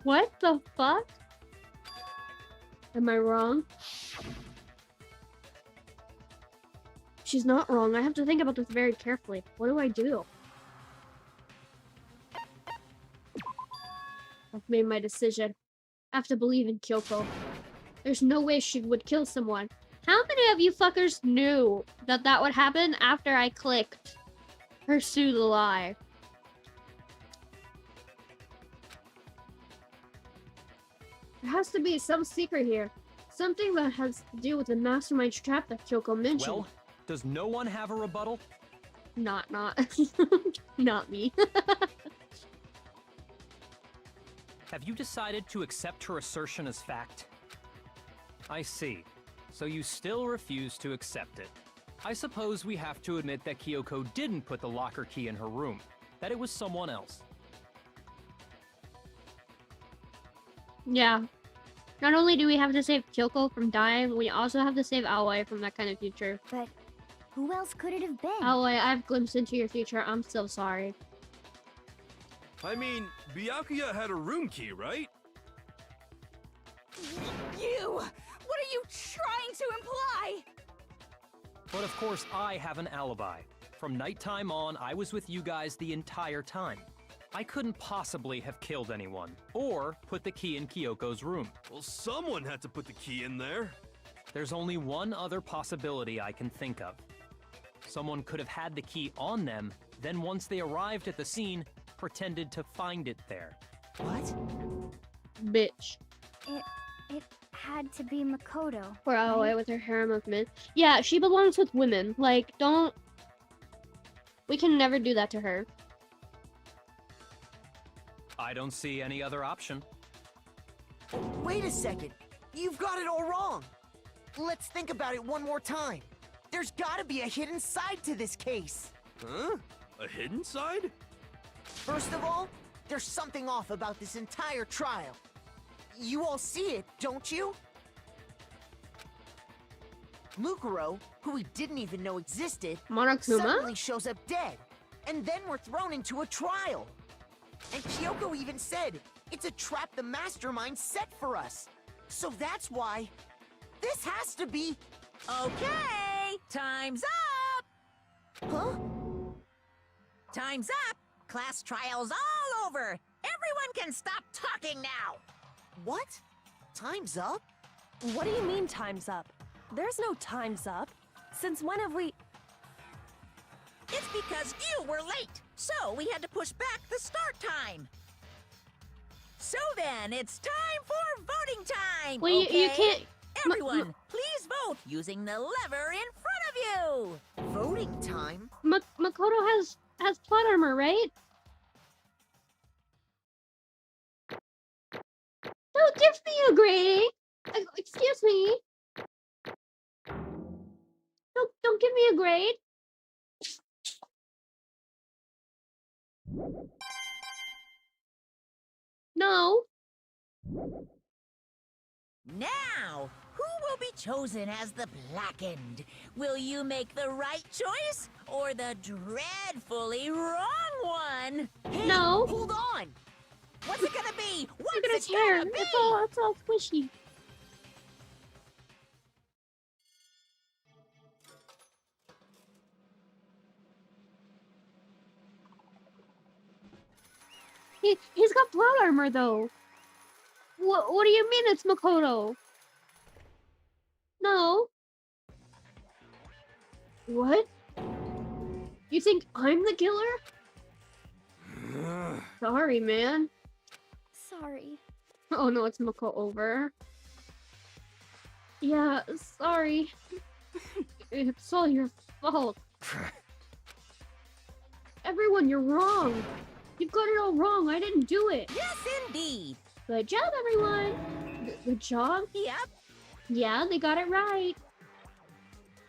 [SPEAKER 1] What the fuck? Am I wrong? She's not wrong. I have to think about this very carefully. What do I do? I've made my decision. I have to believe in Kyoko. There's no way she would kill someone. How many of you fuckers knew that that would happen after I clicked pursue the lie? There has to be some secret here. Something that has to do with the mastermind trap that Kyoko mentioned.
[SPEAKER 2] Well, does no one have a rebuttal?
[SPEAKER 1] Not not me.
[SPEAKER 2] Have you decided to accept her assertion as fact? I see. So you still refuse to accept it. I suppose we have to admit that Kyoko didn't put the locker key in her room, that it was someone else.
[SPEAKER 1] Yeah. Not only do we have to save Kyoko from dying, we also have to save Aoi from that kind of future.
[SPEAKER 4] But who else could it have been?
[SPEAKER 1] Aoi, I've glimpsed into your future. I'm so sorry.
[SPEAKER 6] I mean, Byakuya had a room key, right?
[SPEAKER 9] You! What are you trying to imply?
[SPEAKER 2] But of course, I have an alibi. From nighttime on, I was with you guys the entire time. I couldn't possibly have killed anyone, or put the key in Kyoko's room.
[SPEAKER 6] Well, someone had to put the key in there.
[SPEAKER 2] There's only one other possibility I can think of. Someone could have had the key on them, then once they arrived at the scene, pretended to find it there.
[SPEAKER 7] What?
[SPEAKER 1] Bitch.
[SPEAKER 4] It had to be Makoto.
[SPEAKER 1] Poor Aoi with her harem of men. Yeah, she belongs with women. Like, don't... We can never do that to her.
[SPEAKER 2] I don't see any other option.
[SPEAKER 7] Wait a second. You've got it all wrong. Let's think about it one more time. There's gotta be a hidden side to this case.
[SPEAKER 6] Huh? A hidden side?
[SPEAKER 7] First of all, there's something off about this entire trial. You all see it, don't you? Mukuro, who we didn't even know existed,
[SPEAKER 1] Monokuma?
[SPEAKER 7] suddenly shows up dead. And then we're thrown into a trial. And Kyoko even said, it's a trap the mastermind set for us. So that's why this has to be...
[SPEAKER 5] Okay, time's up!
[SPEAKER 7] Huh?
[SPEAKER 5] Time's up! Class trial's all over! Everyone can stop talking now!
[SPEAKER 7] What? Time's up?
[SPEAKER 3] What do you mean time's up? There's no time's up. Since when have we...
[SPEAKER 5] It's because you were late, so we had to push back the start time. So then, it's time for voting time,
[SPEAKER 1] Well,
[SPEAKER 5] okay?
[SPEAKER 1] you can't...
[SPEAKER 5] Everyone, please vote using the lever in front of you!
[SPEAKER 7] Voting time?
[SPEAKER 1] Makoto has plot armor, right? Don't give me a grade! Excuse me? Don't give me a grade! No!
[SPEAKER 5] Now, who will be chosen as the Blackened? Will you make the right choice or the dreadfully wrong one?
[SPEAKER 7] Hey,
[SPEAKER 1] No.
[SPEAKER 7] hold on!
[SPEAKER 5] What's it gonna be? What's
[SPEAKER 1] Look at his
[SPEAKER 5] it
[SPEAKER 1] hair!
[SPEAKER 5] gonna be?
[SPEAKER 1] It's all squishy. He's got plot armor though. What do you mean it's Makoto? No. What? You think I'm the killer? Sorry, man.
[SPEAKER 9] Sorry.
[SPEAKER 1] Oh no, it's Mako over. Yeah, sorry. It's all your fault. Everyone, you're wrong. You've got it all wrong. I didn't do it.
[SPEAKER 5] Yes, indeed.
[SPEAKER 1] Good job, everyone. Good job?
[SPEAKER 5] Yep.
[SPEAKER 1] Yeah, they got it right.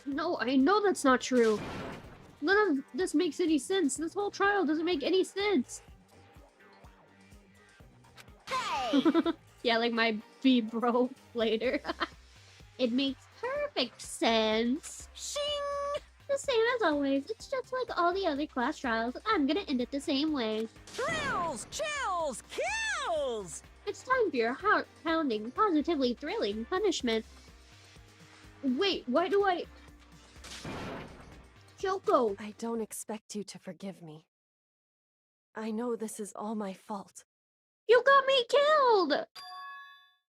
[SPEAKER 1] No, I know that's not true. None of this makes any sense. This whole trial doesn't make any sense.
[SPEAKER 5] Hey!
[SPEAKER 1] Yeah, like my B bro later. It makes perfect sense.
[SPEAKER 5] Shing!
[SPEAKER 1] The same as always. It's just like all the other class trials. I'm gonna end it the same way.
[SPEAKER 5] Thrills, chills, kills!
[SPEAKER 1] It's time for your heart-pounding, positively thrilling punishment. Wait, why do I... Kyoko!
[SPEAKER 3] I don't expect you to forgive me. I know this is all my fault.
[SPEAKER 1] You got me killed!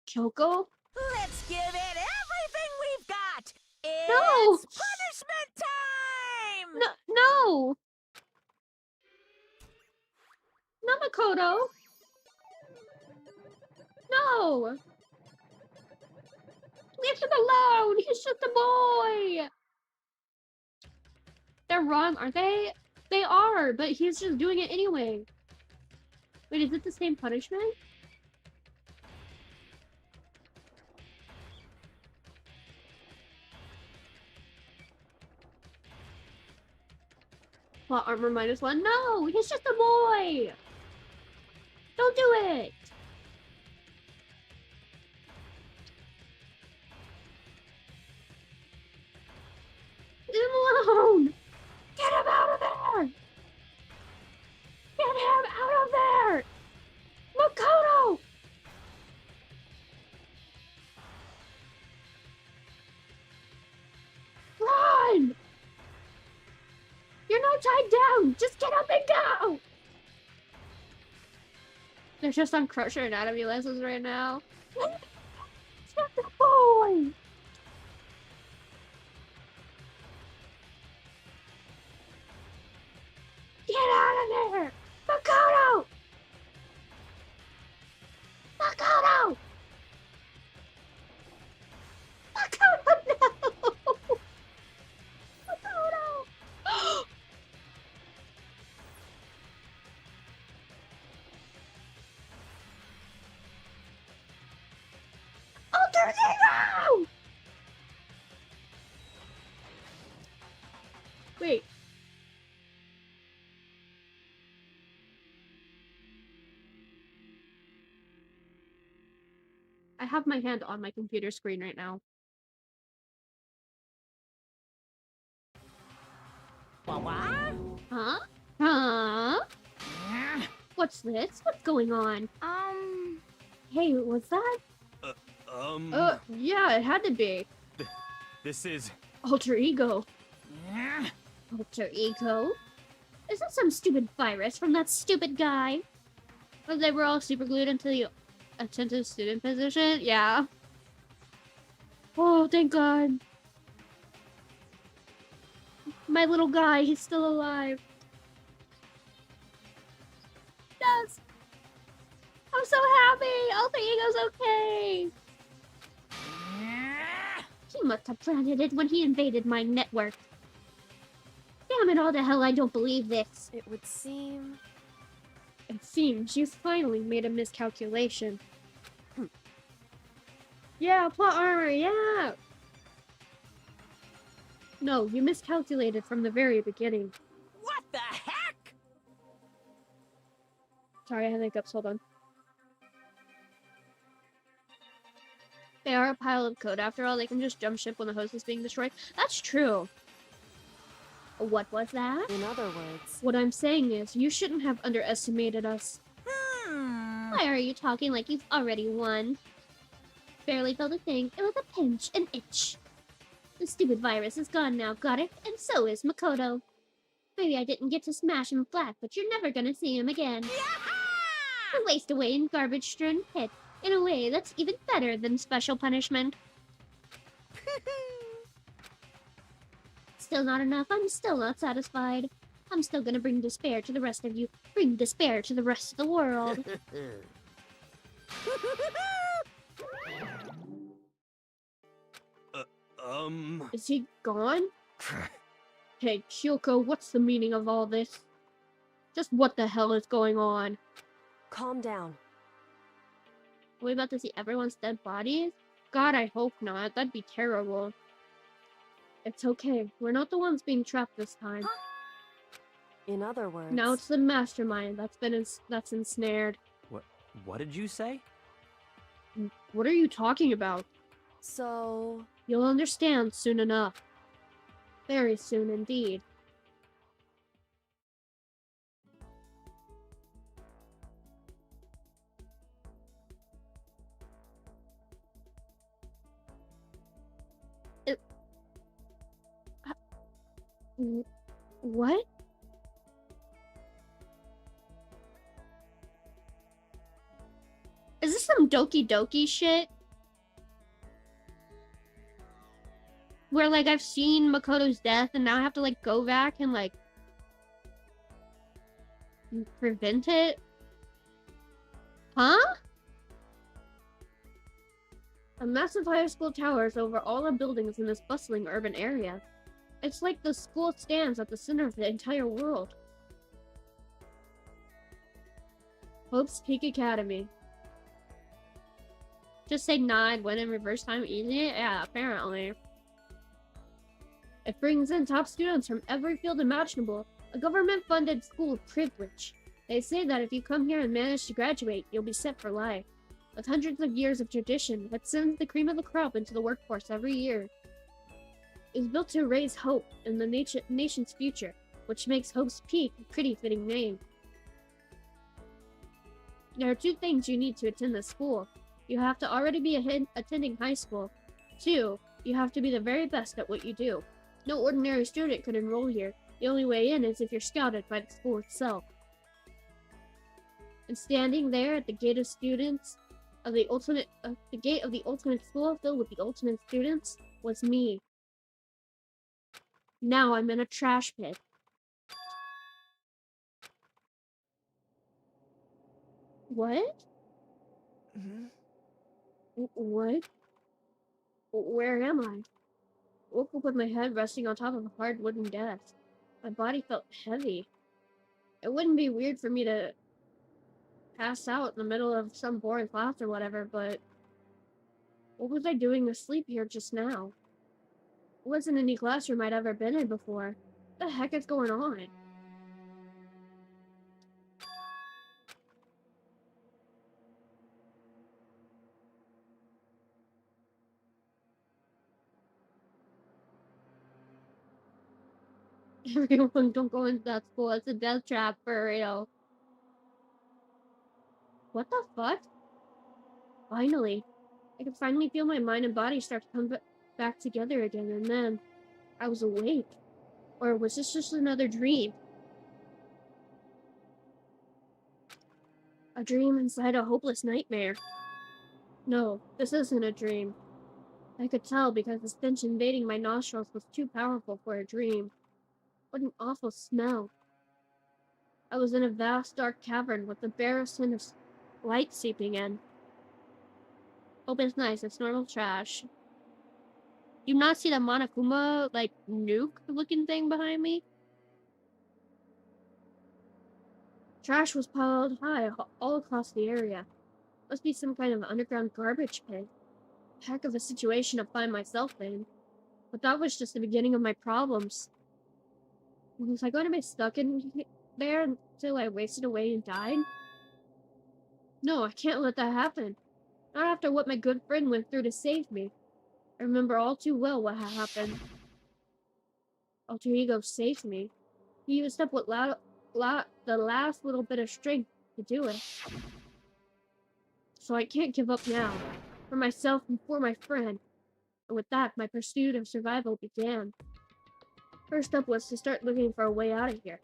[SPEAKER 1] Kyoko?
[SPEAKER 5] Let's give it everything we've got! It's
[SPEAKER 1] No!
[SPEAKER 5] punishment time!
[SPEAKER 1] No! Not Makoto! No! Leave him alone! He's just a boy! They're wrong, aren't they? They are, but he's just doing it anyway. Wait, is it the same punishment? Plot armor -1? No! He's just a boy! Don't do it! Leave him alone! Get him out of there! Get him out of there! Makoto! Run! You're not tied down! Just get up and go! They're just on Crusher Anatomy lessons right now. Just a boy! Get out of there! Makoto! Makoto! Makoto, no! Makoto! Alter Zero! Wait. I have my hand on my computer screen right now.
[SPEAKER 5] What?
[SPEAKER 1] Huh? Huh? What's this? What's going on? Hey, was that? Yeah, it had to be.
[SPEAKER 2] This is...
[SPEAKER 1] Alter Ego. Alter Ego? Is that some stupid virus from that stupid guy? Oh, they were all super glued into the attentive student position? Yeah. Oh, thank God. My little guy, he's still alive. Yes! I'm so happy! Alter Ego's okay! He must have planted it when he invaded my network. Damn it all to hell, I don't believe this.
[SPEAKER 3] It would seem...
[SPEAKER 1] It seems you've finally made a miscalculation. Yeah, plot armor, yeah! No, you miscalculated from the very beginning.
[SPEAKER 5] What the heck?
[SPEAKER 1] Sorry, I had hiccups, hold on. They are a pile of code. After all, they can just jump ship when the host is being destroyed. That's true. What was that?
[SPEAKER 3] In other words,
[SPEAKER 1] What I'm saying is, you shouldn't have underestimated us. Why are you talking like you've already won? Barely felt a thing. It was a pinch, an itch. The stupid virus is gone now, got it? And so is Makoto. Maybe I didn't get to smash him flat, but you're never gonna see him again. A waste away in garbage-strewn pit. In a way, that's even better than special punishment. Still not enough. I'm still not satisfied. I'm still gonna bring despair to the rest of you. Bring despair to the rest of the world. Is he gone? Hey, Kyoko, what's the meaning of all this? Just what the hell is going on?
[SPEAKER 3] calm down.
[SPEAKER 1] Are we about to see everyone's dead bodies? God, I hope not. That'd be terrible. It's okay. We're not the ones being trapped this time.
[SPEAKER 3] In other words,
[SPEAKER 1] Now it's the mastermind that's ensnared.
[SPEAKER 2] What did you say?
[SPEAKER 1] What are you talking about?
[SPEAKER 3] so
[SPEAKER 1] You'll understand soon enough. Very soon indeed. What? Is this some Doki Doki shit? Where, like, I've seen Makoto's death and now I have to, like, go back and, like, prevent it? Huh? A massive high school towers over all the buildings in this bustling urban area. It's like the school stands at the center of the entire world. Hope's Peak Academy. Just say nod when in reverse time easy? Yeah, apparently. It brings in top students from every field imaginable. A government-funded school of privilege. They say that if you come here and manage to graduate, you'll be set for life. With hundreds of years of tradition, that sends the cream of the crop into the workforce every year. It's built to raise hope in the nation's future, which makes Hope's Peak a pretty fitting name. There are two things you need to attend this school. You have to already be attending high school. 2, you have to be the very best at what you do. No ordinary student could enroll here. The only way in is if you're scouted by the school itself. And standing there at the gate of students of the gate of the ultimate school filled with the ultimate students was me. Now I'm in a trash pit. What? What? Where am I? Woke up with my head resting on top of a hard wooden desk. My body felt heavy. It wouldn't be weird for me to pass out in the middle of some boring class or whatever, but what was I doing asleep here just now? It wasn't any classroom I'd ever been in before. What the heck is going on? Everyone, don't go into that school. It's a death trap for real. What the fuck? Finally. I could finally feel my mind and body start to come back together again, and then I was awake. Or was this just another dream? A dream inside a hopeless nightmare. No, this isn't a dream. I could tell because the stench invading my nostrils was too powerful for a dream. What an awful smell. I was in a vast dark cavern with the barest hint of light seeping in. Hope it's nice, it's normal trash. You not see the Monokuma, like, nuke-looking thing behind me? Trash was piled high all across the area. Must be some kind of underground garbage pit. heck of a situation to find myself in. But that was just the beginning of my problems. Was I going to be stuck in there until I wasted away and died? No, I can't let that happen. Not after what my good friend went through to save me. I remember all too well what had happened. Alter Ego saved me. He used up the last little bit of strength to do it. So I can't give up now. For myself and for my friend. And with that, my pursuit of survival began. First up was to start looking for a way out of here.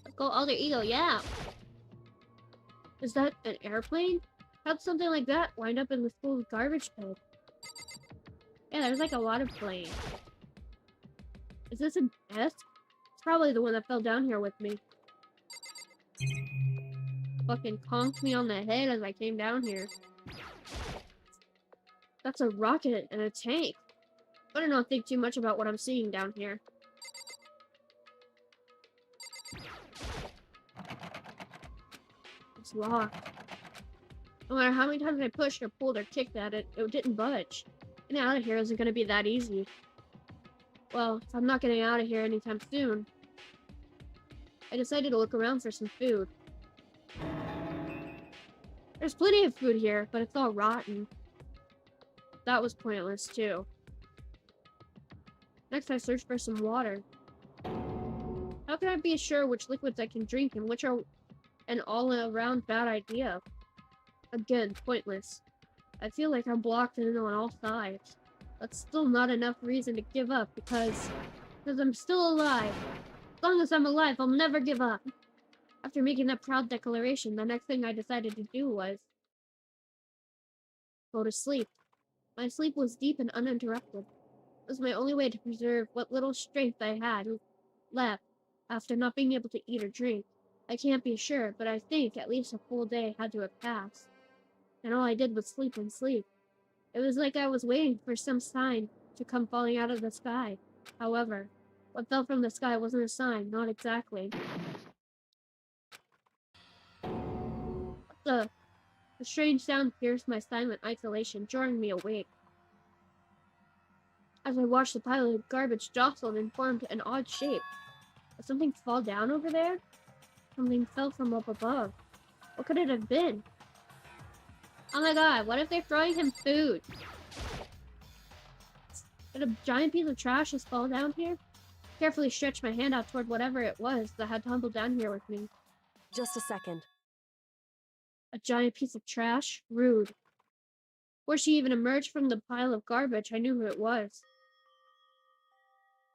[SPEAKER 1] Let's go Alter Ego, yeah! Is that an airplane? How'd something like that wind up in the school's garbage pit? Yeah, there's like a lot of planes. Is this a desk? It's probably the one that fell down here with me. Fucking conked me on the head as I came down here. That's a rocket and a tank. Better not think too much about what I'm seeing down here. It's locked. No matter how many times I pushed or pulled or kicked at it, it didn't budge. Getting out of here isn't gonna be that easy. Well, if I'm not getting out of here anytime soon, I decided to look around for some food. There's plenty of food here, but it's all rotten. That was pointless, too. Next, I searched for some water. How can I be sure which liquids I can drink and which are an all-around bad idea? Again, pointless. I feel like I'm blocked in on all sides. That's still not enough reason to give up because I'm still alive. As long as I'm alive, I'll never give up. After making that proud declaration, the next thing I decided to do was go to sleep. My sleep was deep and uninterrupted. It was my only way to preserve what little strength I had left after not being able to eat or drink. I can't be sure, but I think at least a full day had to have passed. And all I did was sleep and sleep. It was like I was waiting for some sign to come falling out of the sky. However, what fell from the sky wasn't a sign, not exactly. A strange sound pierced my silent isolation, jarring me awake. As I watched the pile of garbage jostled and formed an odd shape. Did something fall down over there? Something fell from up above. What could it have been? Oh my god, what if they're throwing him food? Did a giant piece of trash just fall down here? Carefully stretched my hand out toward whatever it was that had tumbled down here with me.
[SPEAKER 3] Just a second.
[SPEAKER 1] A giant piece of trash? Rude. Before she even emerged from the pile of garbage, I knew who it was.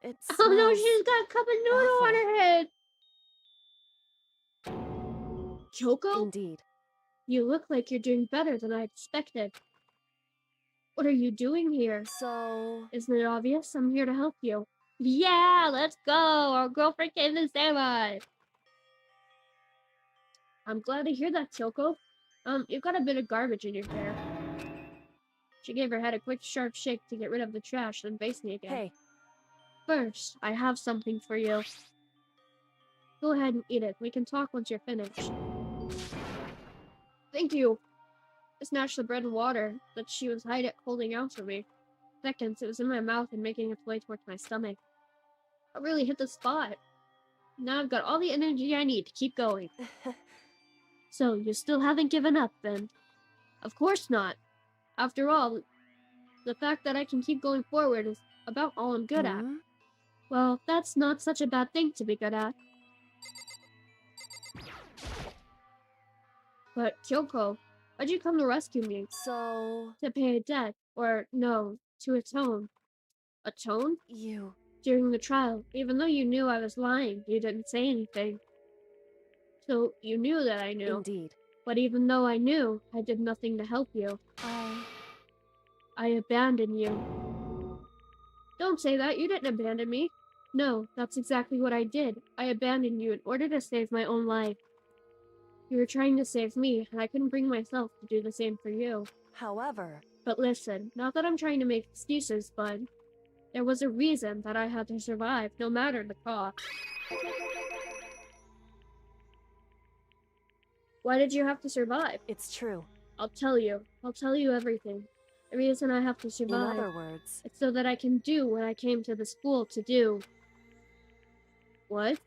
[SPEAKER 3] It
[SPEAKER 1] Oh no,
[SPEAKER 3] smells
[SPEAKER 1] she's got a cup of noodle on her head! Kyoko?
[SPEAKER 3] Indeed.
[SPEAKER 1] You look like you're doing better than I expected. What are you doing here?
[SPEAKER 3] So...
[SPEAKER 1] Isn't it obvious? I'm here to help you. Yeah, let's go! Our girlfriend came to save us! I'm glad to hear that, Kyoko. You've got a bit of garbage in your hair. She gave her head a quick, sharp shake to get rid of the trash, then faced me again.
[SPEAKER 3] Hey.
[SPEAKER 1] First, I have something for you. Go ahead and eat it. We can talk once you're finished. Thank you. I snatched the bread and water that she was holding out for me. Seconds, it was in my mouth and making its way towards my stomach. I really hit the spot. Now I've got all the energy I need to keep going. So, you still haven't given up, then? Of course not. After all, the fact that I can keep going forward is about all I'm good at. Well, that's not such a bad thing to be good at. But, Kyoko, why'd you come to rescue me?
[SPEAKER 3] So...
[SPEAKER 1] To pay a debt, or no, to atone. Atone?
[SPEAKER 3] You...
[SPEAKER 1] During the trial, even though you knew I was lying, you didn't say anything. So, you knew that I knew.
[SPEAKER 3] Indeed.
[SPEAKER 1] But even though I knew, I did nothing to help you. I abandoned you. Don't say that, you didn't abandon me. No, that's exactly what I did. I abandoned you in order to save my own life. You were trying to save me, and I couldn't bring myself to do the same for you.
[SPEAKER 3] However...
[SPEAKER 1] But listen, not that I'm trying to make excuses, but there was a reason that I had to survive, no matter the cost. Why did you have to survive?
[SPEAKER 3] It's true.
[SPEAKER 1] I'll tell you. I'll tell you everything. The reason I have to
[SPEAKER 3] In
[SPEAKER 1] survive.
[SPEAKER 3] other words,
[SPEAKER 1] It's so that I can do what I came to the school to do. What?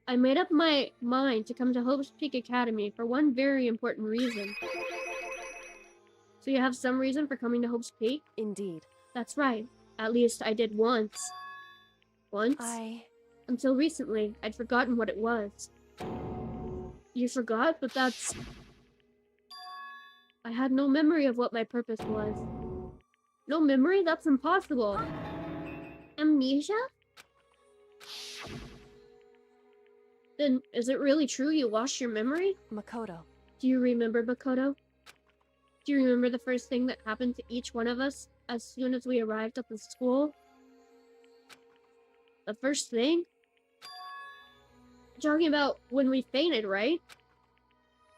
[SPEAKER 1] I made up my mind to come to Hope's Peak Academy for one very important reason. So you have some reason for coming to Hope's Peak?
[SPEAKER 3] indeed.
[SPEAKER 1] That's right. At least I did once. Once? Until recently, I'd forgotten what it was. You forgot? But that's... I had no memory of what my purpose was. No memory? That's impossible. Amnesia? Then, is it really true you lost your memory?
[SPEAKER 3] Makoto.
[SPEAKER 1] Do you remember, Makoto? Do you remember the first thing that happened to each one of us as soon as we arrived at the school? The first thing? You're talking about when we fainted, right?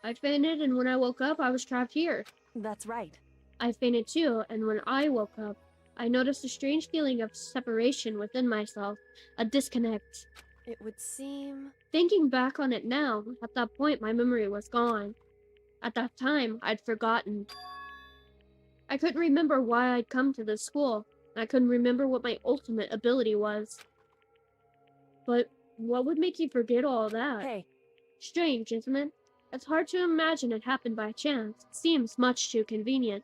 [SPEAKER 1] I fainted, and when I woke up, I was trapped here.
[SPEAKER 3] That's right.
[SPEAKER 1] I fainted too, and when I woke up, I noticed a strange feeling of separation within myself, a disconnect.
[SPEAKER 3] It would seem...
[SPEAKER 1] Thinking back on it now, at that point my memory was gone. At that time, I'd forgotten. I couldn't remember why I'd come to this school. I couldn't remember what my ultimate ability was. But what would make you forget all that?
[SPEAKER 3] Hey.
[SPEAKER 1] Strange, isn't it? It's hard to imagine it happened by chance. It seems much too convenient.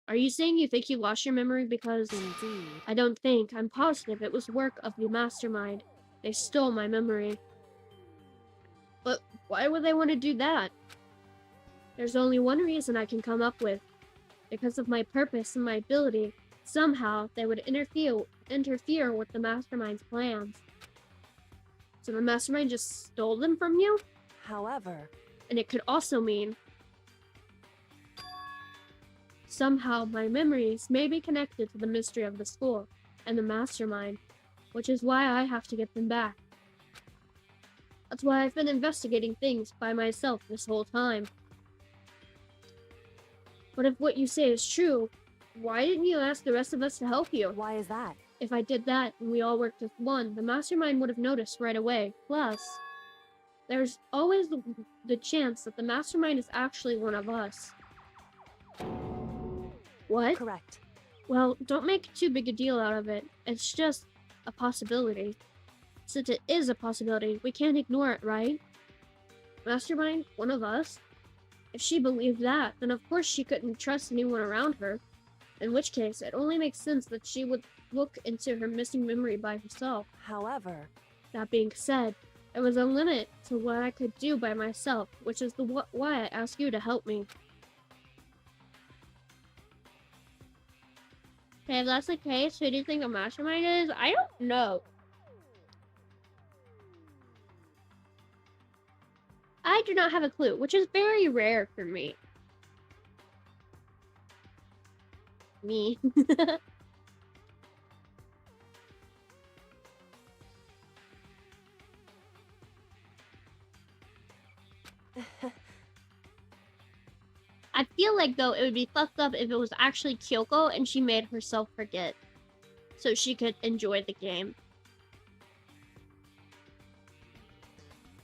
[SPEAKER 1] Are you saying you think you lost your memory because...
[SPEAKER 3] Indeed.
[SPEAKER 1] I don't think. I'm positive it was work of the mastermind. They stole my memory. But why would they want to do that? There's only one reason I can come up with. Because of my purpose and my ability, somehow they would interfere with the mastermind's plans. So the mastermind just stole them from you?
[SPEAKER 3] However...
[SPEAKER 1] And it could also mean... Somehow my memories may be connected to the mystery of the school and the mastermind, which is why I have to get them back. That's why I've been investigating things by myself this whole time. But if what you say is true, why didn't you ask the rest of us to help you?
[SPEAKER 3] Why is that?
[SPEAKER 1] If I did that and we all worked as one, the mastermind would have noticed right away. Plus, there's always the chance that the mastermind is actually one of us. What?
[SPEAKER 3] Correct.
[SPEAKER 1] Well, don't make too big a deal out of it. It's just a possibility. Since it is a possibility, we can't ignore it, right? Mastermind? One of us? If she believed that, then of course she couldn't trust anyone around her. In which case, it only makes sense that she would look into her missing memory by herself.
[SPEAKER 3] However...
[SPEAKER 1] That being said, there was a limit to what I could do by myself, which is why I asked you to help me. Okay, if that's the case, who do you think the mastermind is? I don't know. I do not have a clue, which is very rare for me. Me. I feel like, though, it would be fucked up if it was actually Kyoko and she made herself forget so she could enjoy the game.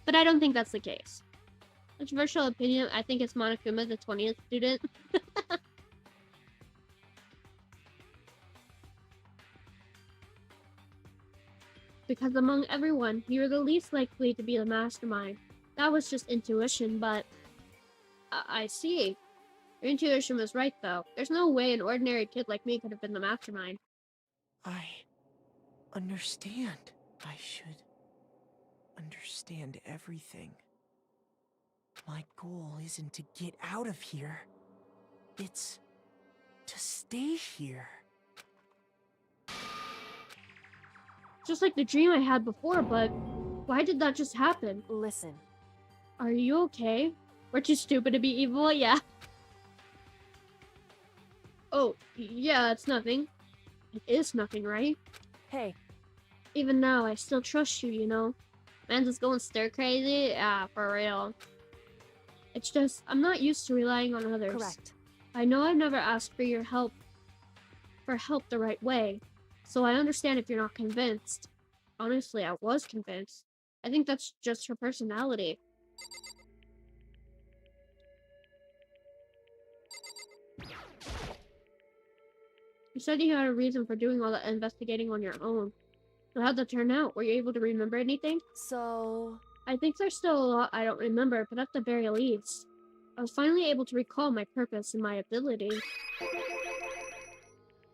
[SPEAKER 1] But I don't think that's the case. Controversial opinion, I think it's Monokuma, the 20th student. Because among everyone, you're the least likely to be the mastermind. That was just intuition, but... I see. Your intuition was right, though. There's no way an ordinary kid like me could have been the mastermind.
[SPEAKER 7] I understand. I should understand everything. My goal isn't to get out of here. It's to stay here.
[SPEAKER 1] Just like the dream I had before, but why did that just happen?
[SPEAKER 3] Listen.
[SPEAKER 1] Are you okay? We're too stupid to be evil? Yeah. Oh, yeah, it's nothing. It is nothing, right?
[SPEAKER 3] Hey.
[SPEAKER 1] Even now, I still trust you, you know? Man's just going stir crazy? Yeah, for real. It's just, I'm not used to relying on others.
[SPEAKER 3] Correct.
[SPEAKER 1] I know I've never asked for your help, the right way, so I understand if you're not convinced. Honestly, I was convinced. I think that's just her personality. You said you had a reason for doing all that investigating on your own. So how'd that turn out? Were you able to remember anything?
[SPEAKER 3] So...
[SPEAKER 1] I think there's still a lot I don't remember, but at the very least, I was finally able to recall my purpose and my ability.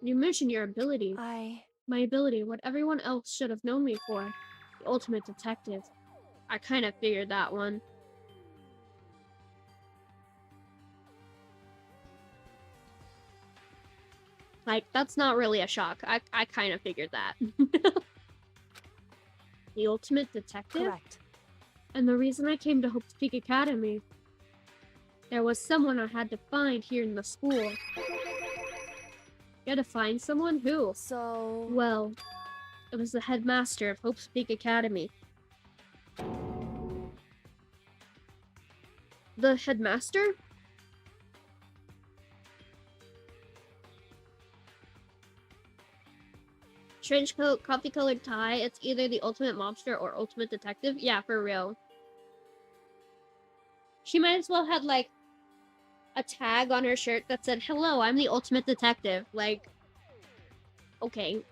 [SPEAKER 1] You mentioned your ability. My ability, what everyone else should have known me for. The ultimate detective. I kind of figured that one. Like, that's not really a shock. I kind of figured that. The ultimate detective?
[SPEAKER 3] Correct.
[SPEAKER 1] And the reason I came to Hope's Peak Academy. There was someone I had to find here in the school. You had to find someone? Who?
[SPEAKER 3] So...
[SPEAKER 1] Well, it was the headmaster of Hope's Peak Academy. The headmaster? Trench coat, coffee-colored tie, it's either the ultimate mobster or ultimate detective. Yeah, for real. She might as well have, like, a tag on her shirt that said, "Hello, I'm the ultimate detective." Like, okay.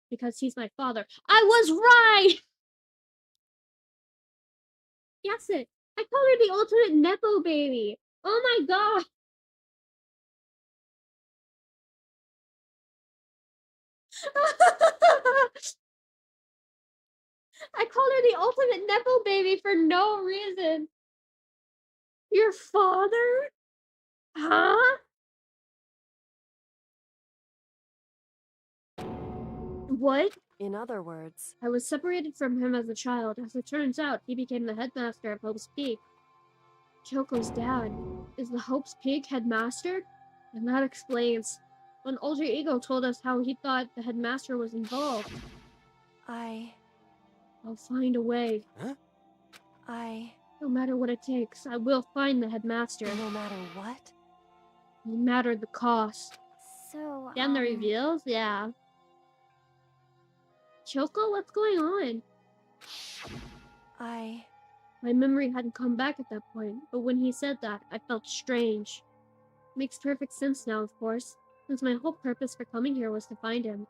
[SPEAKER 1] Because he's my father. I was right! Yes, it. I call her the ultimate Nepo baby. Oh my god. I called her the ultimate Nepo baby for no reason. Your father? Huh? What?
[SPEAKER 3] In other words...
[SPEAKER 1] I was separated from him as a child. As it turns out, he became the headmaster of Hope's Peak. Choco's dad is the Hope's Peak headmaster? And that explains. When Alter Ego told us how he thought the headmaster was involved. I'll find a way.
[SPEAKER 6] Huh?
[SPEAKER 1] No matter what it takes, I will find the headmaster.
[SPEAKER 3] No matter what?
[SPEAKER 1] No matter the cost.
[SPEAKER 4] So,
[SPEAKER 1] Damn the reveals? Yeah. Choco, what's going on? My memory hadn't come back at that point, but when he said that, I felt strange. Makes perfect sense now, of course, since my whole purpose for coming here was to find him.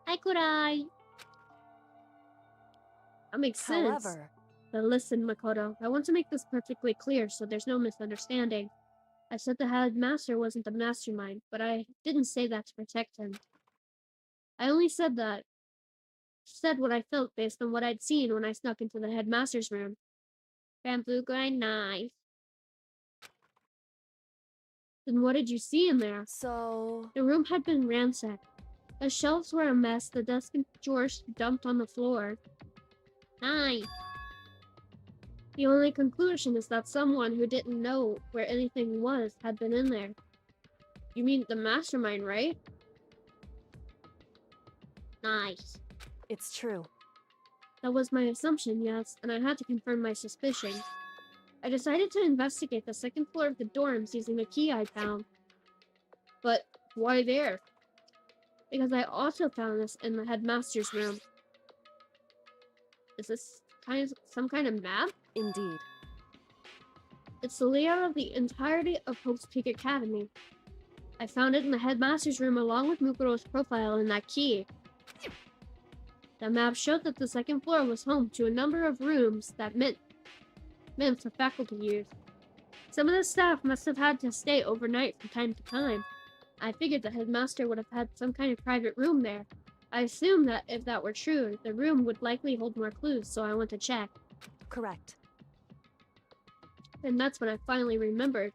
[SPEAKER 1] Hi, Kurai! That makes sense.
[SPEAKER 3] However...
[SPEAKER 1] But listen, Makoto, I want to make this perfectly clear so there's no misunderstanding. I said the headmaster wasn't the mastermind, but I didn't say that to protect him. I only said what I felt based on what I'd seen when I snuck into the headmaster's room. Bamboo grind knife. Then what did you see in there?
[SPEAKER 3] So...
[SPEAKER 1] The room had been ransacked. The shelves were a mess, the desk and drawers dumped on the floor. Knife. The only conclusion is that someone who didn't know where anything was had been in there. You mean the mastermind, right? Nice.
[SPEAKER 3] It's true.
[SPEAKER 1] That was my assumption, yes, and I had to confirm my suspicion. I decided to investigate the second floor of the dorms using a key I found. But why there? Because I also found this in the headmaster's room. Is this some kind of map?
[SPEAKER 3] Indeed.
[SPEAKER 1] It's the layout of the entirety of Hope's Peak Academy. I found it in the headmaster's room along with Mukuro's profile and that key. The map showed that the second floor was home to a number of rooms that meant for faculty use. Some of the staff must have had to stay overnight from time to time. I figured the headmaster would have had some kind of private room there. I assumed that if that were true, the room would likely hold more clues, so I went to check.
[SPEAKER 3] Correct.
[SPEAKER 1] And that's when I finally remembered.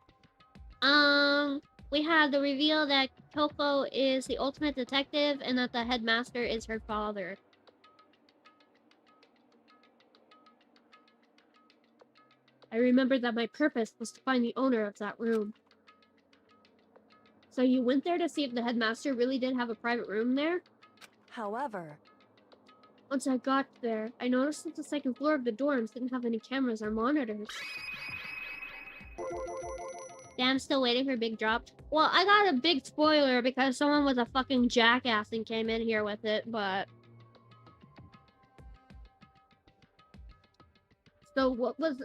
[SPEAKER 1] We had the reveal that Kyoko is the ultimate detective and that the headmaster is her father. I remembered that my purpose was to find the owner of that room. So you went there to see if the headmaster really did have a private room there?
[SPEAKER 3] However...
[SPEAKER 1] Once I got there, I noticed that the second floor of the dorms didn't have any cameras or monitors. Damn, still waiting for big drop. Well, I got a big spoiler because someone was a fucking jackass and came in here with it, but... So what was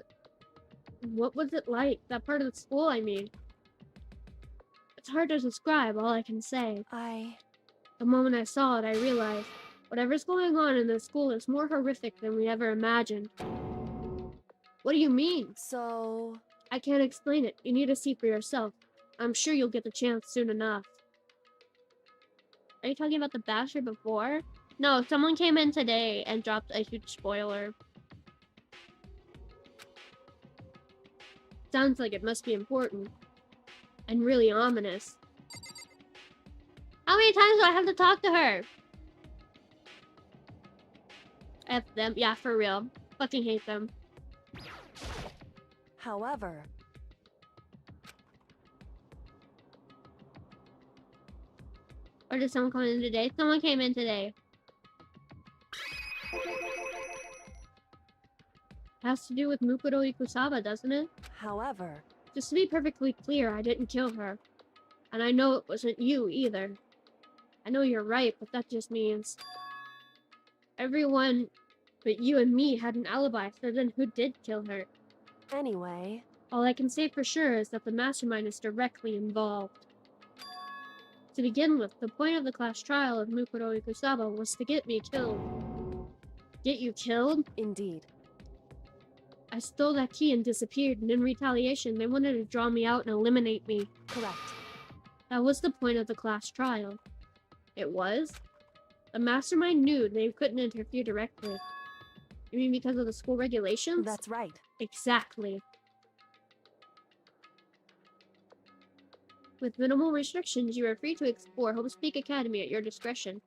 [SPEAKER 1] it like? That part of the school, I mean. It's hard to describe, all I can say.
[SPEAKER 3] I...
[SPEAKER 1] The moment I saw it, I realized whatever's going on in this school is more horrific than we ever imagined. What do you mean?
[SPEAKER 3] So...
[SPEAKER 1] I can't explain it. You need to see for yourself. I'm sure you'll get the chance soon enough. Are you talking about the basher before? No, someone came in today and dropped a huge spoiler. Sounds like it must be important. And really ominous. How many times do I have to talk to her? F them. Yeah, for real. Fucking hate them.
[SPEAKER 3] However...
[SPEAKER 1] Or did someone come in today? Someone came in today. Has to do with Mukuro Ikusaba, doesn't it?
[SPEAKER 3] However...
[SPEAKER 1] Just to be perfectly clear, I didn't kill her. And I know it wasn't you, either. I know you're right, but that just means... everyone but you and me had an alibi, so then who did kill her?
[SPEAKER 3] Anyway...
[SPEAKER 1] All I can say for sure is that the mastermind is directly involved. To begin with, the point of the class trial of Mukuro Ikusaba was to get me killed. Get you killed?
[SPEAKER 3] Indeed.
[SPEAKER 1] I stole that key and disappeared, and in retaliation, they wanted to draw me out and eliminate me.
[SPEAKER 3] Correct.
[SPEAKER 1] That was the point of the class trial. It was? The mastermind knew they couldn't interfere directly. You mean because of the school regulations?
[SPEAKER 3] That's right.
[SPEAKER 1] Exactly. With minimal restrictions, you are free to explore Hope's Peak Academy at your discretion.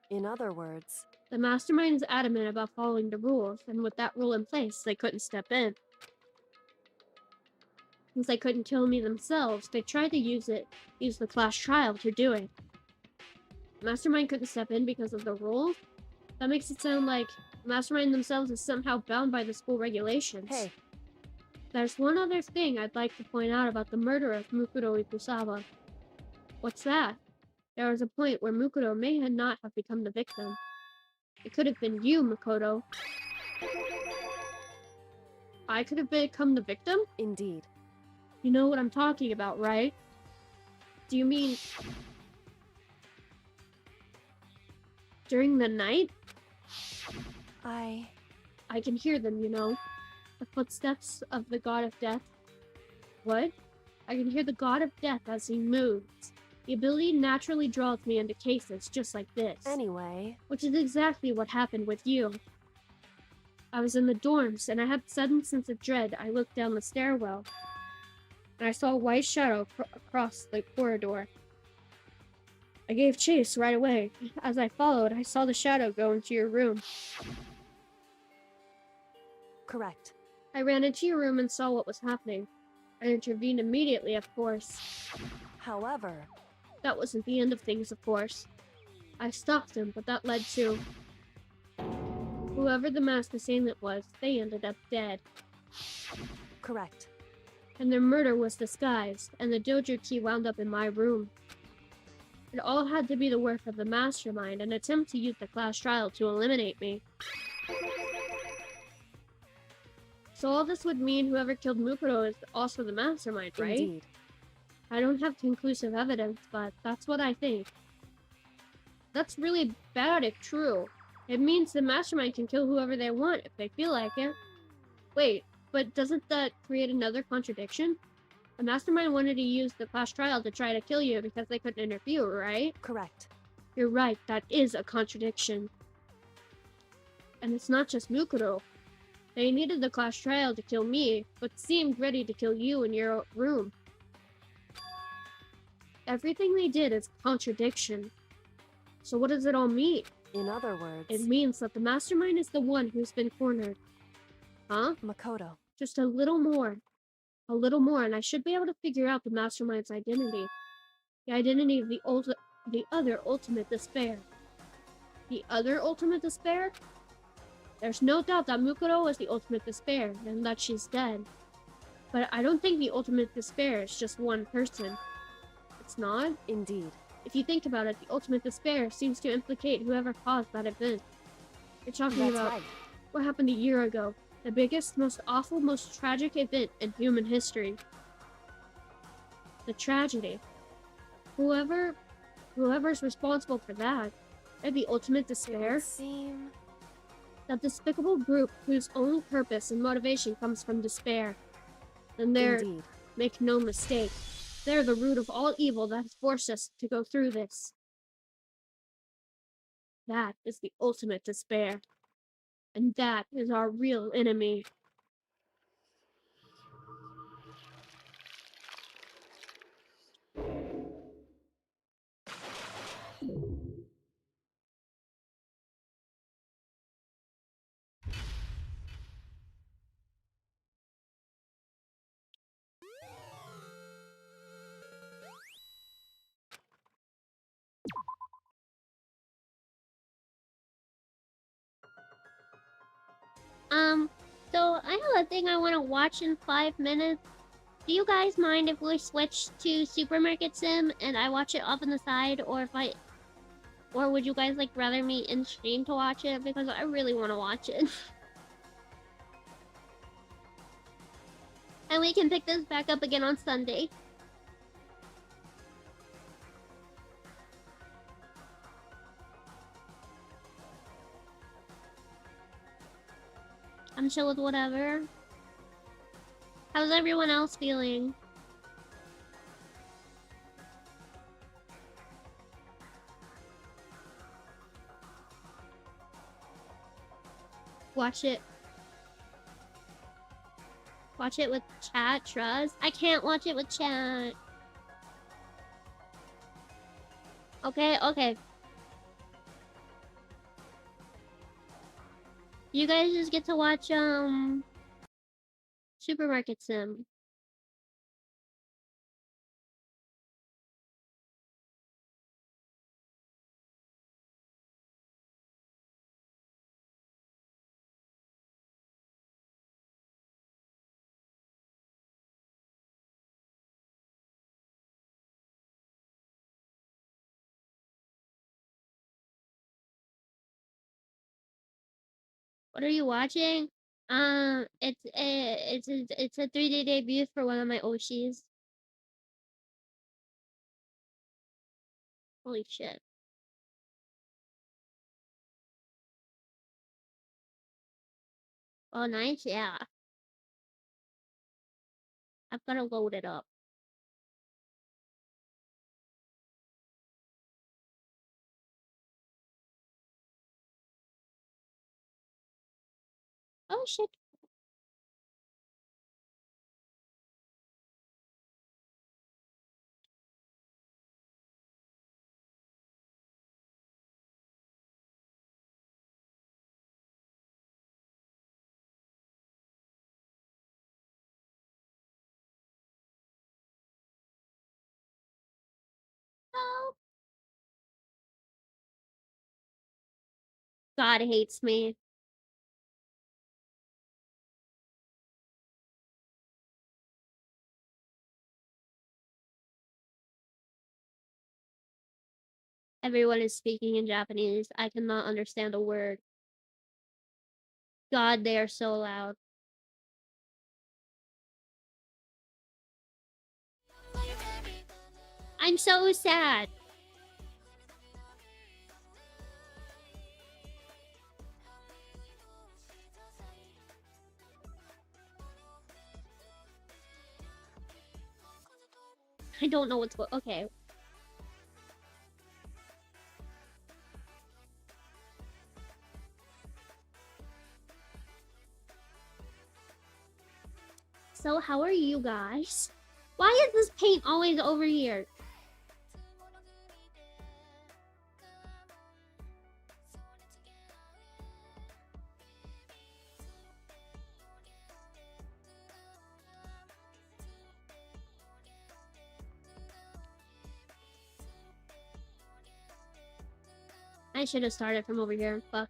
[SPEAKER 3] In other words...
[SPEAKER 1] The mastermind is adamant about following the rules, and with that rule in place, they couldn't step in. Since they couldn't kill me themselves, they tried to use the class trial to do it. The mastermind couldn't step in because of the rules? That makes it sound like the mastermind themselves is somehow bound by the school regulations.
[SPEAKER 3] Hey.
[SPEAKER 1] There's one other thing I'd like to point out about the murder of Mukuro Ikusaba. What's that? There was a point where Mukuro may not have become the victim. It could have been you, Makoto. I could have become the victim?
[SPEAKER 3] Indeed.
[SPEAKER 1] You know what I'm talking about, right? Do you mean... during the night? I can hear them, you know. The footsteps of the god of death. What? I can hear the god of death as he moves. The ability naturally draws me into cases just like this.
[SPEAKER 3] Anyway...
[SPEAKER 1] Which is exactly what happened with you. I was in the dorms, and I had a sudden sense of dread. I looked down the stairwell, and I saw a white shadow across the corridor. I gave chase right away. As I followed, I saw the shadow go into your room.
[SPEAKER 3] Correct.
[SPEAKER 1] I ran into your room and saw what was happening. I intervened immediately, of course.
[SPEAKER 3] However...
[SPEAKER 1] That wasn't the end of things, of course. I stopped him, but that led to... whoever the masked assailant was, they ended up dead.
[SPEAKER 3] Correct.
[SPEAKER 1] And their murder was disguised, and the dojo key wound up in my room. It all had to be the work of the mastermind, an attempt to use the class trial to eliminate me. So all this would mean whoever killed Mukuro is also the mastermind, right?
[SPEAKER 3] Indeed.
[SPEAKER 1] I don't have conclusive evidence, but that's what I think. That's really bad if true. It means the mastermind can kill whoever they want if they feel like it. Wait, but doesn't that create another contradiction? The mastermind wanted to use the class trial to try to kill you because they couldn't interfere, right?
[SPEAKER 3] Correct.
[SPEAKER 1] You're right, that is a contradiction. And it's not just Mukuro. They needed the class trial to kill me, but seemed ready to kill you in your room. Everything they did is contradiction. So what does it all mean?
[SPEAKER 3] In other words...
[SPEAKER 1] It means that the mastermind is the one who's been cornered. Huh?
[SPEAKER 3] Makoto.
[SPEAKER 1] Just a little more. A little more, and I should be able to figure out the mastermind's identity. The identity of the other ultimate despair. The other ultimate despair? There's no doubt that Mukuro is the ultimate despair, and that she's dead. But I don't think the ultimate despair is just one person. It's not?
[SPEAKER 3] Indeed.
[SPEAKER 1] If you think about it, the ultimate despair seems to implicate whoever caused that event. You're talking about
[SPEAKER 3] right.
[SPEAKER 1] What happened a year ago. The biggest, most awful, most tragic event in human history. The tragedy. Whoever's responsible for that, they're the ultimate despair. That despicable group whose only purpose and motivation comes from despair. And they're,
[SPEAKER 3] Indeed.
[SPEAKER 1] make no mistake, they're the root of all evil that has forced us to go through this. That is the ultimate despair. And that is our real enemy. So I have a thing I want to watch in 5 minutes. Do you guys mind if we switch to Supermarket Sim and I watch it off on the side, or would you guys like rather me in stream to watch it? Because I really want to watch it. And we can pick this back up again on Sunday. I'm chill with whatever. How's everyone else feeling? Watch it. Watch it with chat, Trust. I can't watch it with chat. Okay, okay. You guys just get to watch, Supermarket Sim. What are you watching? It's a 3-day debut for one of my Oshis. Holy shit. Oh, nice, yeah. I've gotta load it up. Oh shit. Oh. God hates me. Everyone is speaking in Japanese. I cannot understand a word. God, they are so loud. I'm so sad. I don't know what's going. Okay. So how are you guys? Why is this paint always over here? I should have started from over here. Fuck.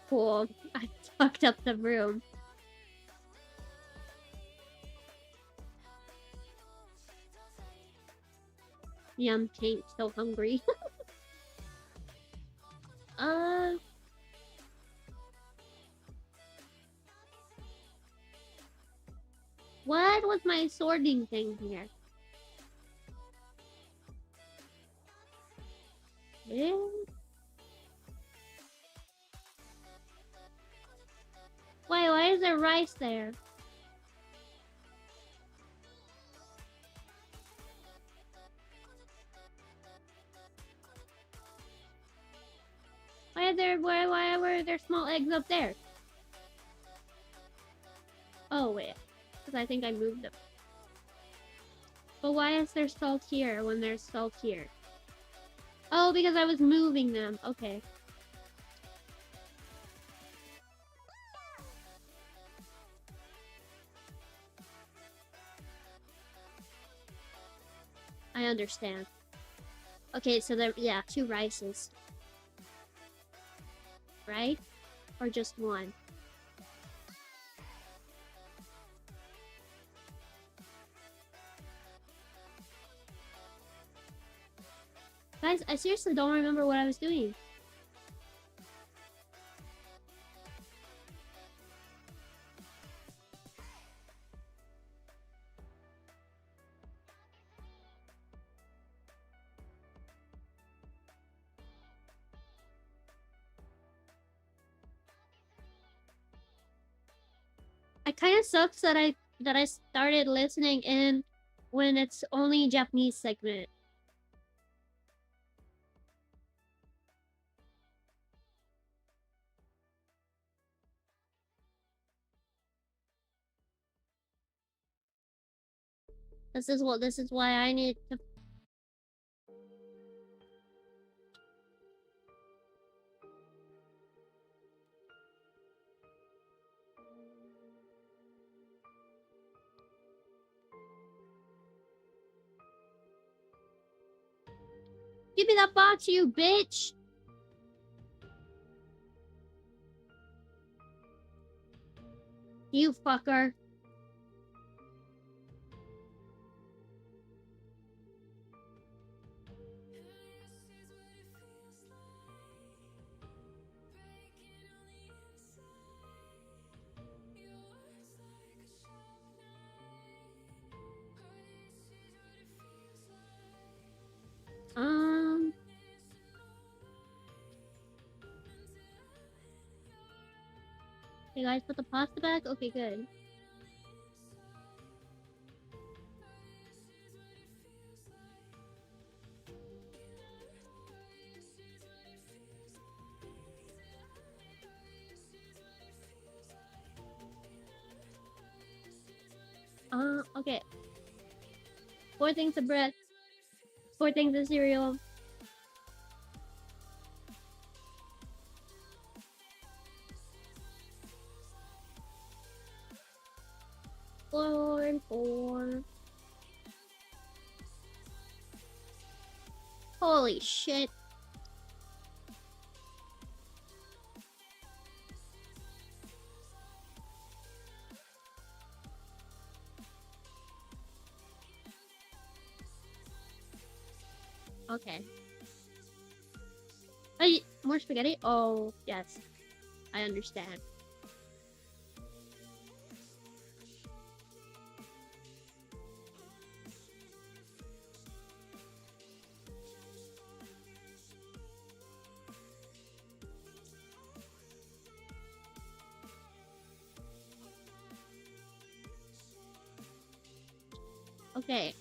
[SPEAKER 1] Cool. I fucked up the room. Yum, paint, so hungry. my sorting thing here? Yeah. Wait, why is there rice there? Why were there small eggs up there? Oh wait, because I think I moved them. But why is there salt here when there's salt here? Oh, because I was moving them. Okay. I understand. Okay, so there, yeah, 2 rices. Right? Or just 1? Guys, I seriously don't remember what I was doing. It kind of sucks that I started listening in when it's only Japanese segment. This is why I need to. Give me that box, you bitch! You fucker. You guys put the pasta back? Okay, good. Okay. 4 things of bread. 4 things of cereal. Four. Holy shit. Okay. Hey, more spaghetti? Oh, yes. I understand. Okay.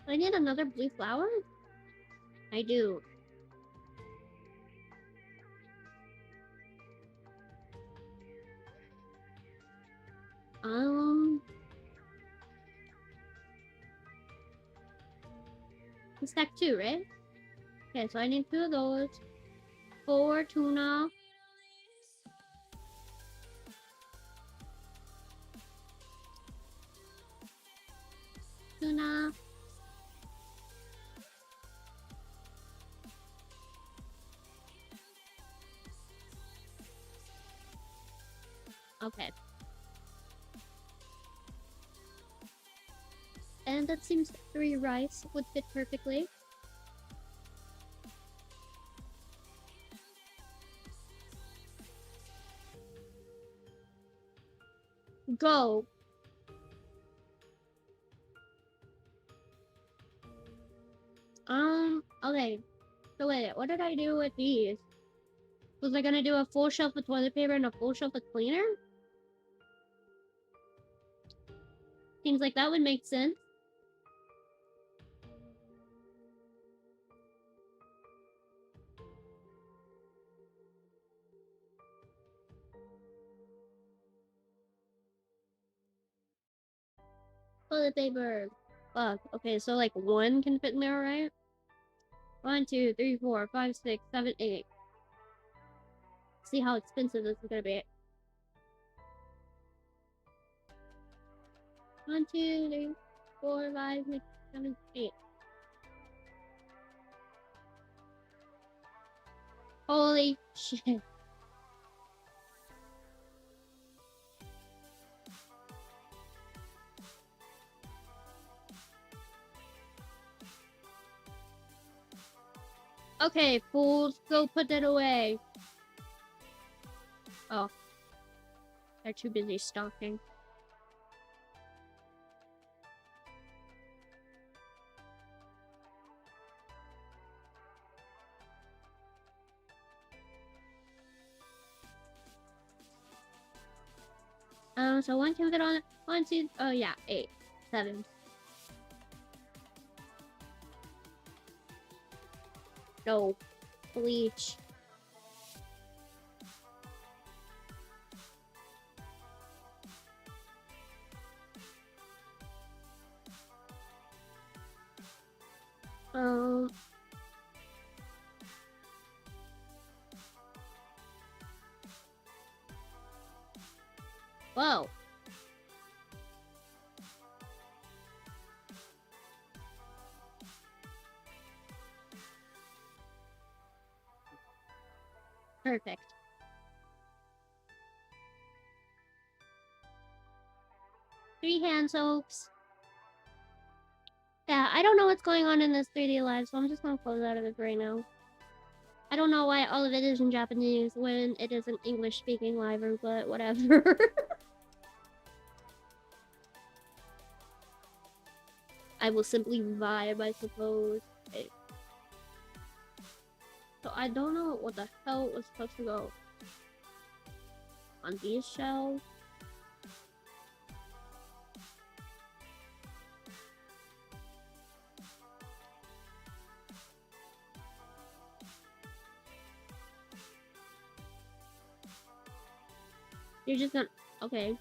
[SPEAKER 1] I need another blue flower? I do. Stack 2, right? Okay, so I need 2 of those. 4 tuna. Tuna. Okay. And that seems 3 rice would fit perfectly. Go. Okay. So wait, what did I do with these? Was I gonna do a full shelf of toilet paper and a full shelf of cleaner? Seems like that would make sense. Toilet paper. Fuck. Okay, so like one can fit in there, right? 1, 2, 3, 4, 5, 6, 7, 8. See how expensive this is gonna be. 1, 2, 3, 4, 5, 6, 7, 8. Holy shit. Okay, fools, go put that away. Oh. They're too busy stalking. So one can fit on it. 1, 2, oh yeah, 8, 7. No. Bleach. Whoa. Perfect. Three hand soaps. Yeah, I don't know what's going on in this 3D live, so I'm just gonna close out of it right now. I don't know why all of it is in Japanese when it is an English-speaking live, but whatever. I will simply vibe, I suppose. Okay. So I don't know what the hell was supposed to go on these shelves. You're just gonna... Okay.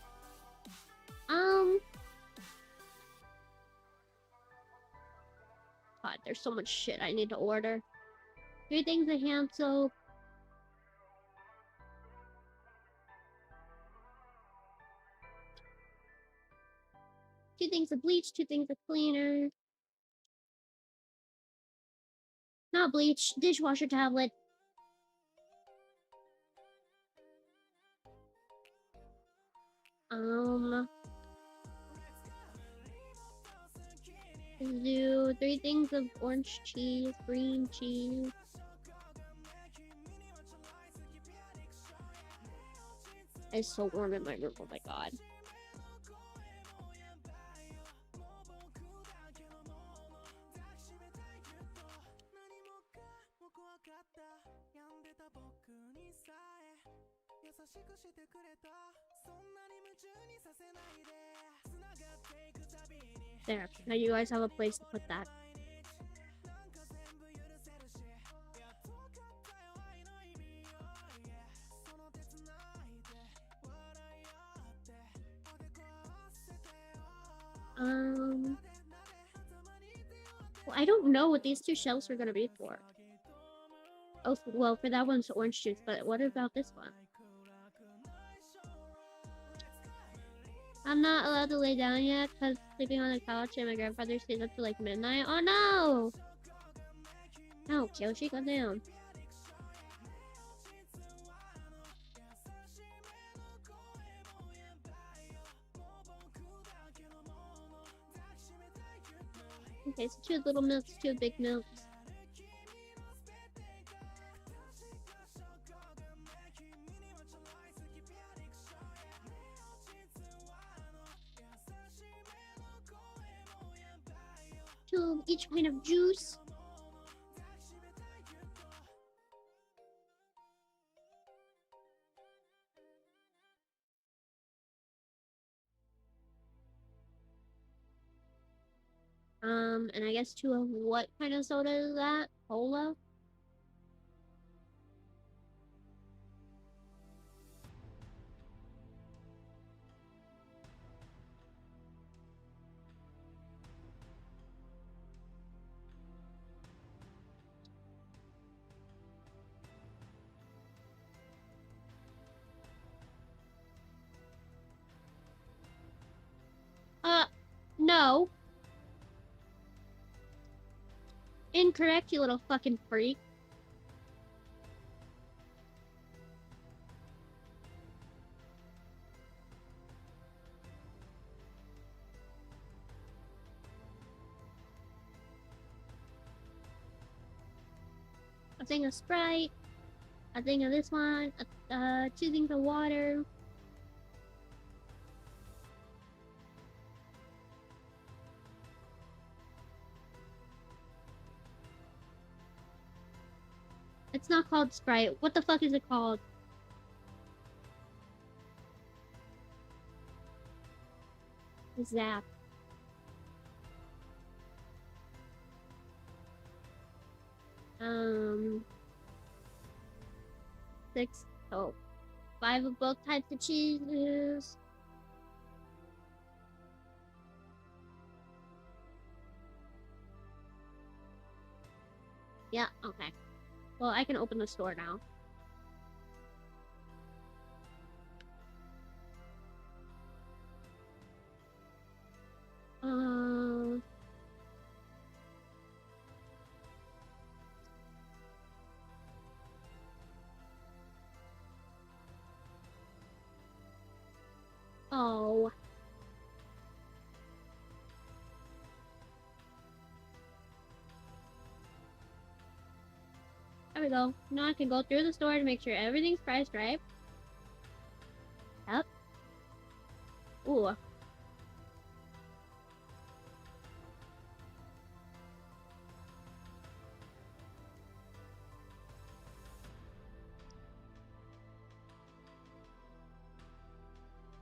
[SPEAKER 1] God, there's so much shit I need to order. 3 things of hand soap. Two things of bleach, 2 things of cleaner. Not bleach, dishwasher tablet. Do 3 things of orange cheese, green cheese. It's so warm in my room, oh my god. There, now you guys have a place to put that. Well, I don't know what these 2 shelves are gonna be for. Oh, well, for that one's orange juice, but what about this one? I'm not allowed to lay down yet because sleeping on the couch and my grandfather stays up to like midnight. Oh no! No, Kyoshi, go down. Okay, so 2 little milks, 2 big milks. two of each kind of juice. And I guess two of what kind of soda is that? Cola? No. Incorrect, you little fucking freak. A thing of Sprite, a thing of this one, two things of water. It's not called Sprite. What the fuck is it called? Zap. Six. Oh. 5 of both types of cheeses. Yeah, okay. Well, I can open the store now. Oh. There we go. Now I can go through the store to make sure everything's priced right. Yep. Ooh.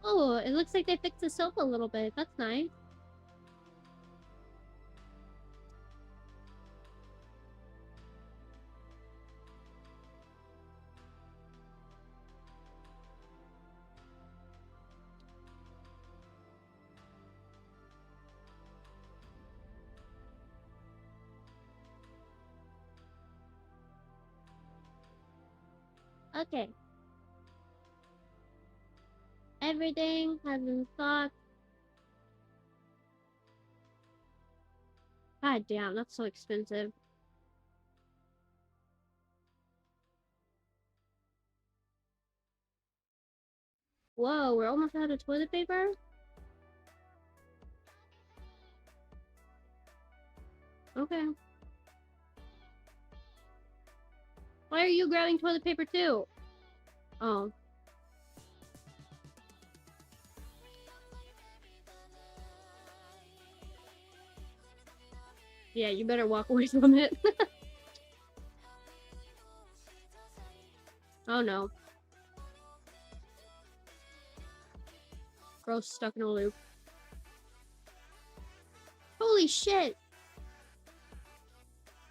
[SPEAKER 1] Oh, it looks like they fixed the soap a little bit. That's nice. Okay. Everything has been stocked. God damn, that's so expensive. Whoa, we're almost out of toilet paper? Okay. Why are you grabbing toilet paper too? Oh. Yeah, you better walk away from it. Oh no. Gross, stuck in a loop. Holy shit!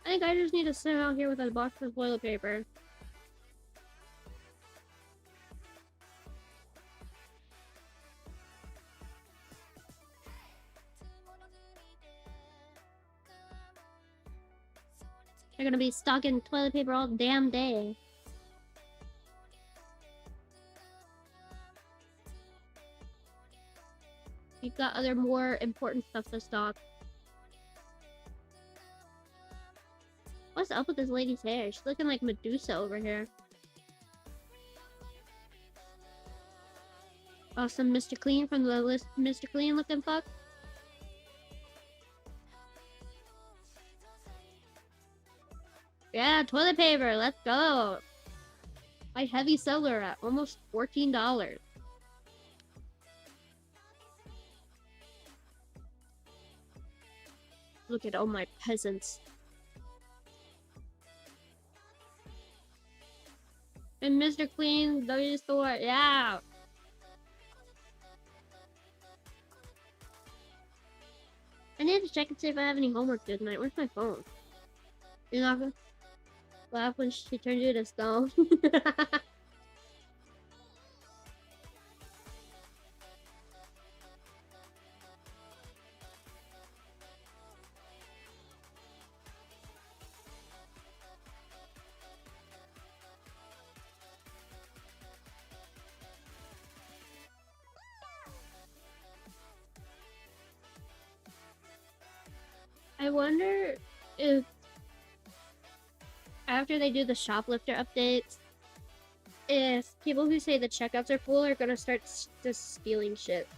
[SPEAKER 1] I think I just need to sit out here with a box of toilet paper. They're gonna be stocking toilet paper all damn day. We've got other more important stuff to stock. What's up with this lady's hair? She's looking like Medusa over here. Oh, some Mr. Clean from the list. Mr. Clean looking fuck. Yeah, toilet paper. Let's go. My heavy seller at almost $14. Look at all my peasants. And Mr. Clean, W store, yeah. I need to check and see if I have any homework due tonight. Where's my phone? You're not gonna laugh when she turns you to stone. I wonder if after they do the shoplifter updates, if people who say the checkouts are full are gonna start just stealing shit.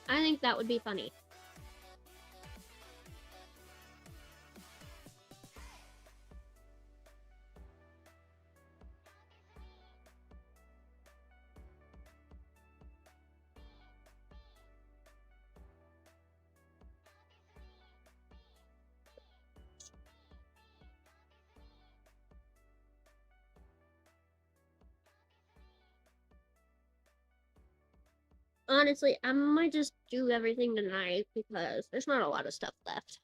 [SPEAKER 1] I think that would be funny. Honestly, I might just do everything tonight because there's not a lot of stuff left.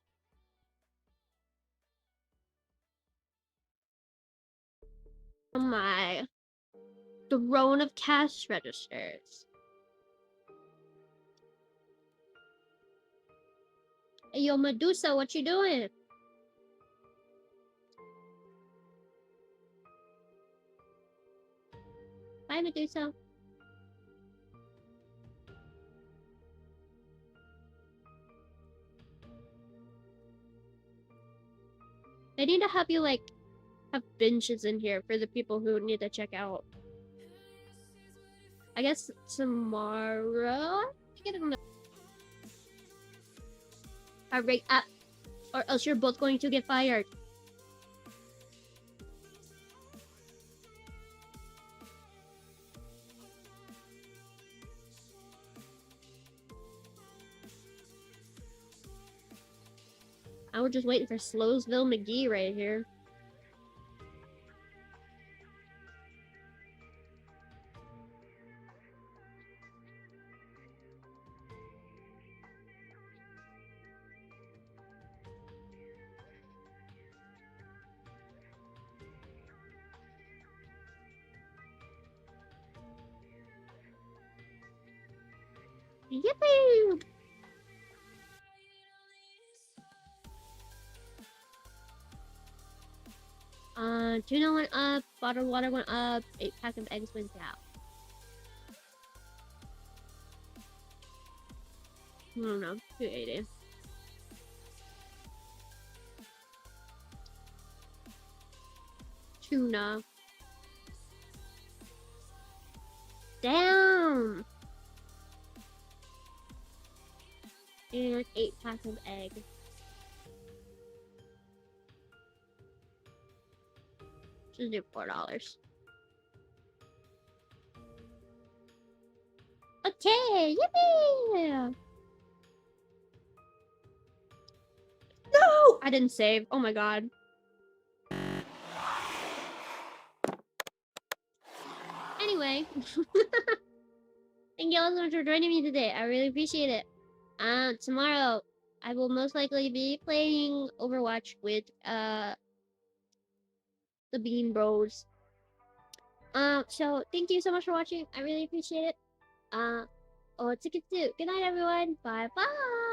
[SPEAKER 1] Oh my. Throne of cash registers. Hey, yo, Medusa, what you doing? Bye, Medusa. I need to have you, like, have benches in here for the people who need to check out. I guess tomorrow? Hurry up, or else you're both going to get fired. I was just waiting for Slowsville McGee right here. Yippee! Tuna went up, bottled water went up, 8 pack of eggs went down. I don't know, 280. Tuna. Damn! And 8 packs of eggs. Just do $4. Okay, yippee! No! I didn't save. Oh my god. Anyway. Thank you all so much for joining me today. I really appreciate it. Tomorrow, I will most likely be playing Overwatch with, the Bean Bros. So thank you so much for watching. I really appreciate it. Good night, everyone. Bye bye.